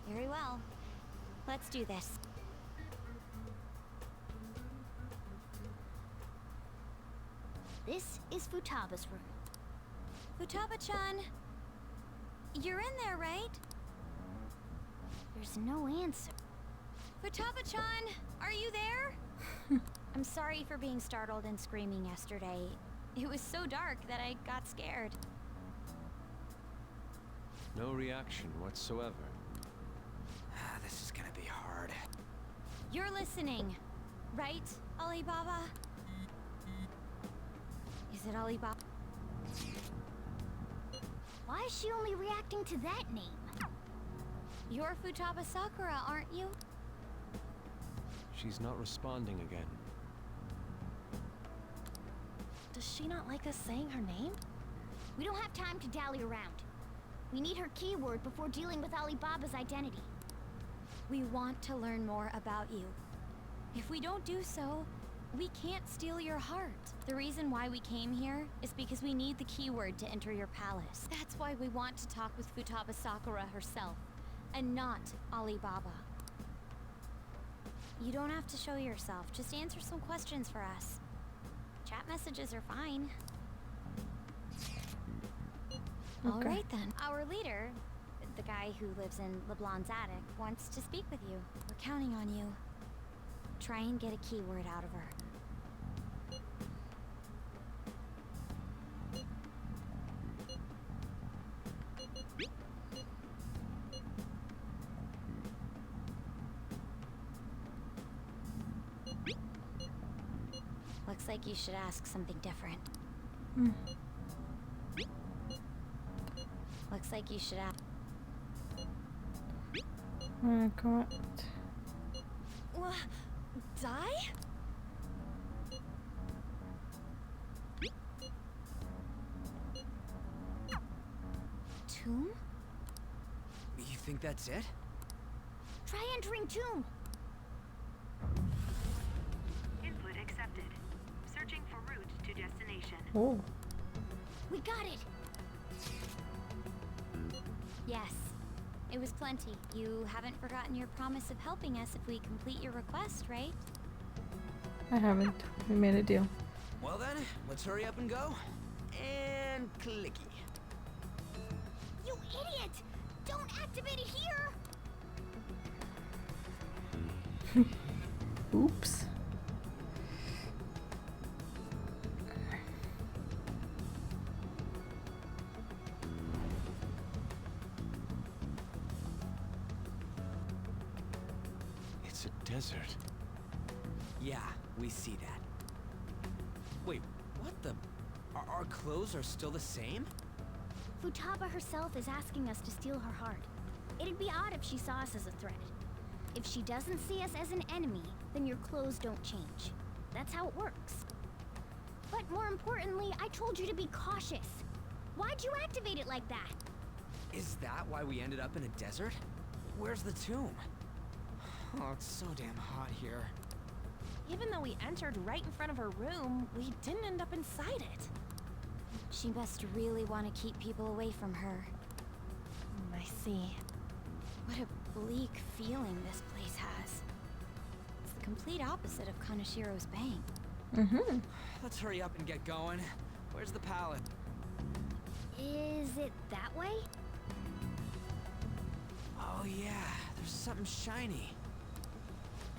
Very well. Let's do this. This is Futaba's room. Futaba-chan, you're in there, right? There's no answer. Futaba-chan, are you there? I'm sorry for being startled and screaming yesterday. It was so dark that I got scared. No reaction whatsoever. This is gonna be hard. You're listening, right, Alibaba? Is it Alibaba? Why is she only reacting to that name? You're Futaba Sakura, aren't you? She's not responding again. Does she not like us saying her name? We don't have time to dally around. We need her keyword before dealing with Alibaba's identity. We want to learn more about you. If we don't do so, We can't steal your heart. The reason why we came here is because we need the keyword to enter your palace. That's why we want to talk with Futaba Sakura herself, and not Alibaba. You don't have to show yourself, just answer some questions for us. Chat messages are fine. Okay. Alright then. Our leader, the guy who lives in LeBlanc's attic, wants to speak with you. We're counting on you. Try and get a keyword out of her. Looks like you should ask something different. Looks like you should ask. Correct. Die? Tomb? You think that's it? Try entering tomb. Input accepted. Searching for route to destination. Oh. We got it. Yes. It was plenty. You haven't forgotten your promise of helping us if we complete your request, right? I haven't. We made a deal. Well then, let's hurry up and go. And clicky. You idiot! Don't activate it here! Oops. It's a desert. Yeah, we see that. Wait, what the? Our clothes are still the same? Futaba herself is asking us to steal her heart. It'd be odd if she saw us as a threat. If she doesn't see us as an enemy, then your clothes don't change. That's how it works. But more importantly, I told you to be cautious. Why'd you activate it like that? Is that why we ended up in a desert? Where's the tomb? Oh, it's so damn hot here. Even though we entered right in front of her room, we didn't end up inside it. She must really want to keep people away from her. I see. What a bleak feeling this place has. It's the complete opposite of Kanashiro's bank. Mm-hmm. Let's hurry up and get going. Where's the pallet? Is it that way? Oh yeah, there's something shiny.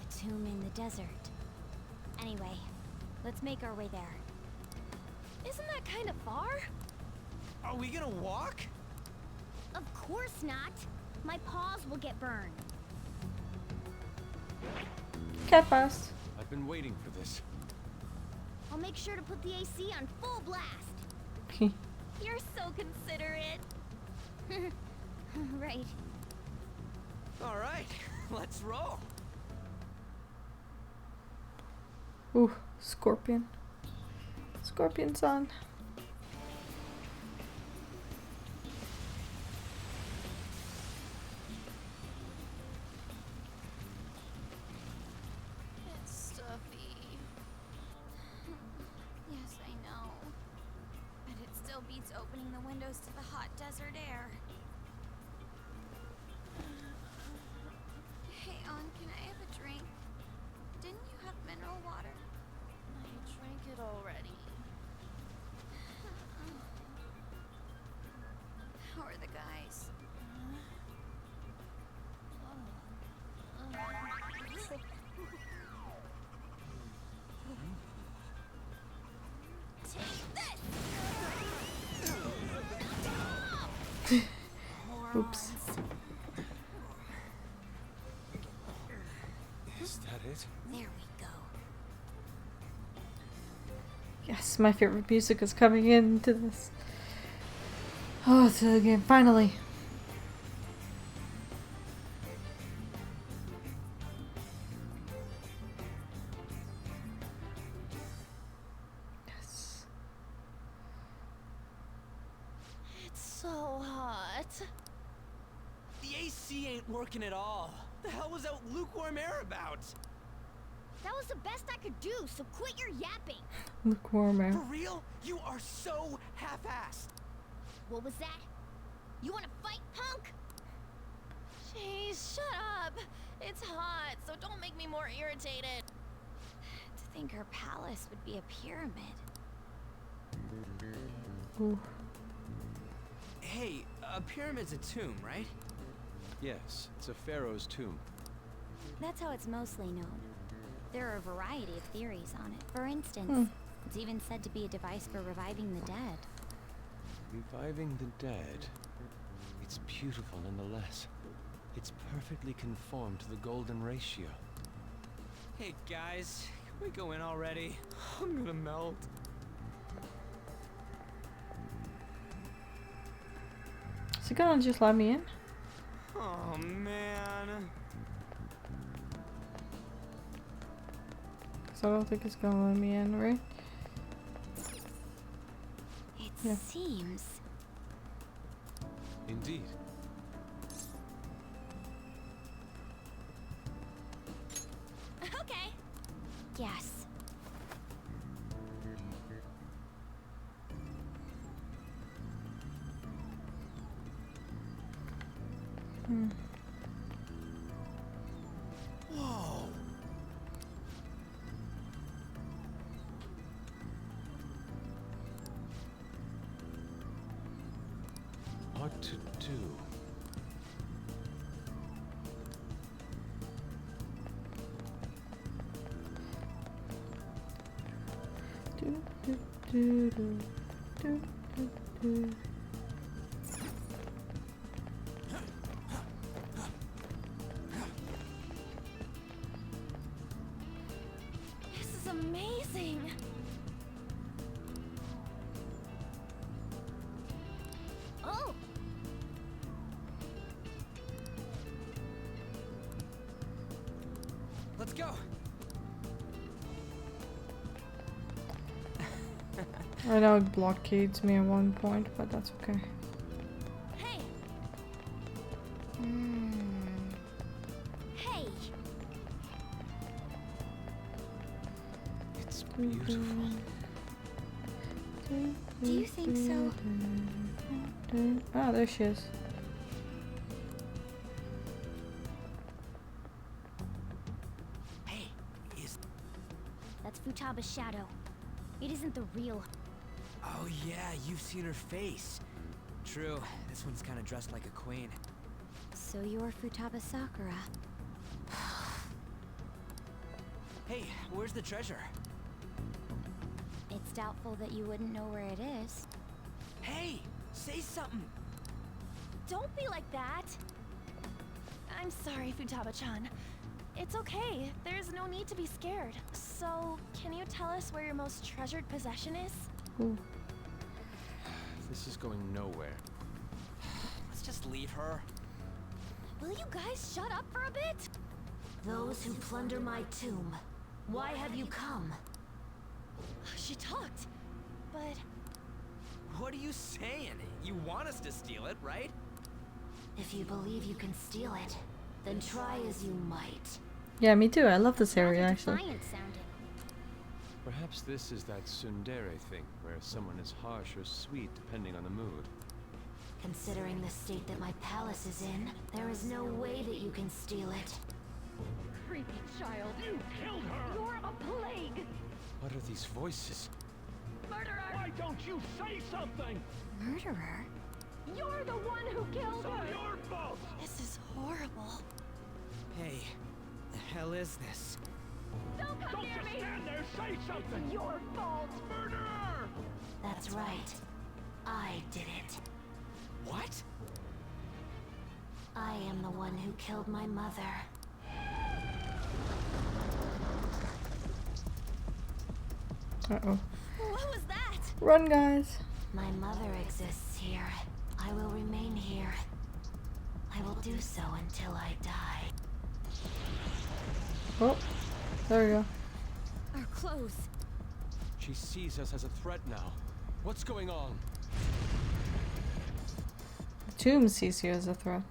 A tomb in the desert. Anyway, let's make our way there. Isn't that kind of far? Are we gonna walk? Of course not. My paws will get burned. Cat fast. I've been waiting for this. I'll make sure to put the AC on full blast. You're so considerate. Right. All right, let's roll. Ooh, scorpion. Scorpion son. It's stuffy. Yes, I know. But it still beats opening the windows to the hot desert air. Hey, On, can I have a drink? Didn't you have mineral water? I drank it already. How are the guys? Oops. Is that it? There we go. Yes, my favorite music is coming into this. Oh, it's the game. Finally. Yes. It's so hot. The AC ain't working at all. The hell was that lukewarm air about? That was the best I could do, so quit your yapping. Lukewarm, For man. real? You are so half-assed. What was that? You wanna fight, punk? Jeez, shut up. It's hot, so don't make me more irritated. To think her palace would be a pyramid. Ooh. Hey, a pyramid's a tomb, right? Yes, it's a pharaoh's tomb. That's how it's mostly known. There are a variety of theories on it. For instance, it's even said to be a device for reviving the dead. Reviving the dead. It's beautiful nonetheless. It's perfectly conformed to the golden ratio. Hey guys, can we go in already? I'm gonna melt. Is he gonna just let me in? Oh man. So I don't think it's gonna let me in, right? It seems. Indeed. Okay. Yes. Whoa. What to do? Do, do, do, do, do, do, do. This is amazing. Oh! Let's go. I know it blockades me at one point, but that's okay. Hey. Hey! It's beautiful. Do you think so? Ah, there she is. Hey, is... That's Futaba's shadow. It isn't the real. Oh yeah, you've seen her face. True, this one's kind of dressed like a queen. So you're Futaba Sakura. Hey, where's the treasure? It's doubtful that you wouldn't know where it is. Hey, say something. Don't be like that. I'm sorry, Futaba-chan. It's okay. There's no need to be scared. So, can you tell us where your most treasured possession is? Ooh. This is going nowhere. Let's just leave her. Will you guys shut up for a bit? Those who plunder my tomb, why have you come? She talked, but... What are you saying? You want us to steal it, right? If you believe you can steal it, then try as you might. Yeah, me too. I love this area actually. Defiant sounding. Perhaps this is that tsundere thing, where someone is harsh or sweet depending on the mood. Considering the state that my palace is in, there is no way that you can steal it. Creepy child. You killed her! You're a plague! What are these voices? Murderer! Why don't you say something? Murderer? You're the one who killed her! It's your fault! This is horrible. Hey, the hell is this? Don't come near me! Don't just stand there! Say something! It's your fault! Murderer! That's right. I did it. What? I am the one who killed my mother. Uh-oh. What was that? Run, guys. My mother exists here. I will remain here. I will do so until I die. Oh, there we go. Our clothes. She sees us as a threat now. What's going on? The tomb sees you as a threat.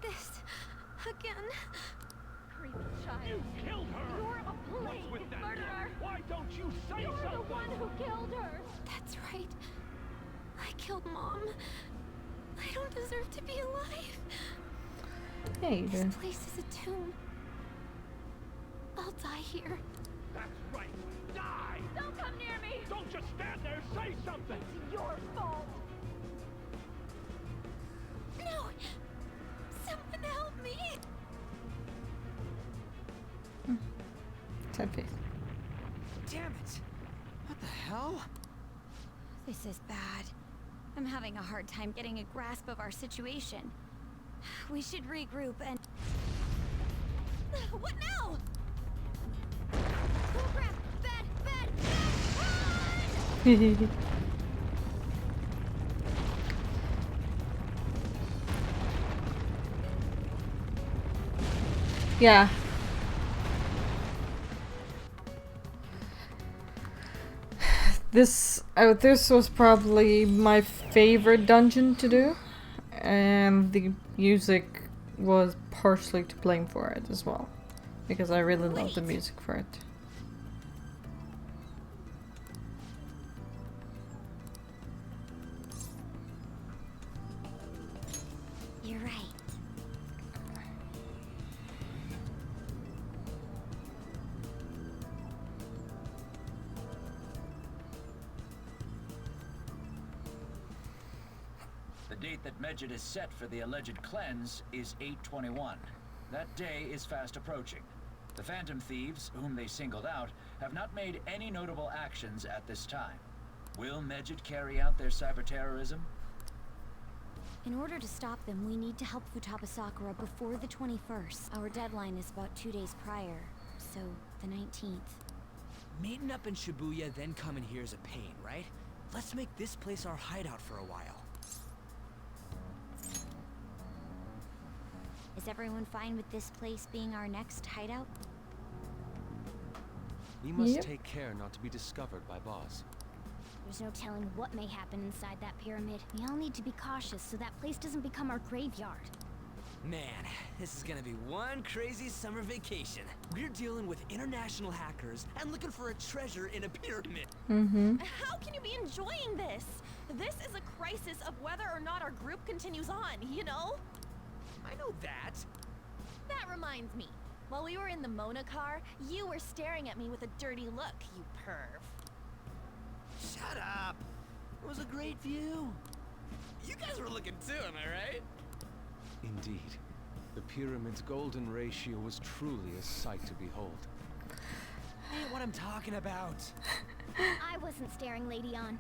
This... again... You killed her! You're a plague What's with that murderer! look? Why don't you say You're something? the one who killed her! That's right. I killed Mom. I don't deserve to be alive. Yeah, you do. This place is a tomb. I'll die here. That's right. Die! Don't come near me! Don't just stand there. Say something. It's your fault. No! Someone help me! Sad face. Damn it! What the hell? This is bad. I'm having a hard time getting a grasp of our situation. We should regroup and... What now? Oh crap! Bad! Run! Yeah. This was probably my favorite dungeon to do, and the music was partially to blame for it as well, because I really love the music for it. You're right. The date that MEDJED is set for the alleged cleanse is 8/21. That day is fast approaching. The Phantom Thieves, whom they singled out, have not made any notable actions at this time. Will MEDJED carry out their cyber terrorism? In order to stop them, we need to help Futaba Sakura before the 21st. Our deadline is about 2 days prior, so the 19th. Meeting up in Shibuya, then coming here is a pain, right? Let's make this place our hideout for a while. Is everyone fine with this place being our next hideout? We must take care not to be discovered by Boss. There's no telling what may happen inside that pyramid. We all need to be cautious so that place doesn't become our graveyard. Man, this is gonna be one crazy summer vacation. We're dealing with international hackers and looking for a treasure in a pyramid. How can you be enjoying this? This is a crisis of whether or not our group continues on, you know? I know that. That reminds me. While we were in the Mona car, you were staring at me with a dirty look, you perv. Shut up. It was a great view. You guys were looking too, am I right? Indeed. The pyramid's golden ratio was truly a sight to behold. Ain't what I'm talking about. I wasn't staring Lady On.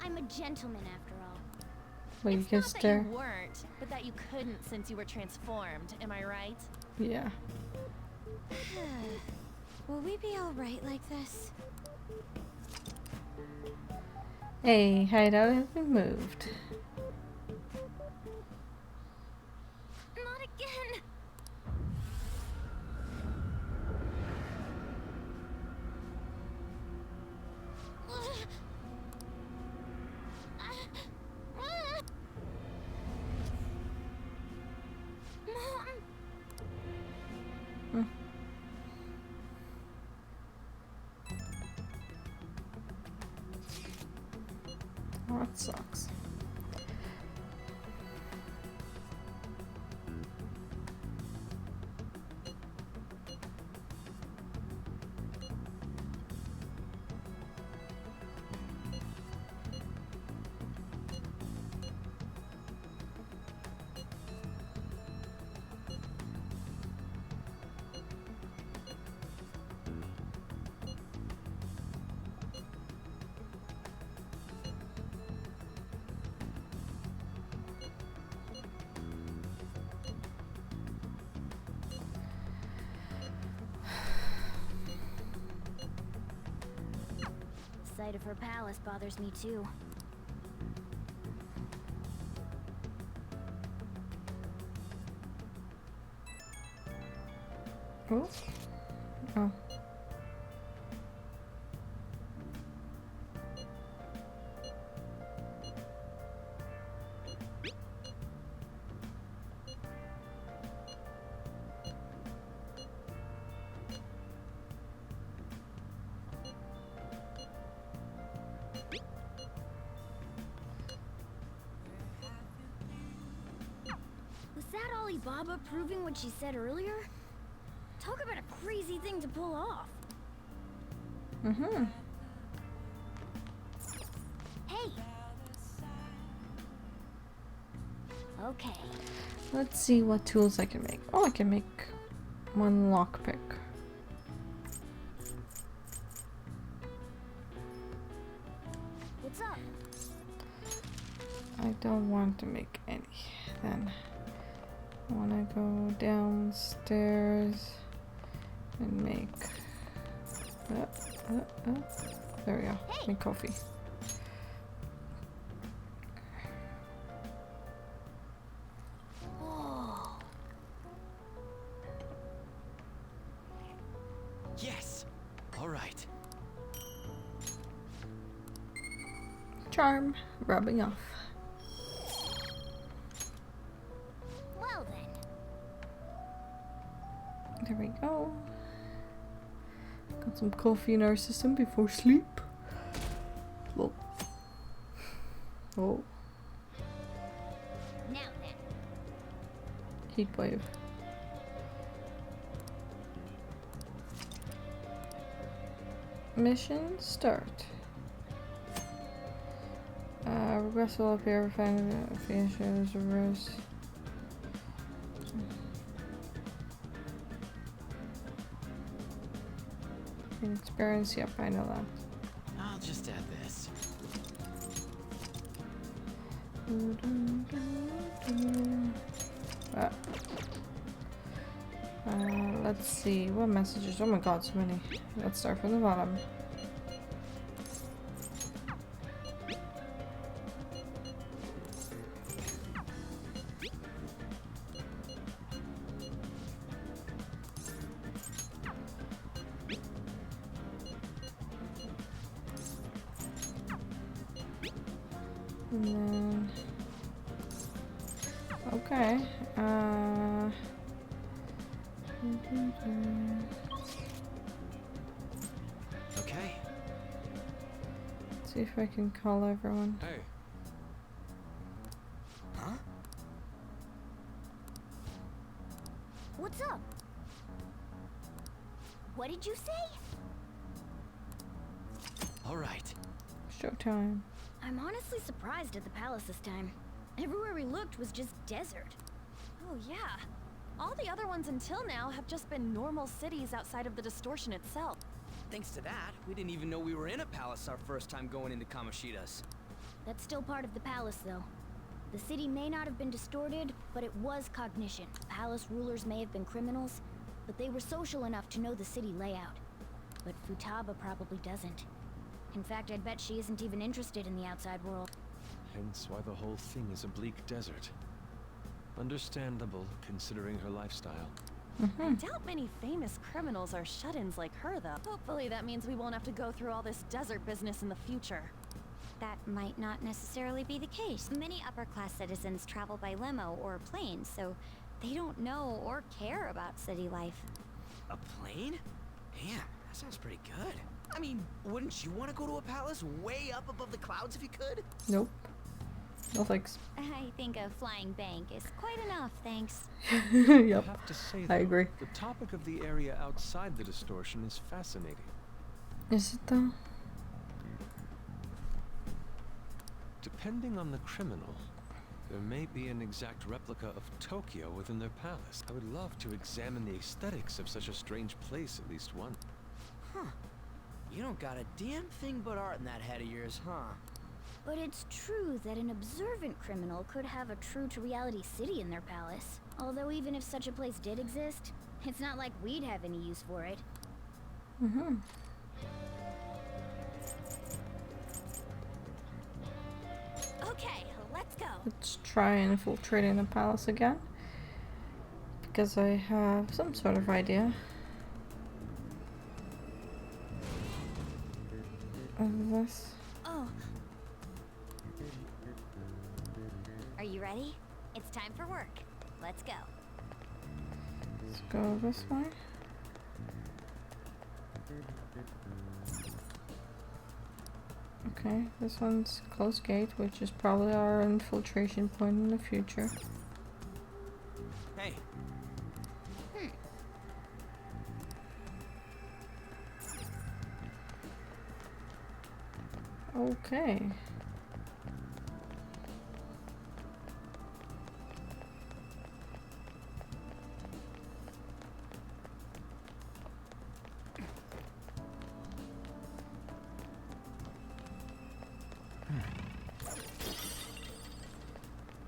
I'm a gentleman after all. Well, you It's can not that stare. you weren't, but that you couldn't since you were transformed, am I right? Yeah. Will we be alright like this? Hey, hideout has been moved. Not again! Mom! Oh, that sucks. The sight of her palace bothers me too. Oh. Oh. Alibaba proving what she said earlier? Talk about a crazy thing to pull off. Mm-hmm. Hey. Okay. Let's see what tools I can make. Oh, I can make one lockpick. What's up? I don't want to make any. Then I want to go downstairs and make. There we go. Make coffee. Yes. All right. Charm rubbing off. Well then. There we go. Got some coffee in our system before sleep. Oh. Oh. Now then. Heat wave. Mission start. Regress will appear if finishes reverse. Experience, yep, I know that. I'll just add this. Let's see, what messages? Oh my god, so many. Let's start from the bottom. And then, okay, Okay. let's see if I can call everyone. Hey. Huh? What's up? What did you say? All right. Showtime. I'm honestly surprised at the palace this time. Everywhere we looked was just desert. Oh yeah. All the other ones until now have just been normal cities outside of the distortion itself. Thanks to that, we didn't even know we were in a palace our first time going into Kamoshida's. That's still part of the palace, though. The city may not have been distorted, but it was cognition. Palace rulers may have been criminals, but they were social enough to know the city layout. But Futaba probably doesn't. In fact, I'd bet she isn't even interested in the outside world. Hence why the whole thing is a bleak desert. Understandable, considering her lifestyle. I doubt many famous criminals are shut-ins like her, though. Hopefully that means we won't have to go through all this desert business in the future. That might not necessarily be the case. Many upper-class citizens travel by limo or plane, so they don't know or care about city life. A plane? Damn, that sounds pretty good. I mean, wouldn't you want to go to a palace way up above the clouds if you could? Nope. No thanks. I think a flying bank is quite enough, thanks. Yep. I have to say, I though, agree. the topic of the area outside the distortion is fascinating. Is it though? Depending on the criminal, there may be an exact replica of Tokyo within their palace. I would love to examine the aesthetics of such a strange place at least once. Huh. You don't got a damn thing but art in that head of yours, huh? But it's true that an observant criminal could have a true-to-reality city in their palace. Although even if such a place did exist, it's not like we'd have any use for it. Okay, let's go. Let's try infiltrating the palace again. Because I have some sort of idea of this. Oh. Are you ready? It's time for work. Let's go. Let's go this way. Okay, this one's closed gate, which is probably our infiltration point in the future. Hey, Okay.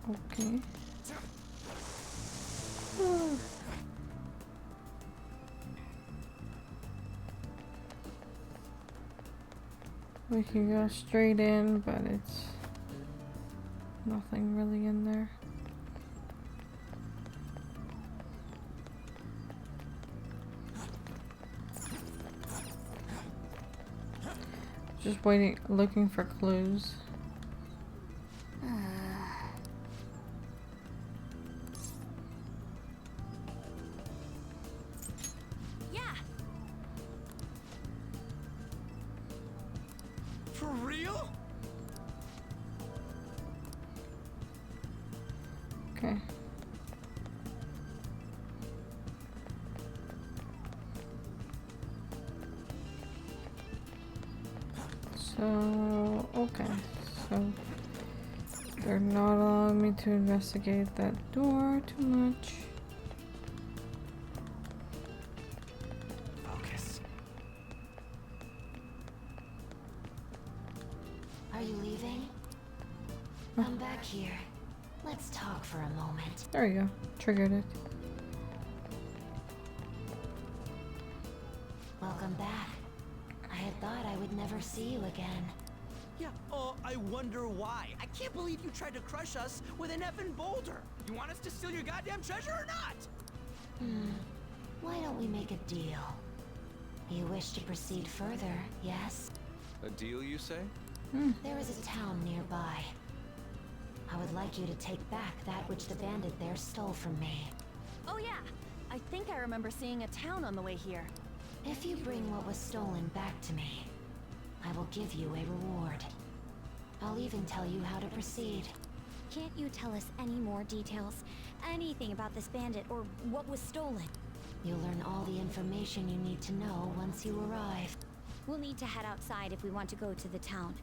Okay. We can go straight in, but it's nothing really in there. Just waiting, looking for clues. Yeah. For real? Okay. So, okay. So, they're not allowing me to investigate that door too much. Focus. Are you leaving? Come back here. Let's talk for a moment. There you go. Triggered it. Welcome back. I had thought I would never see you again. Yeah, I wonder why. I can't believe you tried to crush us with an effing boulder. You want us to steal your goddamn treasure or not? Why don't we make a deal? You wish to proceed further, yes? A deal, you say? There is a town nearby. I would like you to take back that which the bandit there stole from me. Oh yeah, I think I remember seeing a town on the way here. If you bring what was stolen back to me, I will give you a reward. I'll even tell you how to proceed. Can't you tell us any more details? Anything about this bandit or what was stolen? You'll learn all the information you need to know once you arrive. We'll need to head outside if we want to go to the town.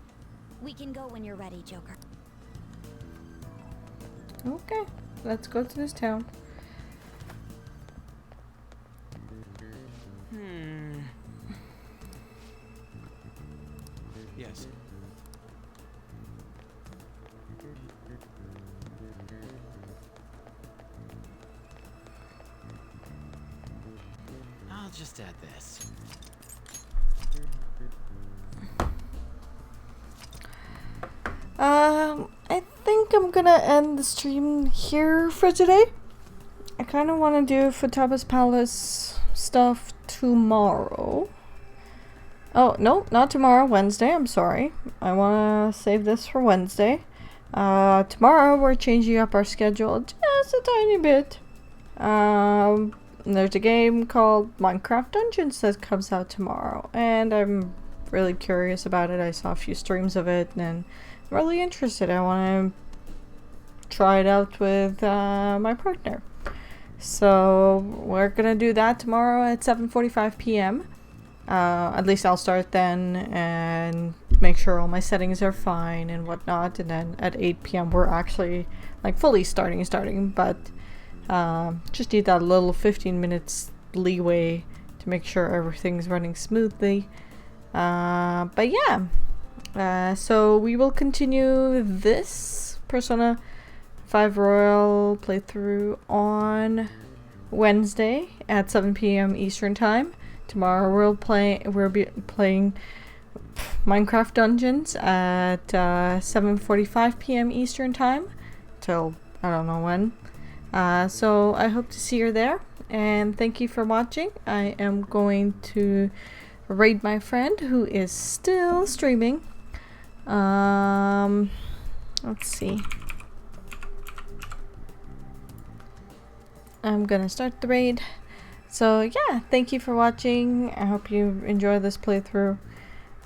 We can go when you're ready, Joker. Okay, let's go to this town. Yes. I'll just add this. I think I'm gonna end the stream here for today. I kind of want to do Futaba's Palace stuff tomorrow. Oh, no, not tomorrow, Wednesday, I'm sorry. I want to save this for Wednesday. Tomorrow we're changing up our schedule just a tiny bit. There's a game called Minecraft Dungeons that comes out tomorrow, and I'm really curious about it. I saw a few streams of it, and I'm really interested. I want to try it out with my partner. So we're gonna do that tomorrow at 7:45 p.m. At least I'll start then and make sure all my settings are fine and whatnot, and then at 8 p.m. we're actually like fully starting, but just need that little 15 minutes leeway to make sure everything's running smoothly. But yeah, so we will continue this Persona 5 Royal playthrough on Wednesday at 7 p.m. Eastern Time. Tomorrow we'll be playing Minecraft Dungeons at 7:45 p.m. Eastern Time till I don't know when. So I hope to see you there, and thank you for watching. I am going to raid my friend who is still streaming. Let's see. I'm gonna start the raid. So yeah, thank you for watching. I hope you enjoy this playthrough.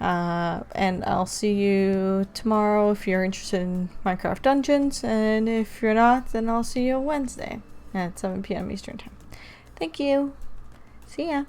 And I'll see you tomorrow if you're interested in Minecraft Dungeons, and if you're not, then I'll see you Wednesday at 7 p.m. Eastern Time. Thank you. See ya.